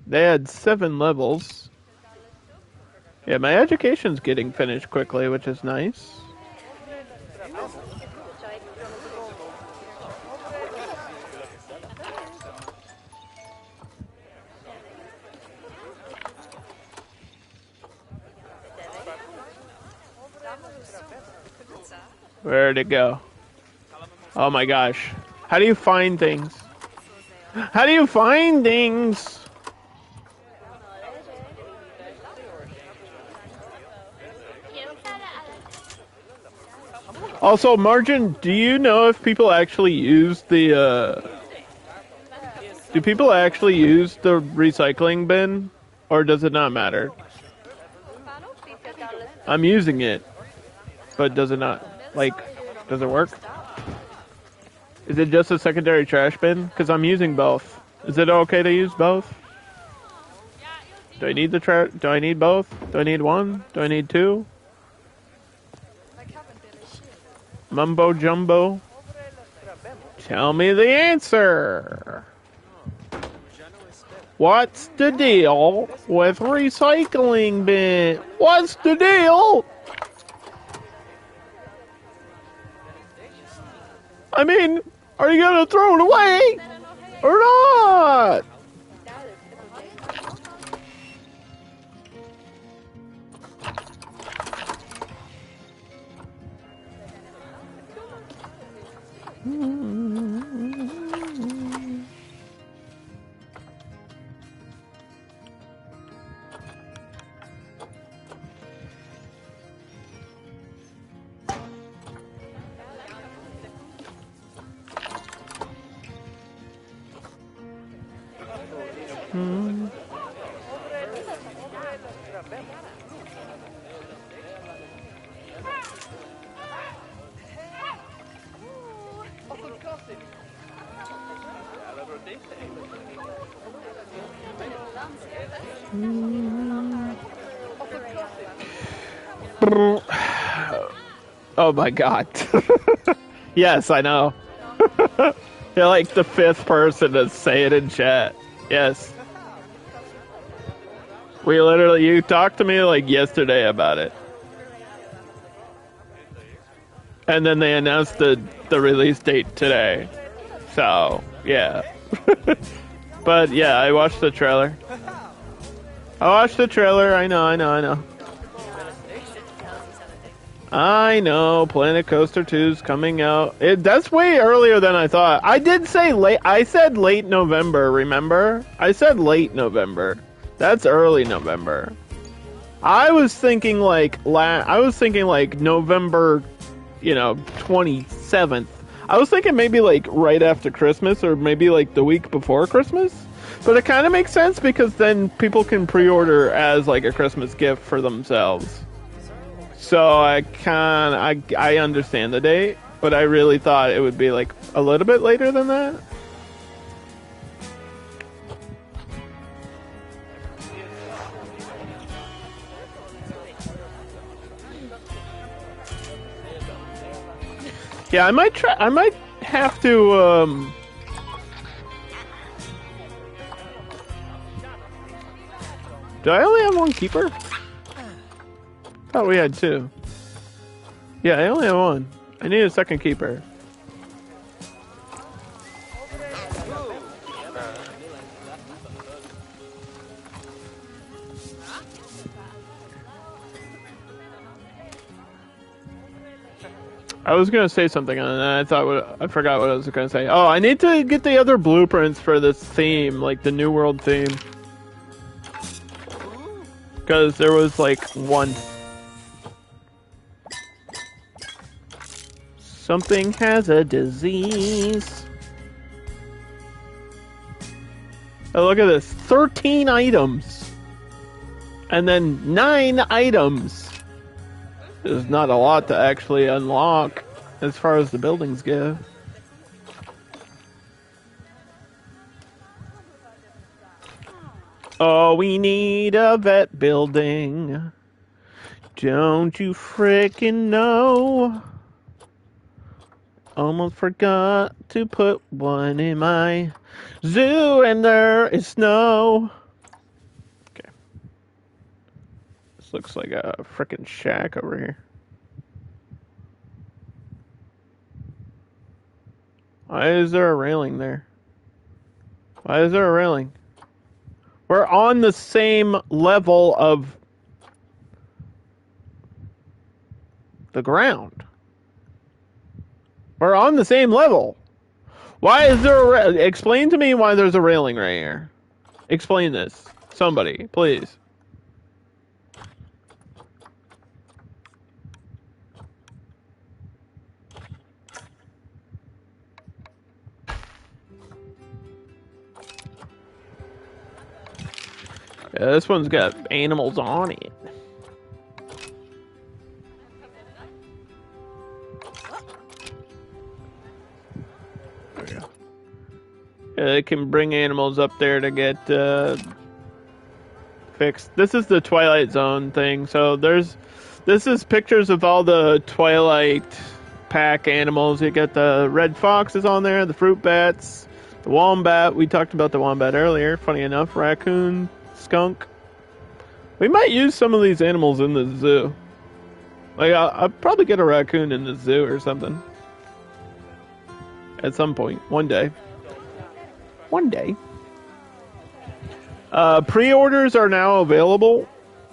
They had 7 levels. Yeah, my education's getting finished quickly, which is nice. Where'd it go? Oh my gosh. How do you find things? How do you find things? Also, Margin, do you know if people actually use the, do people actually use the recycling bin? Or does it not matter? I'm using it. But does it not, like, does it work? Is it just a secondary trash bin? Because I'm using both. Is it okay to use both? Do I need the trash? Do I need both? Do I need one? Do I need two? Mumbo jumbo. Tell me the answer. What's the deal with recycling bin? What's the deal? I mean, are you gonna throw it away or not? Oh my god. Yes, I know. You're like the 5th person to say it in chat. Yes. You talked to me like yesterday about it. And then they announced the release date today. So, yeah. But yeah, I watched the trailer. I know. I know, Planet Coaster 2's coming out. That's way earlier than I thought. I did say late. I said late November, remember? I said late November. That's early November. I was thinking like November, 27th. I was thinking maybe like right after Christmas or maybe like the week before Christmas. But it kind of makes sense because then people can pre-order as like a Christmas gift for themselves. So I understand the date, but I really thought it would be like a little bit later than that. Yeah, I might try. I might have to. Do I only have one keeper? Thought we had two. Yeah, I only have one. I need a second keeper. I was gonna say something and I forgot what I was gonna say. Oh, I need to get the other blueprints for this theme, like the New World theme. Because there was like one. Something has a disease. Oh, look at this. 13 items. And then 9 items. There's not a lot to actually unlock as far as the buildings go. Oh, we need a vet building. Don't you frickin' know? Almost forgot to put one in my zoo and there is snow. Okay. This looks like a frickin' shack over here. Why is there a railing there? Why is there a railing? We're on the same level of the ground. We're on the same level. Why is there a explain to me why there's a railing right here. Explain this. Somebody, please. Yeah, this one's got animals on it. They can bring animals up there to get fixed. This is the Twilight Zone thing. So this is pictures of all the Twilight pack animals. You get the red foxes on there, the fruit bats, the wombat. We talked about the wombat earlier. Funny enough, raccoon, skunk. We might use some of these animals in the zoo. Like I'll probably get a raccoon in the zoo or something. At some point, one day. One day. Pre-orders are now available.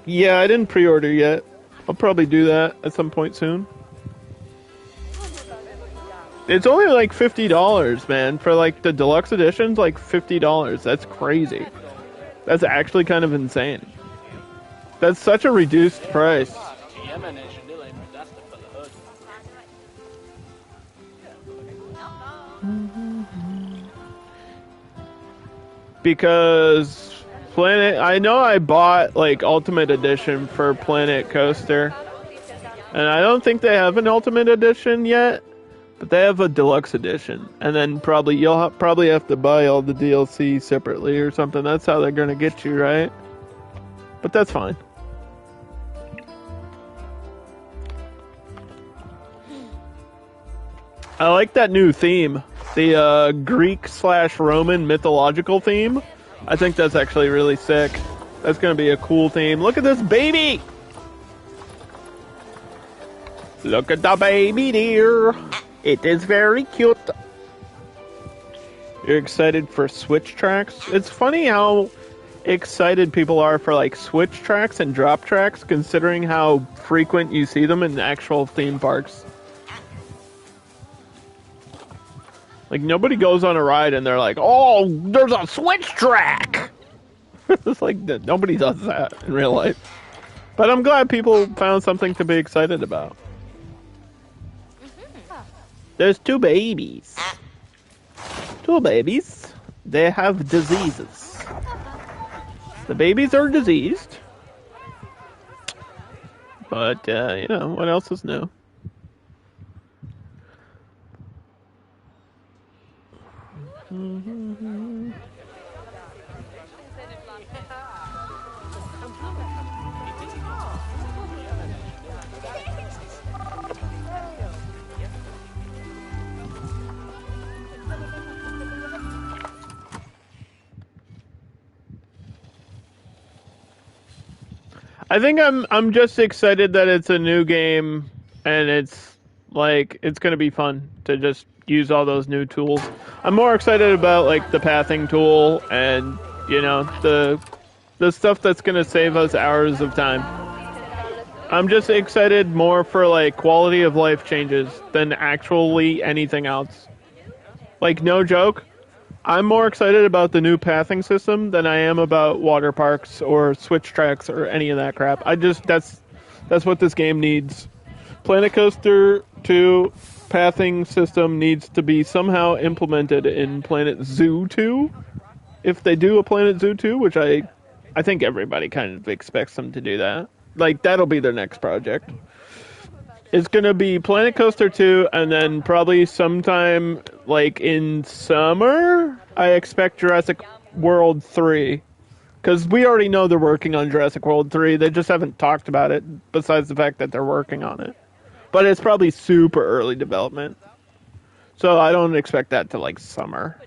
Yeah, I didn't pre-order yet. I'll probably do that at some point soon. It's only like $50, man. For like the deluxe editions, like $50. That's crazy. That's actually kind of insane. That's such a reduced price. Because Planet, I know I bought like Ultimate Edition for Planet Coaster, and I don't think they have an Ultimate Edition yet, but they have a Deluxe Edition, and then probably you'll probably have to buy all the DLC separately or something. That's how they're gonna get you, right? But that's fine. I like that new theme. The Greek/Roman mythological theme. I think that's actually really sick. That's gonna be a cool theme. Look at this baby! Look at the baby dear. It is very cute. You're excited for Switch tracks? It's funny how excited people are for like Switch tracks and drop tracks, considering how frequent you see them in actual theme parks. Like, nobody goes on a ride and they're like, oh, there's a Switch track! It's like, nobody does that in real life. But I'm glad people found something to be excited about. There's 2 babies. 2 babies. They have diseases. The babies are diseased. But, you know, what else is new? I think I'm just excited that it's a new game and it's like it's gonna be fun to just use all those new tools. I'm more excited about like the pathing tool and you know the stuff that's gonna save us hours of time. I'm just excited more for like quality of life changes than actually anything else. Like no joke, I'm more excited about the new pathing system than I am about water parks or switch tracks or any of that crap. That's what this game needs. Planet Coaster 2 pathing system needs to be somehow implemented in Planet Zoo 2. If they do a Planet Zoo 2, which I think everybody kind of expects them to do that. Like that'll be their next project. It's gonna be Planet Coaster 2, and then probably sometime like in summer, I expect Jurassic World 3. Because we already know they're working on Jurassic World 3. They just haven't talked about it, besides the fact that they're working on it. But it's probably super early development. So I don't expect that to like summer.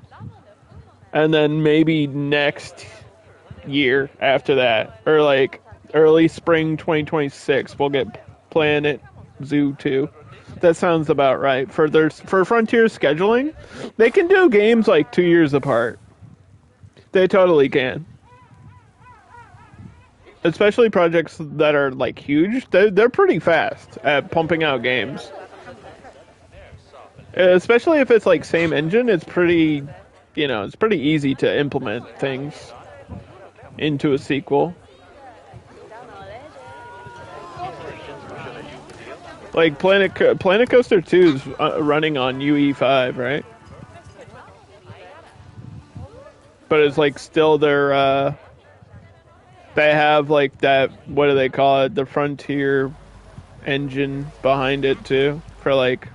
And then maybe next year after that, or like early spring 2026, we'll get Planet Zoo 2. That sounds about right. For Frontier scheduling, they can do games like 2 years apart. They totally can. Especially projects that are like huge, they're pretty fast at pumping out games. Especially if it's like same engine, it's pretty, you know, it's pretty easy to implement things into a sequel. Like Planet Coaster 2 is running on UE5, right? But it's like still their they have like that, what do they call it? The Frontier engine behind it too for like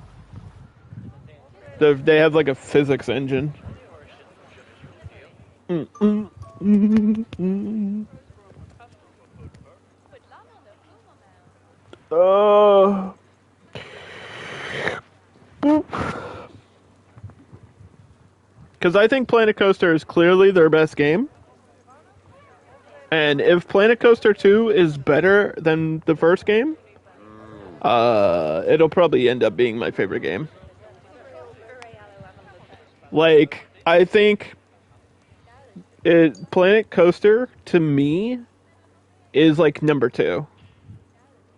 they have like a physics engine. Oh. Because I think Planet Coaster is clearly their best game. And if Planet Coaster 2 is better than the first game, it'll probably end up being my favorite game. Like, I think Planet Coaster, to me, is like number 2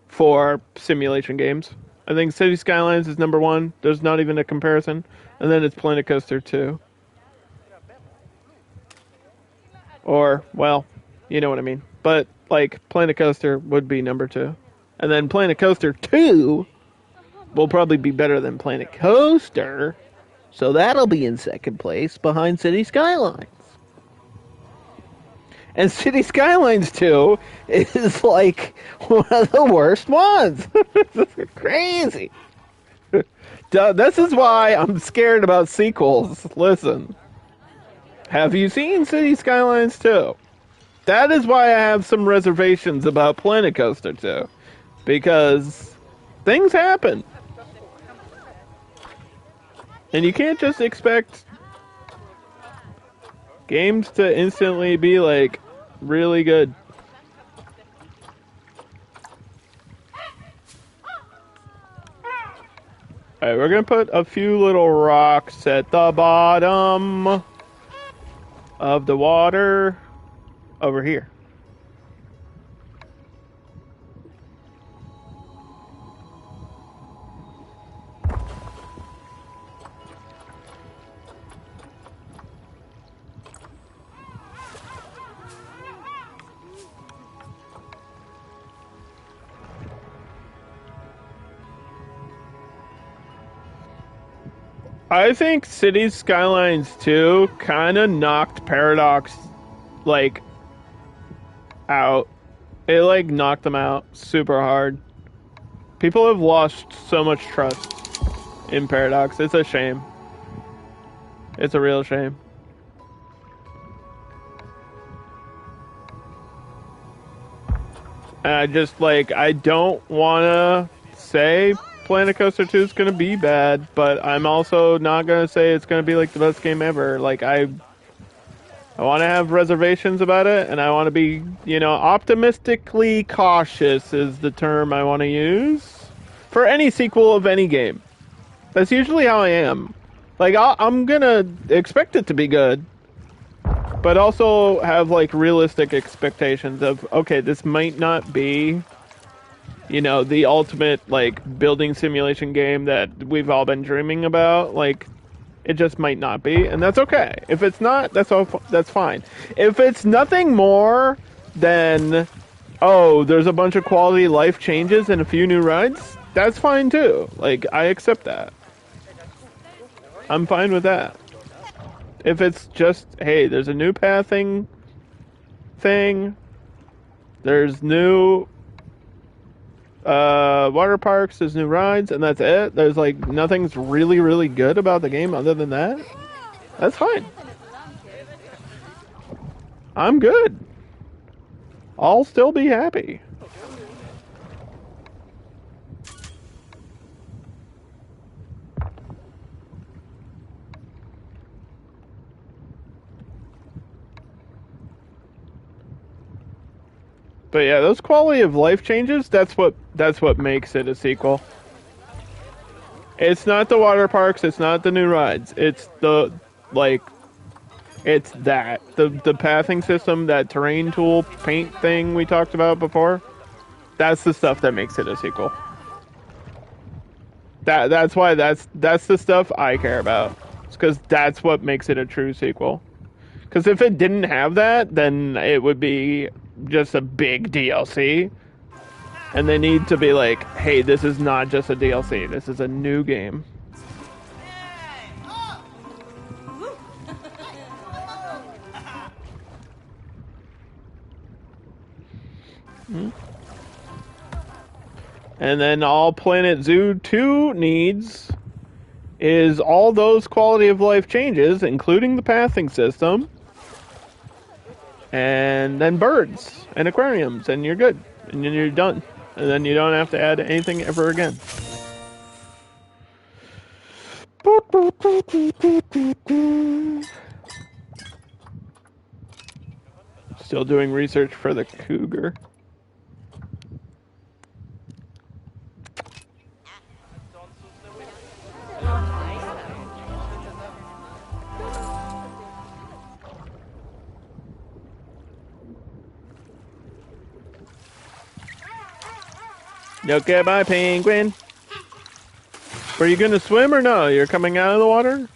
for simulation games. I think City Skylines is number 1. There's not even a comparison. And then it's Planet Coaster 2. Or, well, you know what I mean. But, like, Planet Coaster would be number 2. And then Planet Coaster 2 will probably be better than Planet Coaster. So that'll be in second place behind City Skylines. And City Skylines 2 is, like, one of the worst ones. It's crazy. This is why I'm scared about sequels. Listen. Have you seen City Skylines 2? That is why I have some reservations about Planet Coaster 2. Because things happen. And you can't just expect games to instantly be, like, really good. Alright, we're gonna put a few little rocks at the bottom of the water over here. I think Cities Skylines 2 kind of knocked Paradox, like, out. It, like, knocked them out super hard. People have lost so much trust in Paradox. It's a shame. It's a real shame. And I just, like, I don't want to say Planet Coaster 2 is going to be bad, but I'm also not going to say it's going to be, like, the best game ever. Like, I want to have reservations about it, and I want to be, you know, optimistically cautious is the term I want to use for any sequel of any game. That's usually how I am. Like, I'm going to expect it to be good, but also have, like, realistic expectations of, okay, this might not be, you know, the ultimate, like, building simulation game that we've all been dreaming about. Like, it just might not be, and that's okay. If it's not, that's fine. If it's nothing more than, oh, there's a bunch of quality life changes and a few new rides, that's fine too. Like, I accept that. I'm fine with that. If it's just, hey, there's a new pathing thing, there's new water parks, there's new rides, and that's it. There's, like, nothing's really, really good about the game other than that. That's fine. I'm good. I'll still be happy. But yeah, those quality of life changes, that's what makes it a sequel. It's not the water parks, it's not the new rides. It's the, like, it's that. The pathing system, that terrain tool paint thing we talked about before. That's the stuff that makes it a sequel. That's why that's the stuff I care about. It's because that's what makes it a true sequel. Because if it didn't have that, then it would be just a big DLC. And they need to be like, hey, this is not just a DLC. This is a new game. And then all Planet Zoo 2 needs is all those quality of life changes, including the pathing system, and then birds and aquariums, and you're good. And then you're done. And then you don't have to add anything ever again. Still doing research for the cougar. Okay, bye, penguin. Were you gonna swim or no? You're coming out of the water?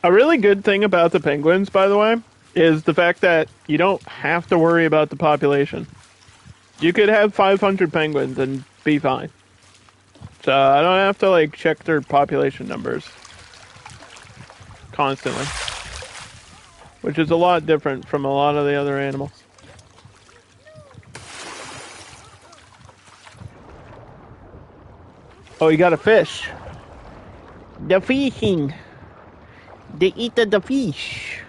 A really good thing about the penguins, by the way, is the fact that you don't have to worry about the population. You could have 500 penguins and be fine. So I don't have to, like, check their population numbers constantly. Which is a lot different from a lot of the other animals. Oh, you got a fish. The fishing. They eat the fish.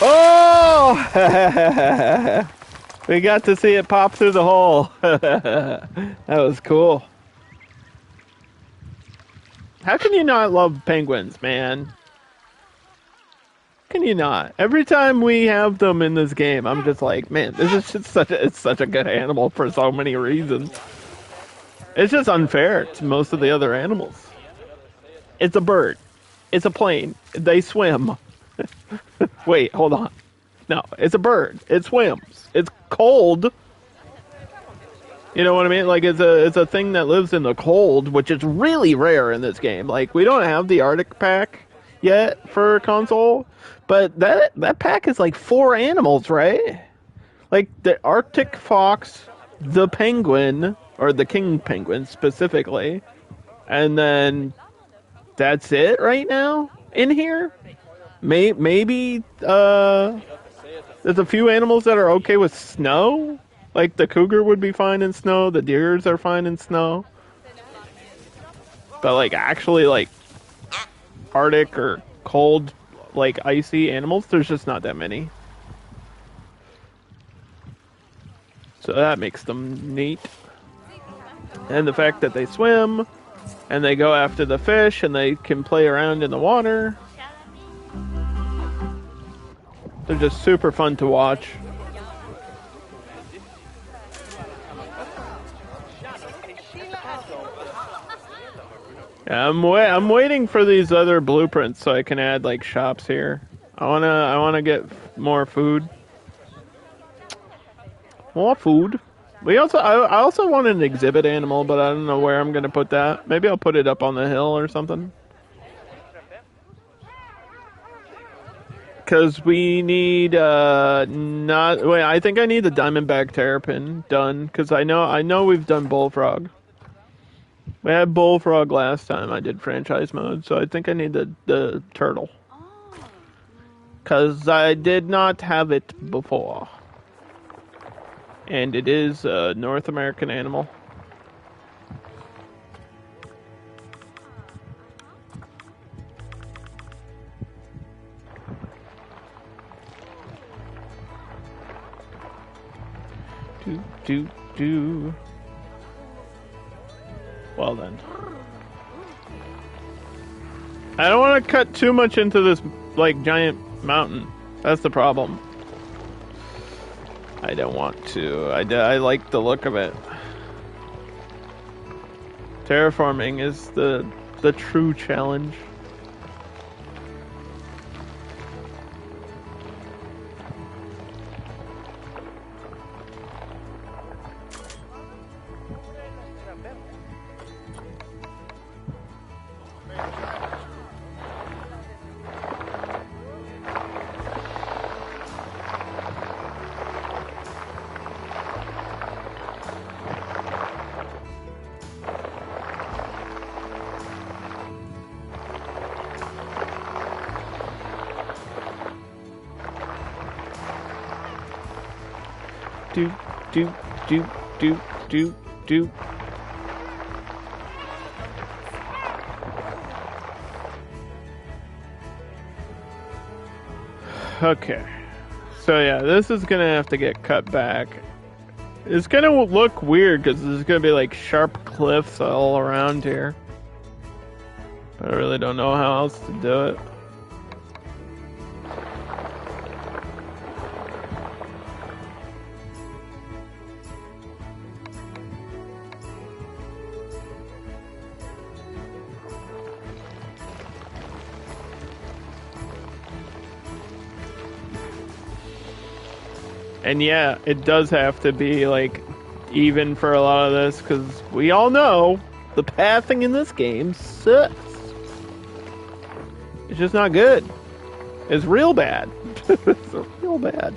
Oh! We got to see it pop through the hole. That was cool. How can you not love penguins, man? Can you not? Every time we have them in this game, I'm just like, man, this is just it's such a good animal for so many reasons. It's just unfair to most of the other animals. It's a bird. It's a plane. They swim. Wait, hold on. No, it's a bird. It swims. It's cold. You know what I mean? Like it's a thing that lives in the cold, which is really rare in this game. Like we don't have the Arctic pack yet for console, but that pack is like 4 animals, right? Like the Arctic fox, the penguin, or the king penguin specifically, and then that's it right now in here. Maybe there's a few animals that are okay with snow. Like the cougar would be fine in snow. The deers are fine in snow. But like actually like Arctic or cold, like icy animals, there's just not that many. So that makes them neat. And the fact that they swim and they go after the fish and they can play around in the water. They're just super fun to watch. Yeah, I'm waiting for these other blueprints so I can add like shops here. I wanna get more food. More food. I also want an exhibit animal, but I don't know where I'm gonna put that. Maybe I'll put it up on the hill or something. Because we need I think I need the diamondback terrapin done. Because I know we've done bullfrog. We had bullfrog last time I did franchise mode, so I think I need the turtle. Because I did not have it before. And it is a North American animal. Do. Well then. I don't want to cut too much into this, like, giant mountain. That's the problem. I don't want to. I like the look of it. Terraforming is the true challenge. Do. Okay. So yeah, this is gonna have to get cut back. It's gonna look weird because there's gonna be like sharp cliffs all around here. But I really don't know how else to do it. And yeah, it does have to be, like, even for a lot of this, because we all know the pathing in this game sucks. It's just not good. It's real bad. It's real bad.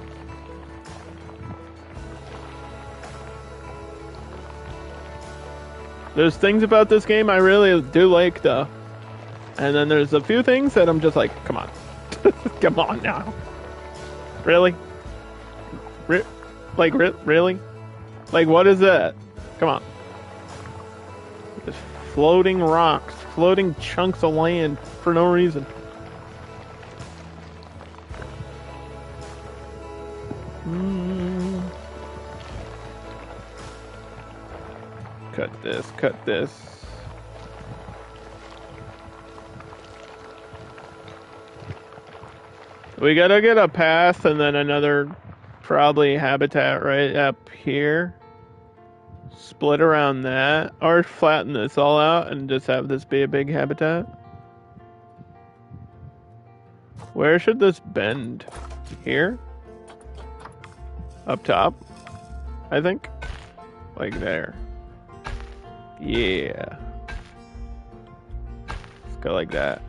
There's things about this game I really do like, though. And then there's a few things that I'm just like, come on. Come on now. Really? Really? Like, what is that? Come on. Just floating rocks, floating chunks of land for no reason. Cut this. We gotta get a path and then another probably habitat right up here. Split around that, or flatten this all out and just have this be a big habitat. Where should this bend? Here? Up top? I think? Like there. Yeah. Let's go like that.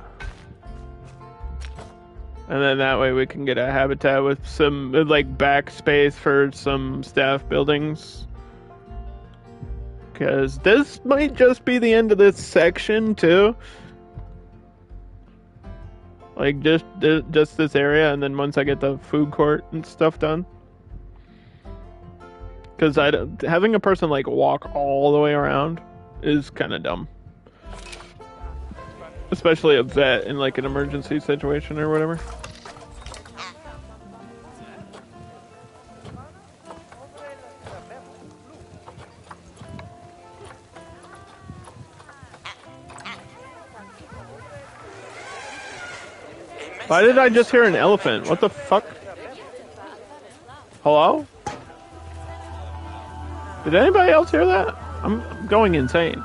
And then that way we can get a habitat with some, like, backspace for some staff buildings. Because this might just be the end of this section, too. Like, just this area, and then once I get the food court and stuff done. Because having a person, like, walk all the way around is kind of dumb. Especially a vet in, like, an emergency situation or whatever. Why did I just hear an elephant? What the fuck? Hello? Did anybody else hear that? I'm going insane.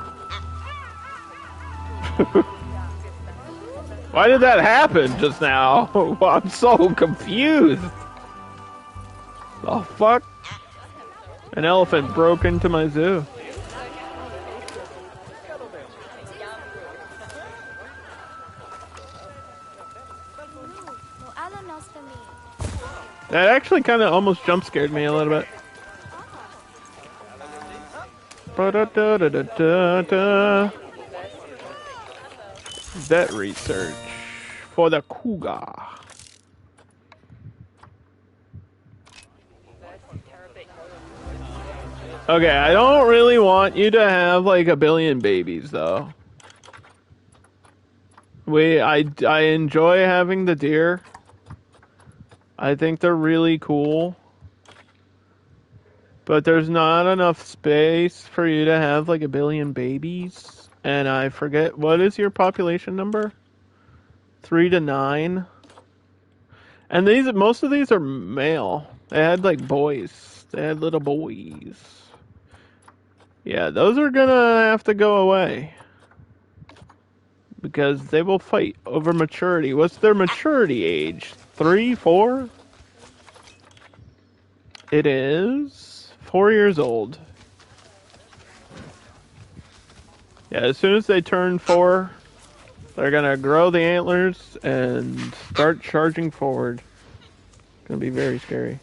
Why did that happen just now? I'm so confused. The fuck? An elephant broke into my zoo. That actually kind of almost jump scared me a little bit. Vet research for the cougar. Okay, I don't really want you to have like a billion babies though. I enjoy having the deer. I think they're really cool. But there's not enough space for you to have like a billion babies. And I forget, what is your population number? 3 to 9. And most of these are male. They had like boys. They had little boys. Yeah, those are gonna have to go away. Because they will fight over maturity. What's their maturity age? 3, 4? It is 4 years old. Yeah, as soon as they turn 4, they're gonna grow the antlers and start charging forward. It's gonna be very scary.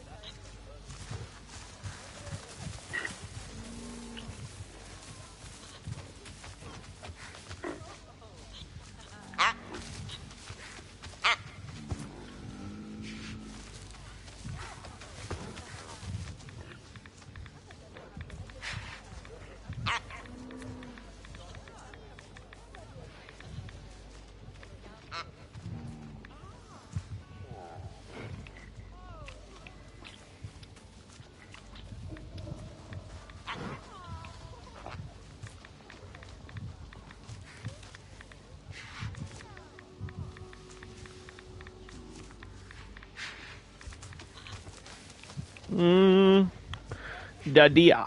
The deer.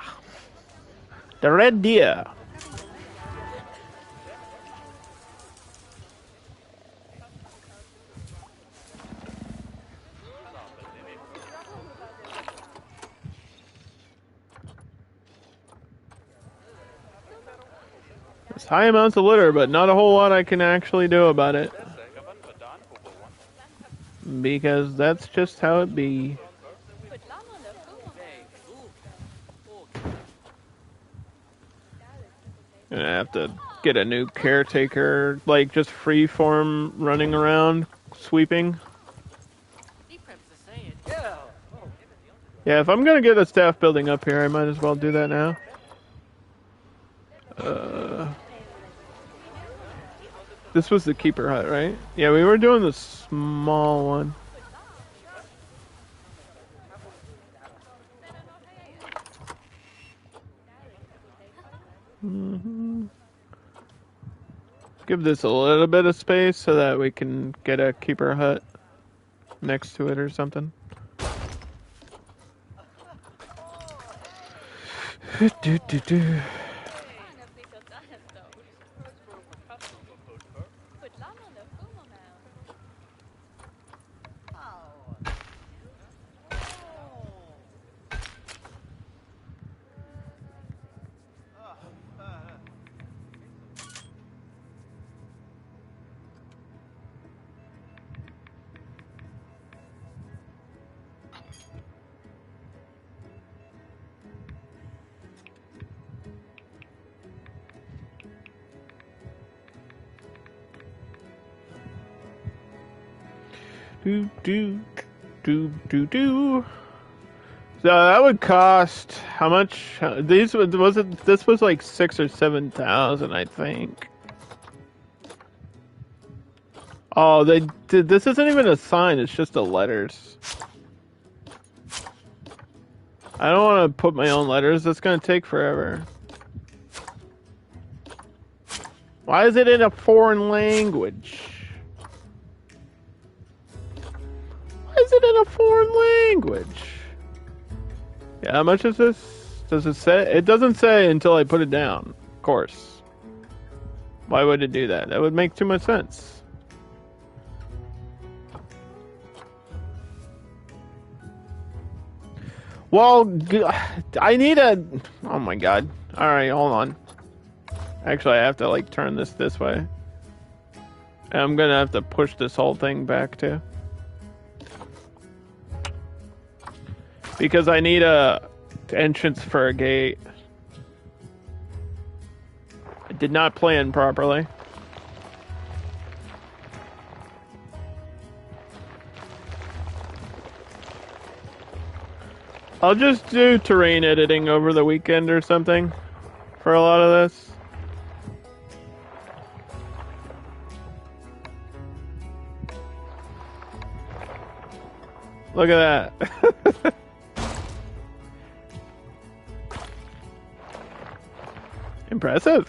The red deer. There's high amounts of litter, but not a whole lot I can actually do about it. Because that's just how it be. Gonna have to get a new caretaker, like just freeform running around, sweeping. Yeah, if I'm gonna get a staff building up here, I might as well do that now. This was the keeper hut, right? Yeah, we were doing the small one. Give this a little bit of space so that we can get a keeper hut. next to it or something. Do. Do. So that would cost how much? These was it? This was like 6,000 or 7,000, I think. Oh, they did. This isn't even a sign. It's just the letters. I don't want to put my own letters. That's gonna take forever. Why is it in a foreign language? Why is it in a foreign language? Yeah, how much is this? Does it say? It doesn't say until I put it down. Of course. Why would it do that? That would make too much sense. Well, I need a... Oh my god. Alright, hold on. Actually, I have to, like, turn this way. And I'm gonna have to push this whole thing back, too. Because I need a entrance for a gate. I did not plan properly. I'll just do terrain editing over the weekend or something for a lot of this. Look at that. Impressive.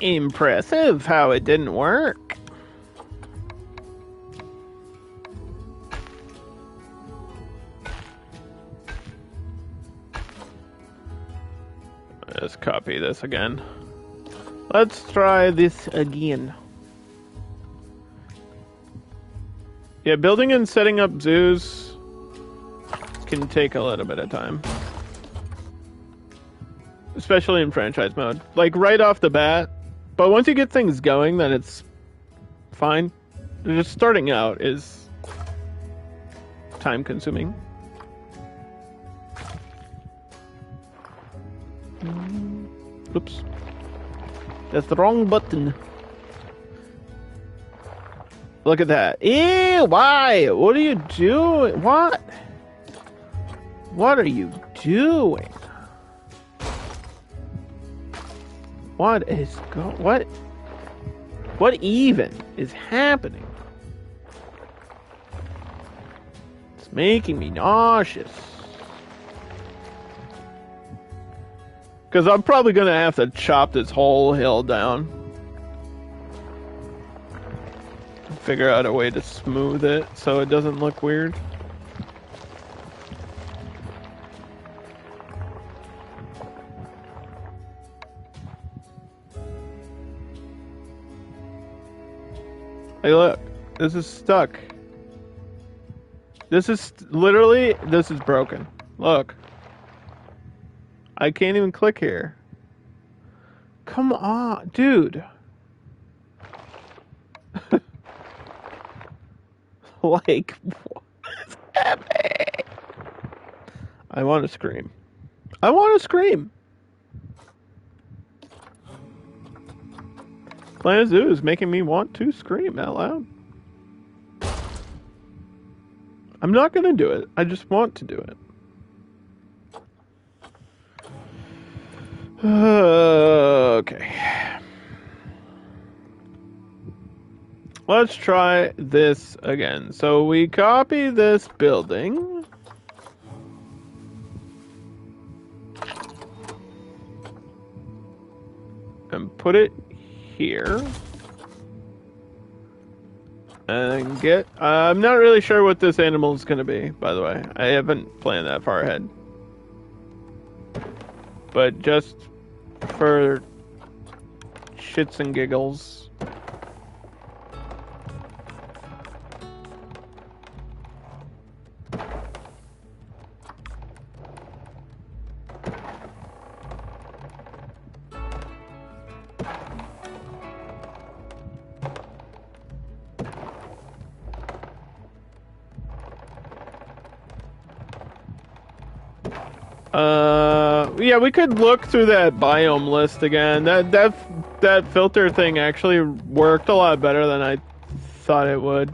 Impressive how it didn't work. Let's copy this again. Let's try this again. Yeah, building and setting up zoos can take a little bit of time. Especially in franchise mode. Like, right off the bat. But once you get things going, then it's fine. Just starting out is time consuming. Oops. That's the wrong button. Look at that. Ew, why? What are you doing? What? What are you doing? What is what even is happening? It's making me nauseous. Because I'm probably going to have to chop this whole hill down. Figure out a way to smooth it so it doesn't look weird. Hey, look, this is stuck. This is literally, this is broken. Look. I can't even click here. Come on, dude. Like, what is happening? I want to scream. I want to scream. Planet Zoo is making me want to scream out loud. I'm not going to do it. I just want to do it. Okay. Let's try this again. So we copy this building. And put it here. And get... I'm not really sure what this animal is going to be, by the way. I haven't planned that far ahead. But just for shits and giggles. Yeah, we could look through that biome list again. That filter thing actually worked a lot better than I thought it would.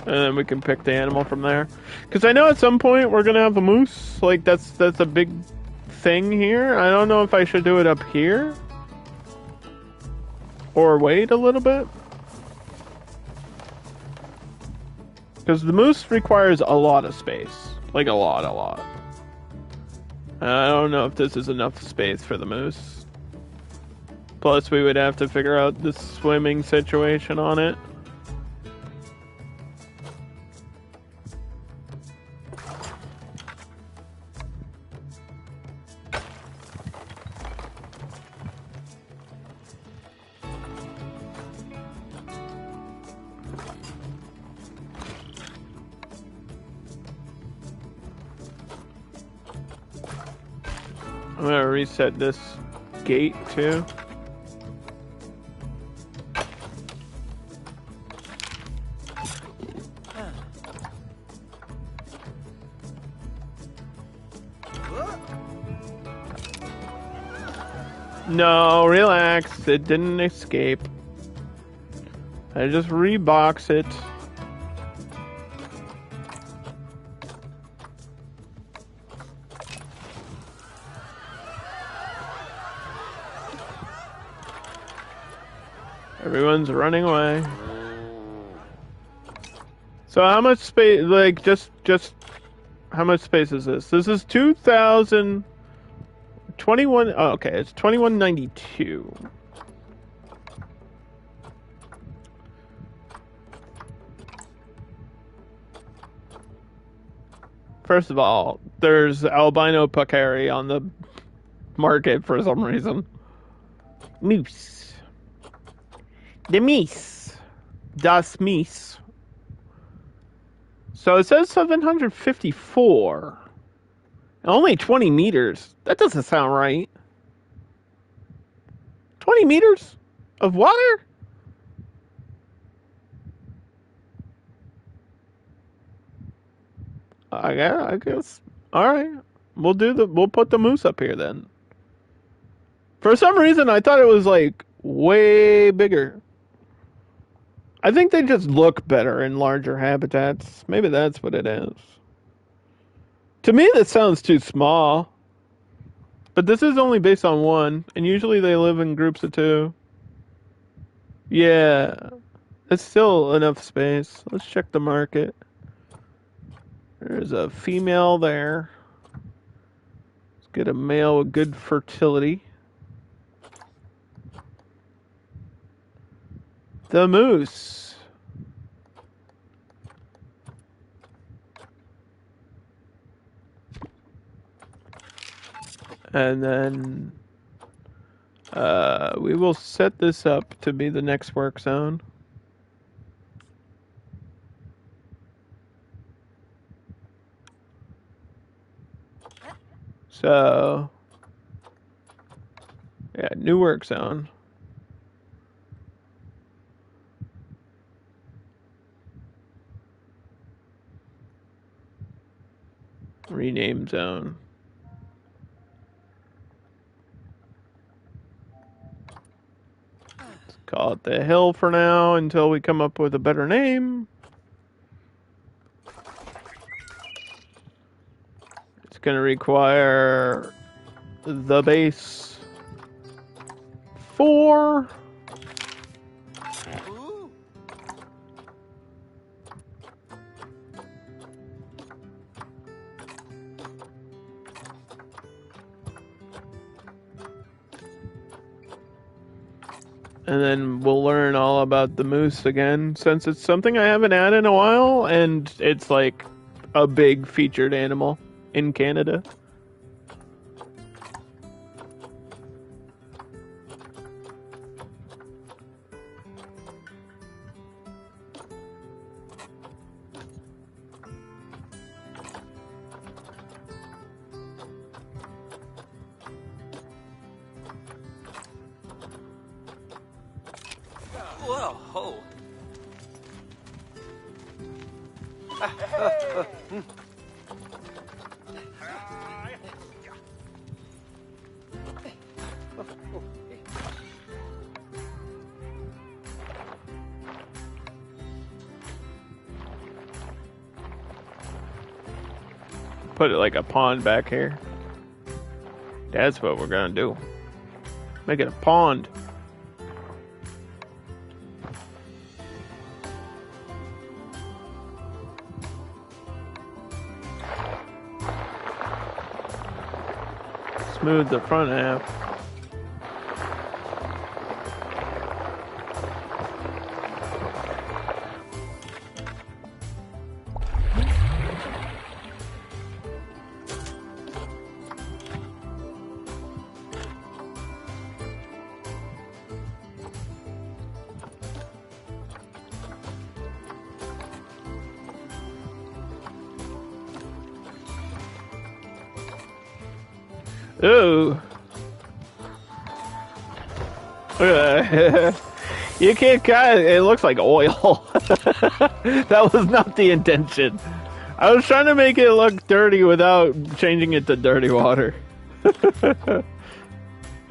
And then we can pick the animal from there. Because I know at some point we're gonna have a moose. Like that's a big thing here. I don't know if I should do it up here or wait a little bit. Because the moose requires a lot of space. Like a lot. I don't know if this is enough space for the moose. Plus, we would have to figure out the swimming situation on it. I'm gonna reset this gate too. No, relax. It didn't escape. I just rebox it. Everyone's running away. So how much space, like, just, how much space is this? This is 2021, oh, okay, it's 2192. First of all, there's albino Pacari on the market for some reason. Moose. The Mies. Das Mies. So it says 754. Only 20 meters. That doesn't sound right. 20 meters of water? I guess. Alright. We'll put the moose up here then. For some reason I thought it was like way bigger. I think they just look better in larger habitats. Maybe that's what it is. To me, that sounds too small. But this is only based on one, and usually they live in groups of two. Yeah, it's still enough space. Let's check the market. There's a female there. Let's get a male with good fertility. The moose. And then we will set this up to be the next work zone. So, yeah, new work zone. Rename zone. Let's call it the hill for now until we come up with a better name. It's going to require the base. 4. And then we'll learn all about the moose again, since it's something I haven't had in a while, and it's like a big featured animal in Canada. Whoa. Put it like a pond back here. That's what we're gonna do. Make it a pond. Smooth the front half. Ooh. You can't cut it. It looks like oil. That was not the intention. I was trying to make it look dirty without changing it to dirty water. It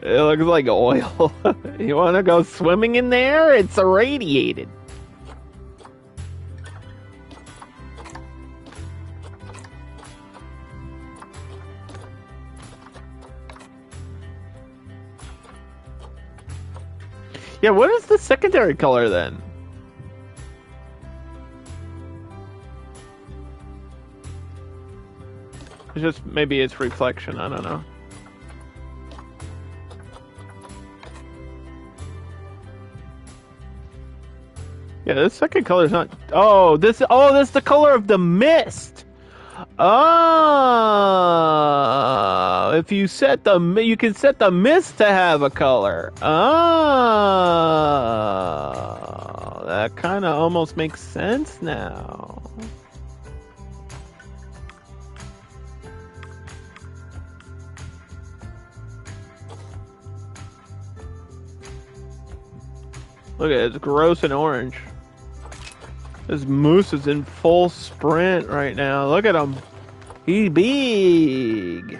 looks like oil. You want to go swimming in there? It's irradiated. Yeah, what is the secondary color then? It's just maybe it's reflection, I don't know. Yeah, this second color is not. Oh, this is the color of the mist. Oh, if you set you can set the mist to have a color. Oh, that kind of almost makes sense now. Look at it, it's gross and orange. This moose is in full sprint right now. Look at him. He's big.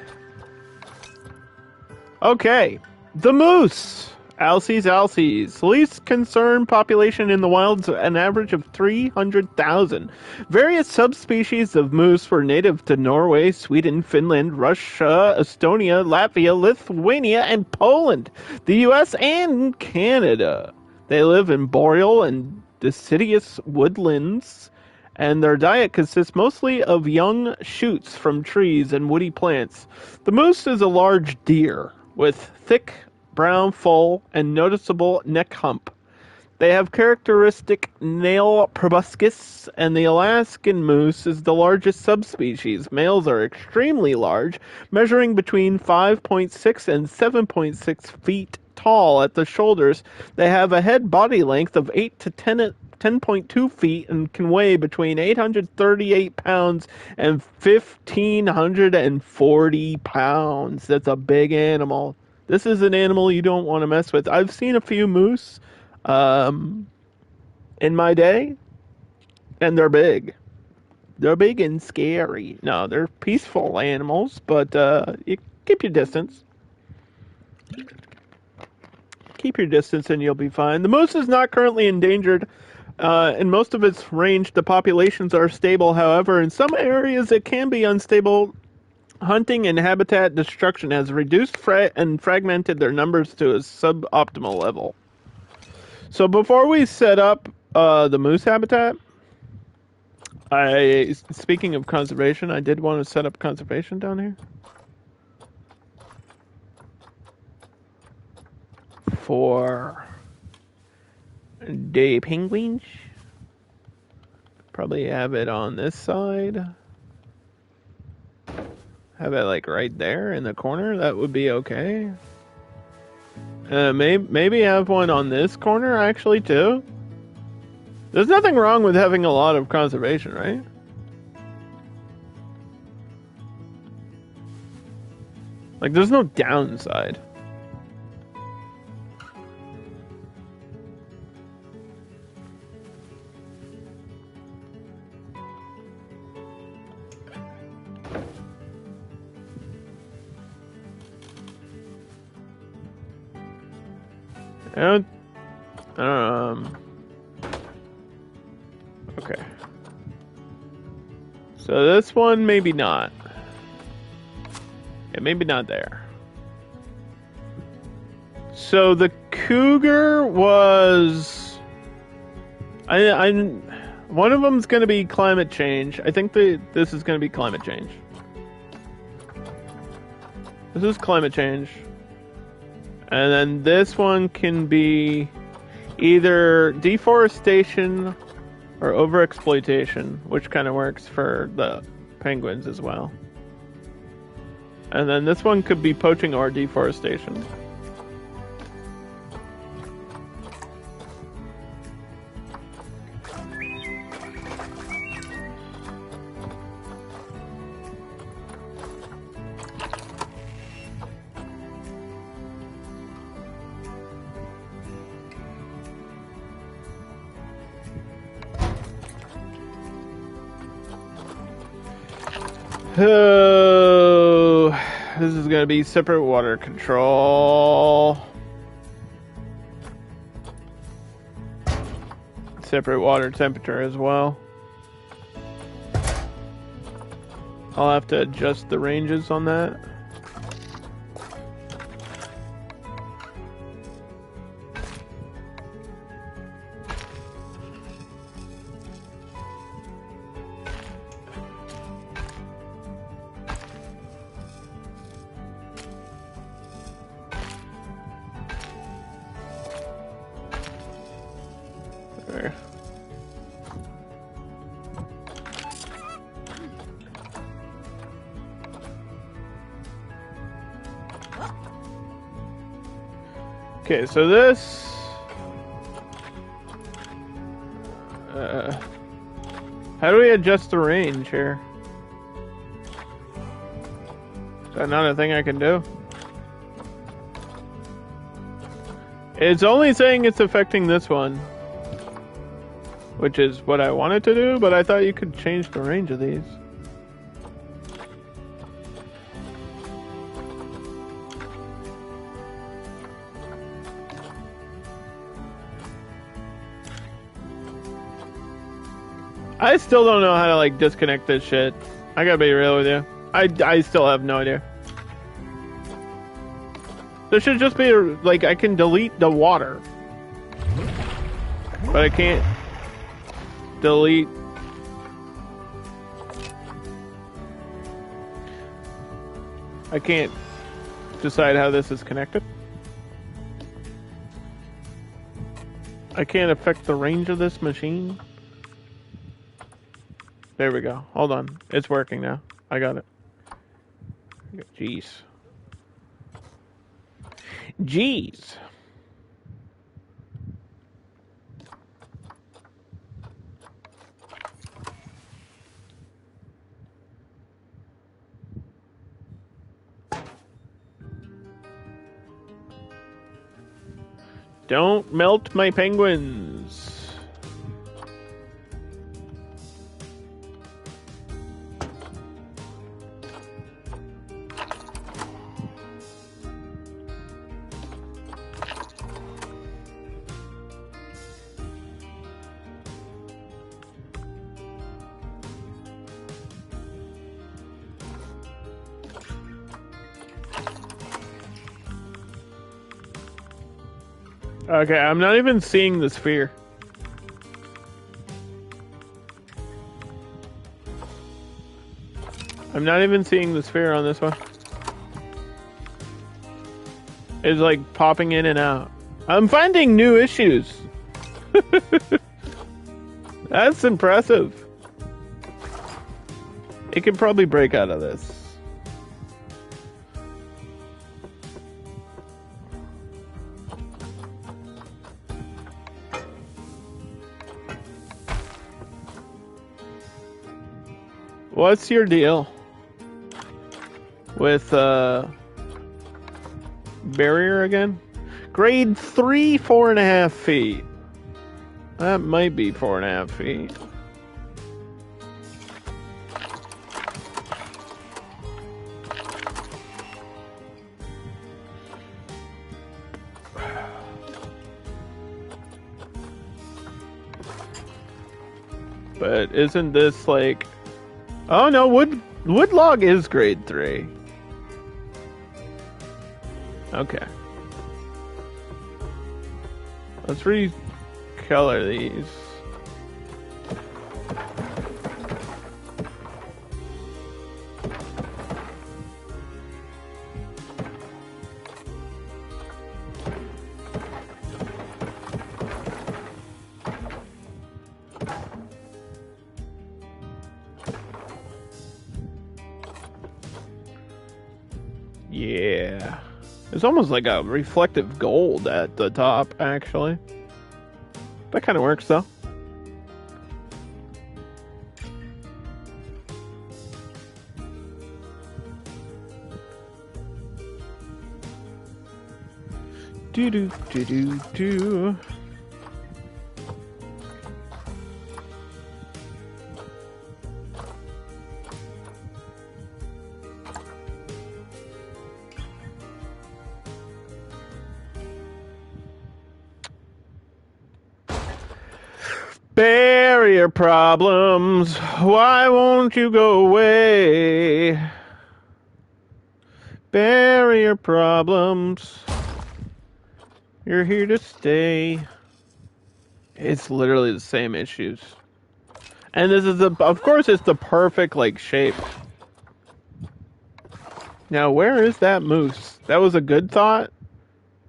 Okay. The moose. Alces. Least concerned population in the wilds, an average of 300,000. Various subspecies of moose were native to Norway, Sweden, Finland, Russia, Estonia, Latvia, Lithuania, and Poland, the US, and Canada. They live in boreal and deciduous woodlands, and their diet consists mostly of young shoots from trees and woody plants. The moose is a large deer with thick brown foal and noticeable neck hump. They have characteristic nail proboscis, and the Alaskan moose is the largest subspecies. Males are extremely large, measuring between 5.6 and 7.6 feet tall at the shoulders. They have a head body length of 8 to 10.2 feet and can weigh between 838 pounds and 1,540 pounds. That's a big animal. This is an animal you don't want to mess with. I've seen a few moose in my day, and they're big. They're big and scary. No, they're peaceful animals, but you keep your distance. Keep your distance and you'll be fine. The moose is not currently endangered. In most of its range, the populations are stable. However, in some areas it can be unstable Hunting and habitat destruction has reduced and fragmented their numbers to a suboptimal level. So before we set up the moose habitat, speaking of conservation, I did want to set up conservation down here. For the penguins. Probably have it on this side. Have it like right there in the corner. That would be okay. Maybe have one on this corner actually too. There's nothing wrong with having a lot of conservation, right? Like there's no downside. Okay. So this one, maybe not. Yeah, maybe not there. So the cougar was... one of them's going to be climate change. I think this is going to be climate change. This is climate change. And then this one can be either deforestation or overexploitation, which kind of works for the penguins as well. And then this one could be poaching or deforestation. Oh, this is going to be separate water control. Separate water temperature as well. I'll have to adjust the ranges on that. There. Okay, so this... how do we adjust the range here? Is that not a thing I can do? It's only saying it's affecting this one, which is what I wanted to do, but I thought you could change the range of these. I still don't know how to like disconnect this shit. I gotta be real with you. I still have no idea. There should just be like I can delete the water, but I can't delete. I can't decide how this is connected. I can't affect the range of this machine. There we go. Hold on. It's working now. I got it. Jeez. Jeez. Don't melt my penguins. Okay, I'm not even seeing the sphere. I'm not even seeing the sphere on this one. It's like popping in and out. I'm finding new issues. That's impressive. It can probably break out of this. What's your deal with barrier again? Grade 3, 4.5 feet. That might be 4.5 feet. But isn't this like... Oh no, wood log is grade 3. Okay. Let's recolor these. Yeah. It's almost like a reflective gold at the top, actually. That kind of works, though. Do. Barrier problems, why won't you go away? Barrier problems, you're here to stay. It's literally the same issues. And this is of course it's the perfect like shape. Now where is that moose? That was a good thought?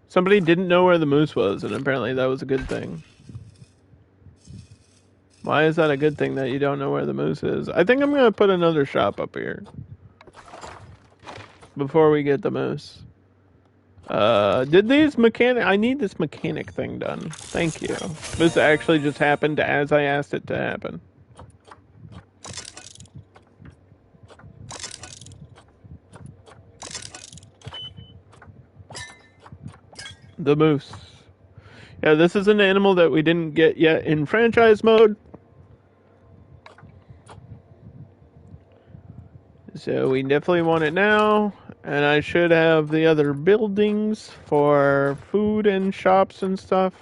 Somebody didn't know where the moose was, and apparently that was a good thing. Why is that a good thing that you don't know where the moose is? I think I'm going to put another shop up here. Before we get the moose. Did these mechanic... I need this mechanic thing done. Thank you. This actually just happened as I asked it to happen. The moose. Yeah, this is an animal that we didn't get yet in franchise mode. So we definitely want it now, and I should have the other buildings for food and shops and stuff.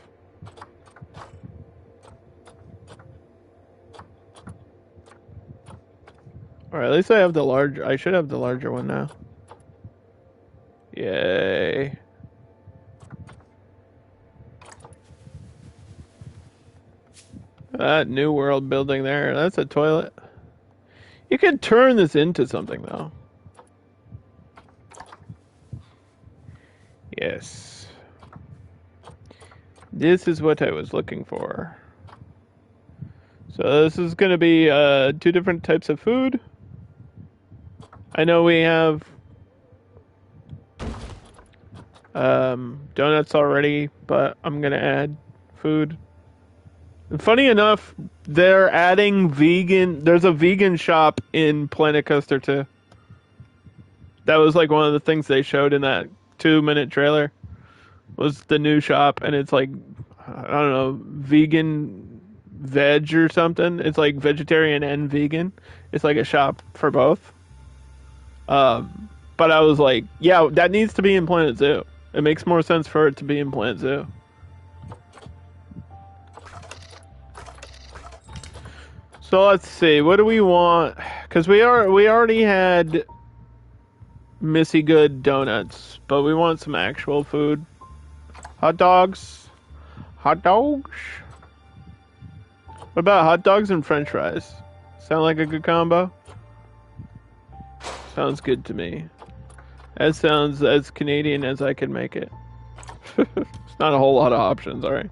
Or at least I have the large. I should have the larger one now. Yay. That new world building there, that's a toilet. You could turn this into something, though. Yes. This is what I was looking for. So this is going to be 2 different types of food. I know we have donuts already, but I'm going to add food. Funny enough, they're adding vegan... There's a vegan shop in Planet Coaster 2. That was like one of the things they showed in that 2-minute trailer. Was the new shop, and it's like, I don't know, vegan veg or something. It's like vegetarian and vegan. It's like a shop for both. But I was like, yeah, that needs to be in Planet Zoo. It makes more sense for it to be in Planet Zoo. So let's see, what do we want? Because we already had Missy Good donuts, but we want some actual food. Hot dogs. hot dogs? What about hot dogs and french fries? Sound like a good combo? Sounds good to me. That sounds as Canadian as I can make it. It's not a whole lot of options, alright?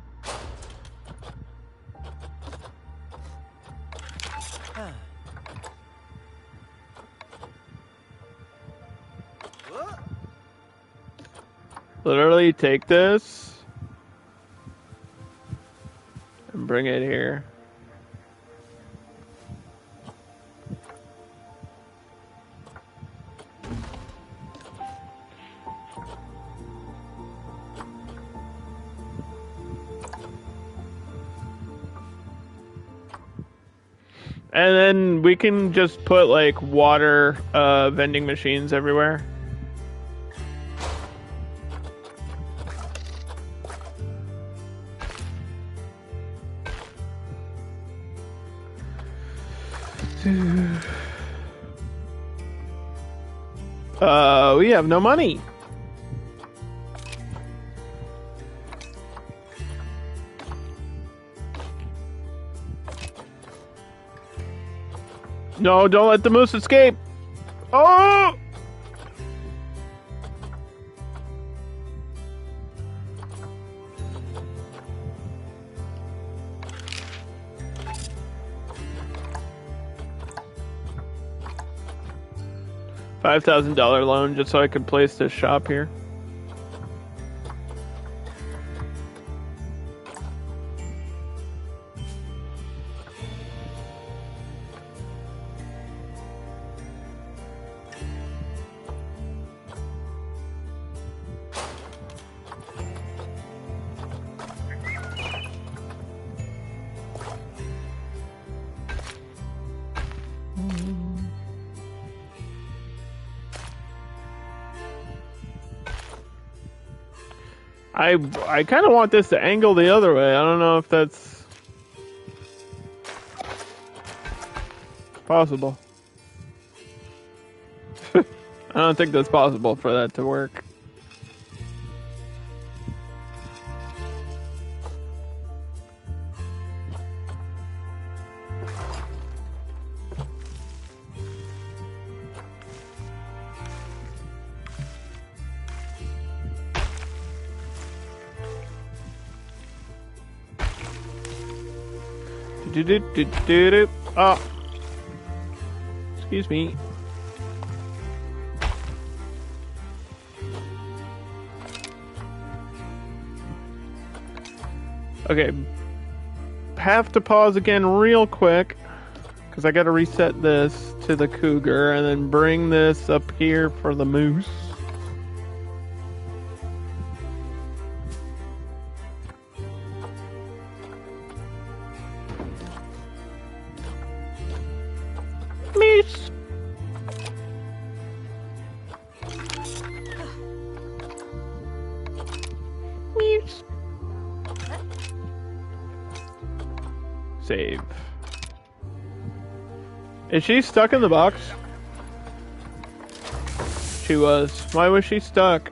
Literally take this and bring it here. And then we can just put like water vending machines everywhere. We have no money. No, don't let the moose escape. Oh! $5,000 loan just so I could place this shop here. I kind of want this to angle the other way. I don't know if that's possible. I don't think that's possible for that to work. Oh. Excuse me. Okay. Have to pause again real quick because I got to reset this to the cougar and then bring this up here for the moose. Moose. Moose. Save. Is she stuck in the box? She was. Why was she stuck?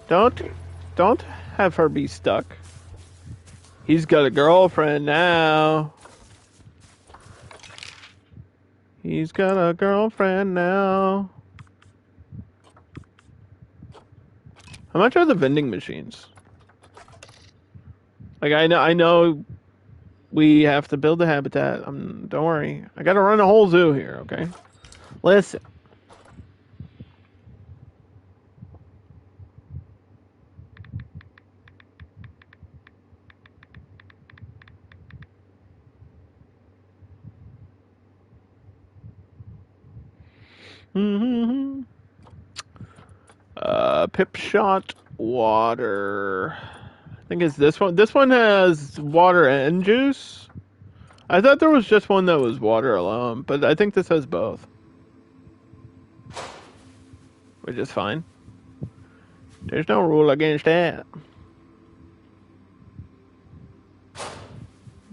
Don't have her be stuck. He's got a girlfriend now. He's got a girlfriend now. How much are the vending machines? Like I know we have to build a habitat. Don't worry. I gotta run a whole zoo here, okay? Listen. Pip shot water. I think it's this one. This one has water and juice. I thought there was just one that was water alone, but I think this has both. Which is fine. There's no rule against that.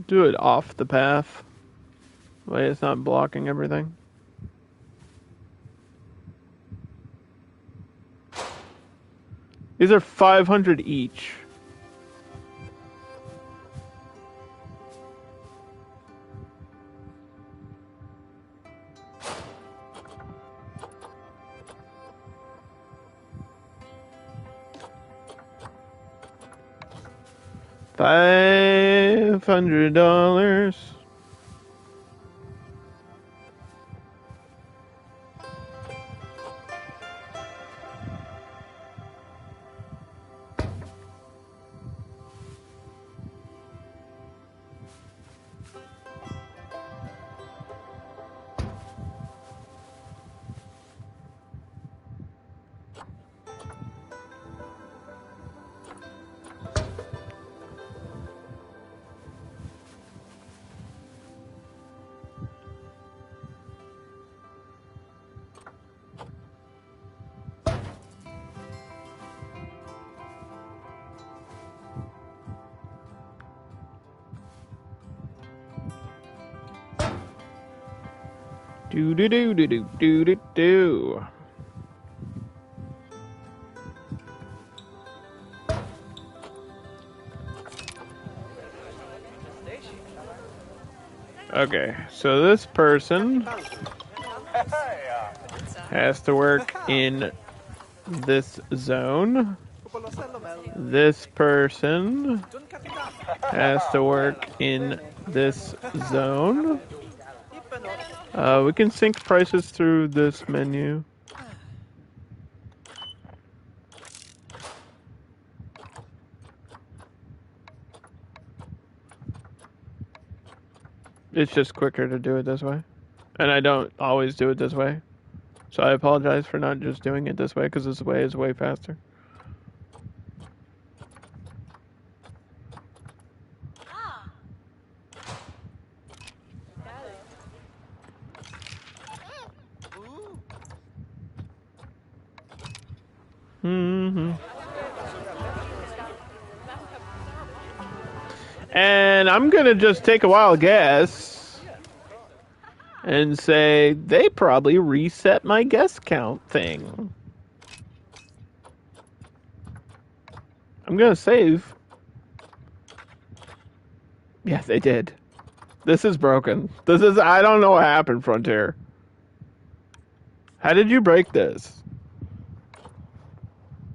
Do it off the path. Way it's not blocking everything. These are 500 each. $500. Do do do do do do do do. Okay, so this person has to work in this zone. This person has to work in this zone. We can sync prices through this menu. It's just quicker to do it this way. And I don't always do it this way. So I apologize for not just doing it this way, because this way is way faster. And I'm gonna just take a wild guess and say they probably reset my guest count thing. I'm gonna save. Yeah, they did. This is broken. I don't know what happened, Frontier. How did you break this?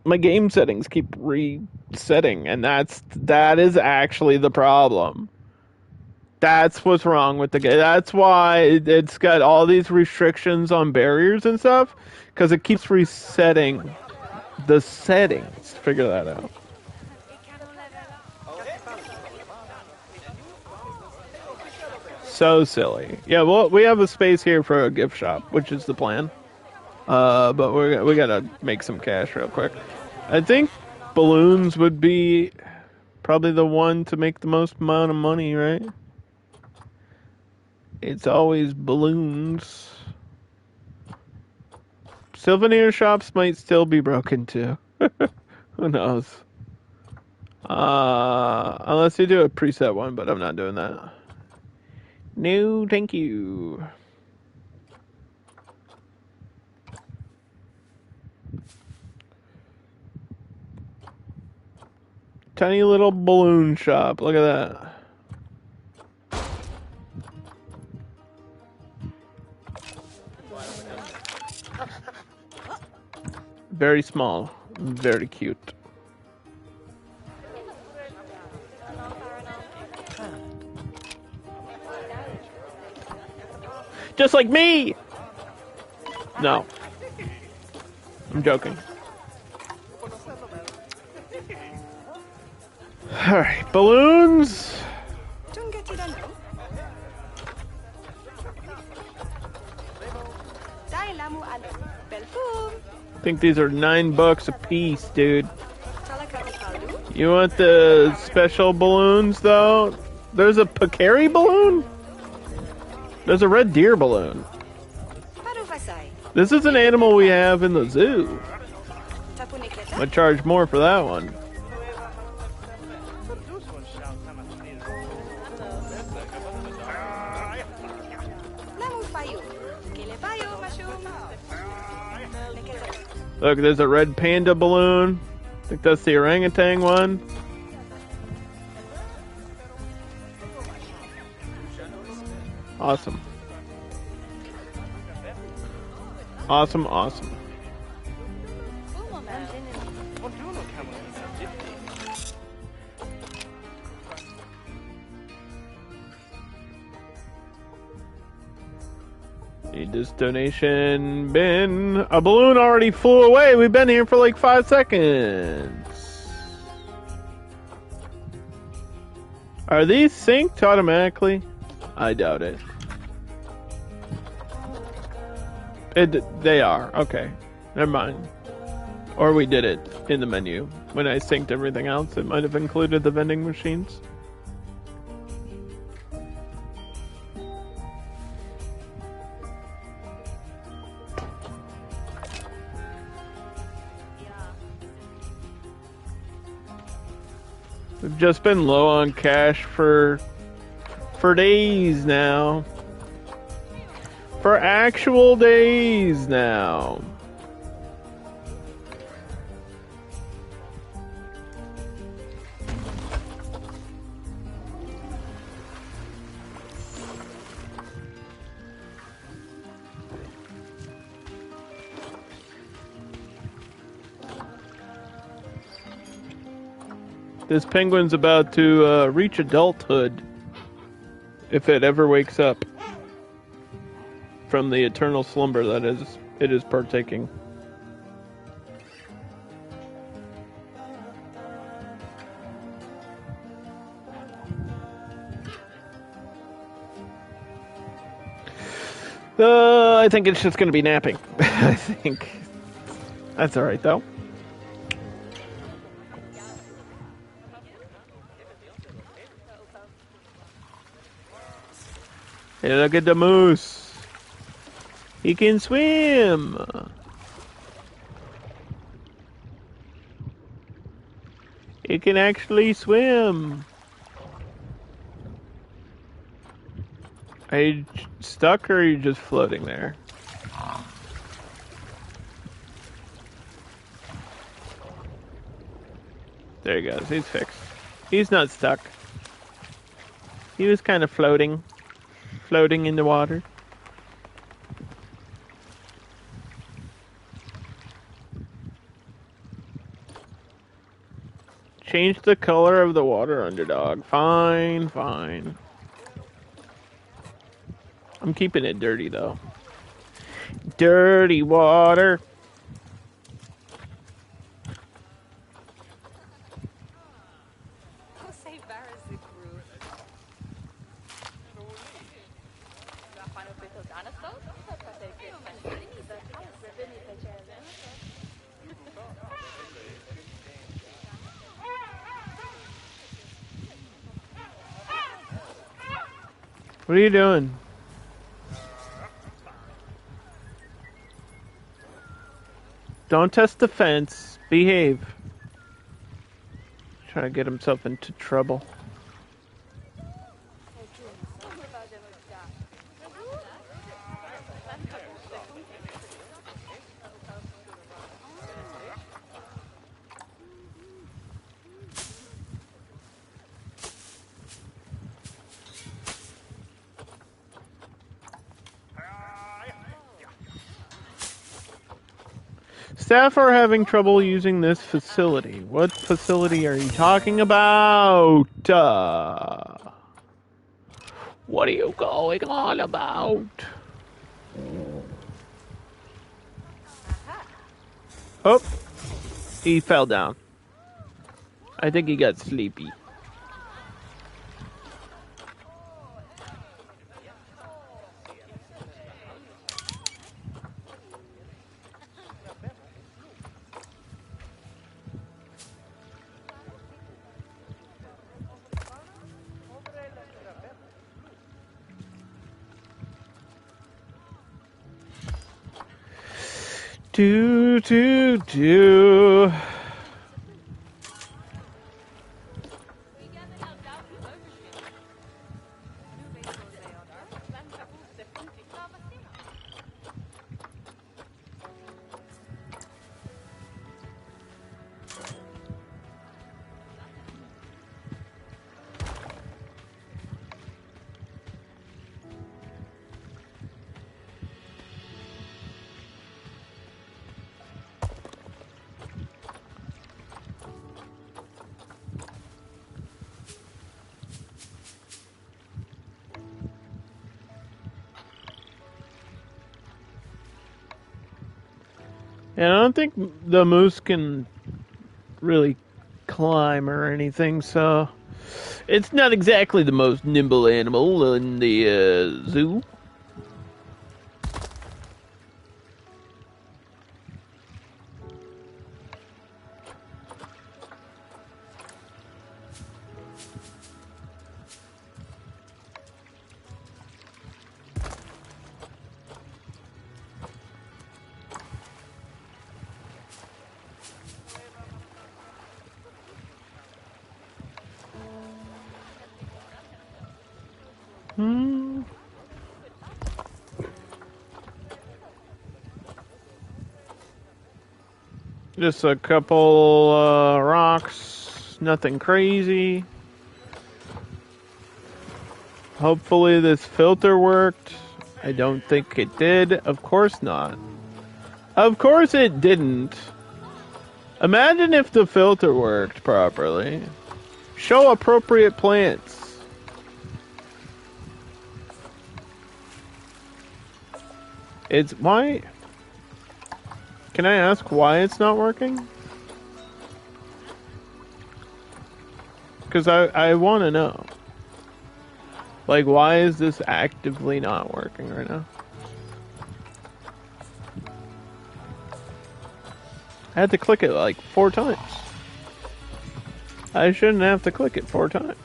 My game settings keep resetting, and that is actually the problem. That's what's wrong with the game. That's why it's got all these restrictions on barriers and stuff, because it keeps resetting the settings. Figure that out. So silly. Yeah, well, we have a space here for a gift shop, which is the plan. But we gotta make some cash real quick. I think balloons would be probably the one to make the most amount of money, right? It's always balloons. Souvenir shops might still be broken too. Who knows? Unless you do a preset one, but I'm not doing that. No, thank you. Tiny little balloon shop. Look at that. Very small. Very cute. Just like me! No. I'm joking. Alright, balloons. I think these are $9 a piece, dude. You want the special balloons, though? There's a Picari balloon? There's a red deer balloon. This is an animal we have in the zoo. I charge more for that one. Look, there's a red panda balloon. I think that's the orangutan one. Awesome. Awesome, awesome. Need this donation bin. A balloon already flew away. We've been here for like 5 seconds. Are these synced automatically? I doubt it. They are. Okay. Never mind. Or we did it in the menu. When I synced everything else, it might have included the vending machines. We've just been low on cash for days now. For actual days now. This penguin's about to reach adulthood, if it ever wakes up from the eternal slumber that it is partaking. I think it's just going to be napping. I think that's all right, though. Hey, look at the moose. He can swim. He can actually swim. Are you stuck or are you just floating there? There he goes. He's fixed. He's not stuck. He was kind of floating in the water. Change the color of the water, underdog. Fine, fine. I'm keeping it dirty, though. Dirty water. What are you doing? Don't test the fence. Behave. Trying to get himself into trouble. Staff are having trouble using this facility. What facility are you talking about? What are you going on about? Oh, he fell down. I think he got sleepy. Do. And I don't think the moose can really climb or anything, so it's not exactly the most nimble animal in the zoo. Just a couple rocks, nothing crazy. Hopefully this filter worked. I don't think it did. Of course not. Of course it didn't. Imagine if the filter worked properly. Show appropriate plants. It's why... Can I ask why it's not working? Because I want to know. Like, why is this actively not working right now? I had to click it like 4 times. I shouldn't have to click it 4 times.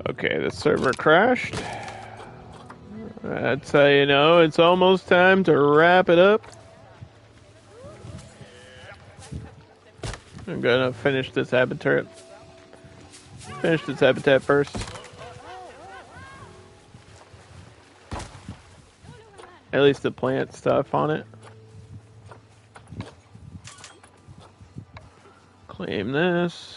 Okay, the server crashed. That's how you know it's almost time to wrap it up. I'm gonna finish this habitat. Finish this habitat first. At least the plant stuff on it. Claim this.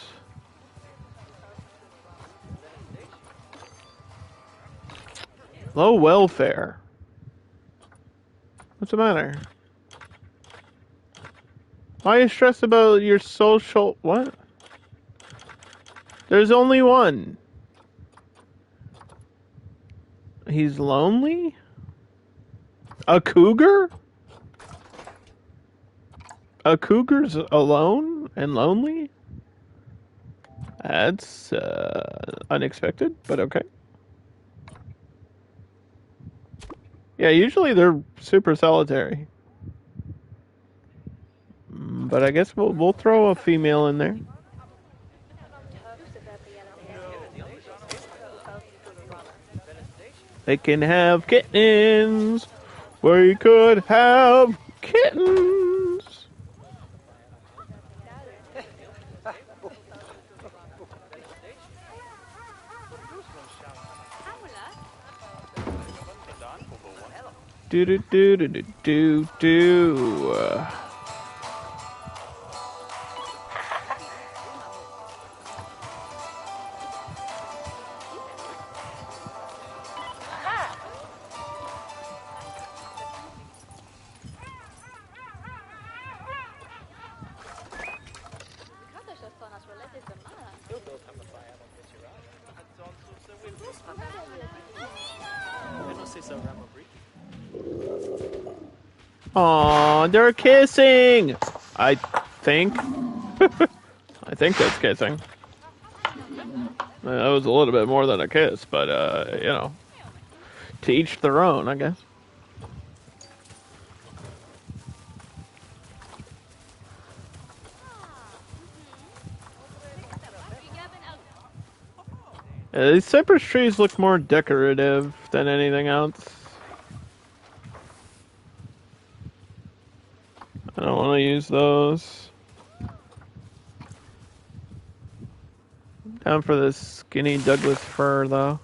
Low welfare. What's the matter? Why are you stressed about your social... What? There's only one. He's lonely? A cougar? A cougar's alone and lonely? That's unexpected, but okay. Yeah, usually they're super solitary. But I guess we'll throw a female in there. They can have kittens. We could have kittens. Do do do do do do do. Aw, they're kissing! I think. I think that's kissing. That was a little bit more than a kiss, but, you know. To each their own, I guess. These cypress trees look more decorative than anything else. I don't want to use those. Down for this skinny Douglas fir, though.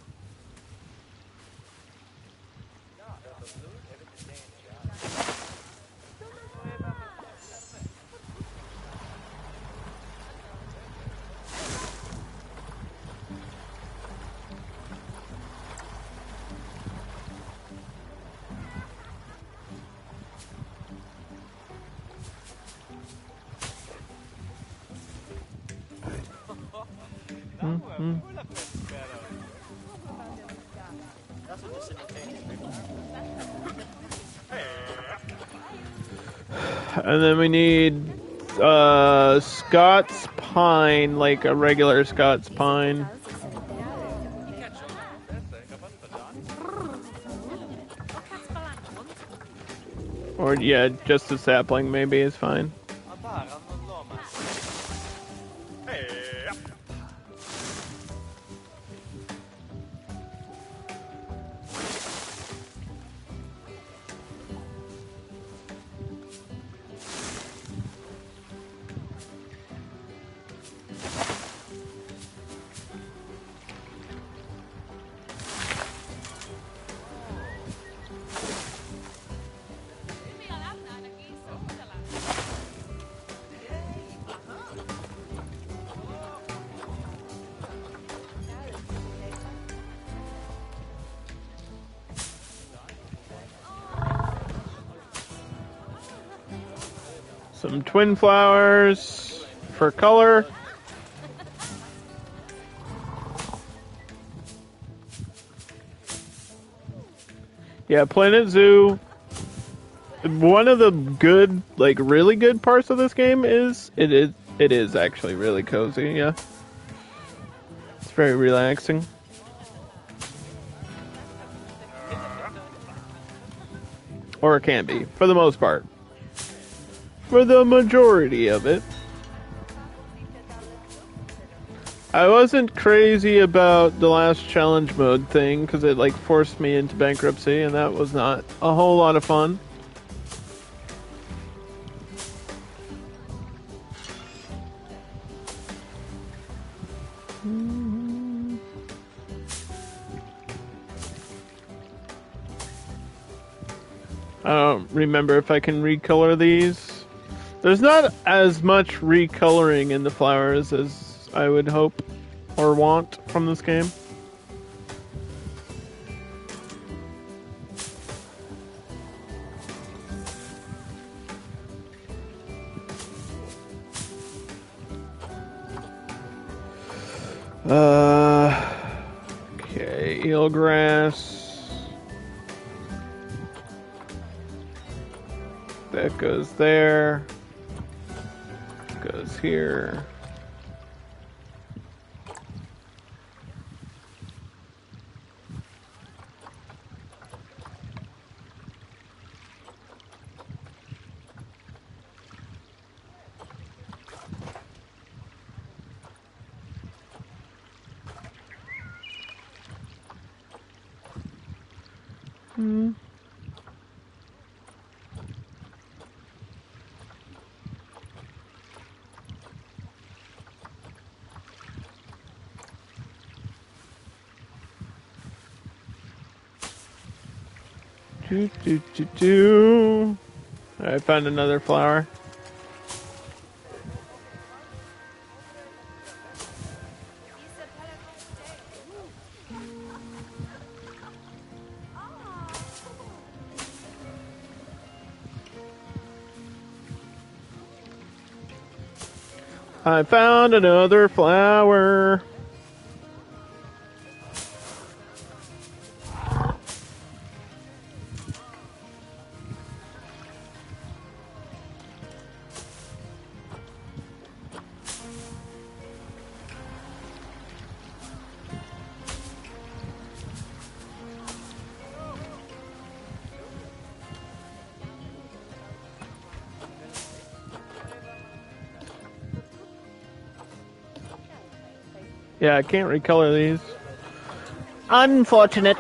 And then we need Scots pine, like a regular Scots pine. Or yeah, just a sapling maybe is fine. Some twin flowers for color. Yeah, Planet Zoo. One of the good, like really good parts of this game is it is actually really cozy. Yeah, it's very relaxing. Or it can be, for the most part. For the majority of it. I wasn't crazy about the last challenge mode thing, because it like forced me into bankruptcy, and that was not a whole lot of fun. I don't remember if I can recolor these. There's not as much recoloring in the flowers as I would hope or want from this game. Okay, eelgrass. That goes there. Goes here. I found another flower. I found another flower. Yeah, I can't recolor these. Unfortunate.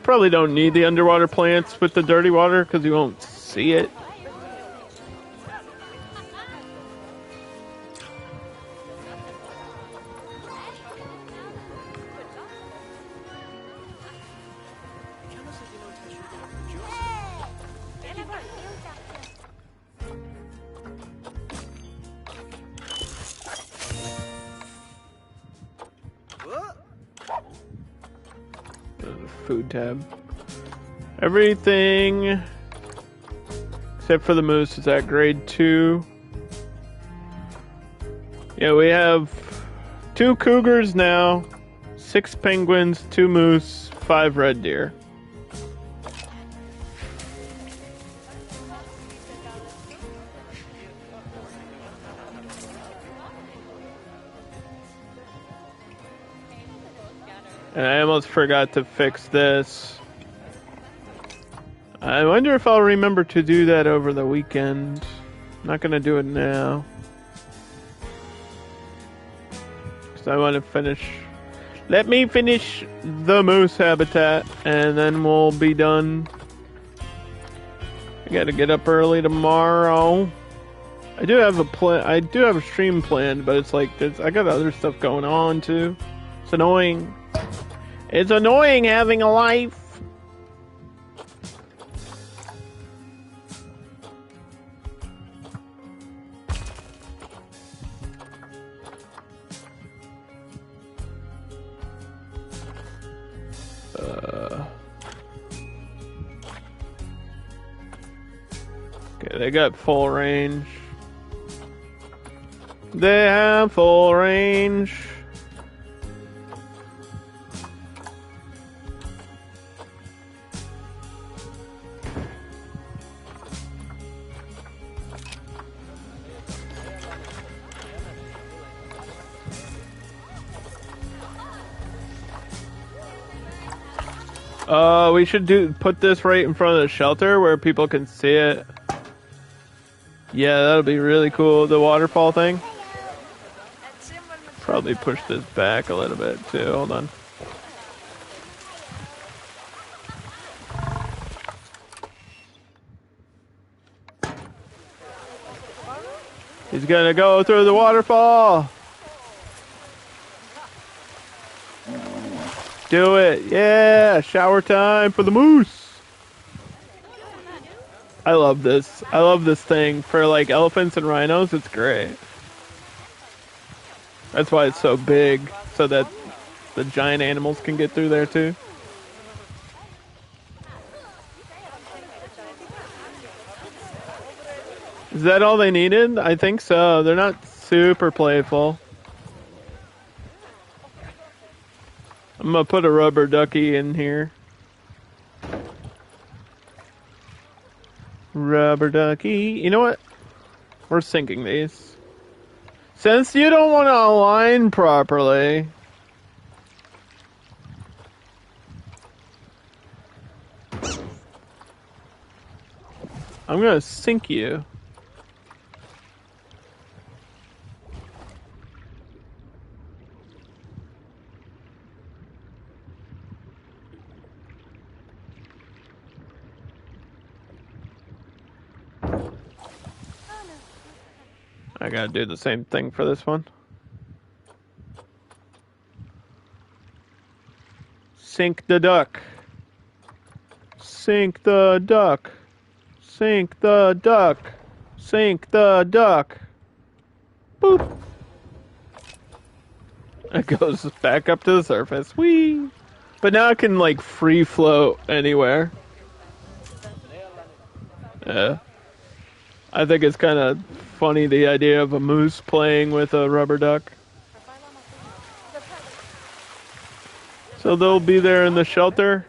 Probably don't need the underwater plants with the dirty water because you won't see it. food tab. Everything except for the moose is at grade 2. Yeah, we have 2 cougars now, 6 penguins, 2 moose, 5 red deer. And I almost forgot to fix this. I wonder if I'll remember to do that over the weekend. I'm not gonna do it now. Because I want to finish. Let me finish the moose habitat and then we'll be done. I gotta get up early tomorrow. I do have a plan. I do have a stream planned, but it's like I got other stuff going on too. It's annoying. It's annoying having a life. Okay, they got full range. They have full range. We should put this right in front of the shelter where people can see it. Yeah, that'll be really cool. The waterfall thing. Probably push this back a little bit too. Hold on. He's gonna go through the waterfall. Do it. Yeah, shower time for the moose. I love this. I love this thing for like elephants and rhinos. It's great. That's why it's so big, so that the giant animals can get through there too. Is that all they needed? I think so. They're not super playful. I'm gonna put a rubber ducky in here. Rubber ducky. You know what? We're sinking these. Since you don't want to align properly. I'm gonna sink you. I gotta do the same thing for this one. Sink the duck. Sink the duck. Sink the duck. Sink the duck. Boop. It goes back up to the surface. Whee! But now it can like free float anywhere. Yeah. I think it's kind of funny, the idea of a moose playing with a rubber duck. So they'll be there in the shelter.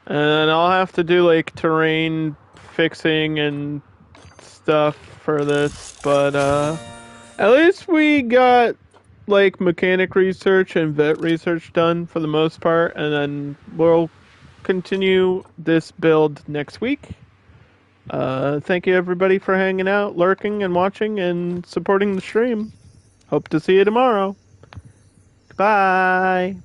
And I'll have to do like terrain fixing and stuff for this. But at least we got like mechanic research and vet research done for the most part. And then we'll continue this build next week. Thank you everybody for hanging out, lurking, and watching, and supporting the stream. Hope to see you tomorrow. Bye.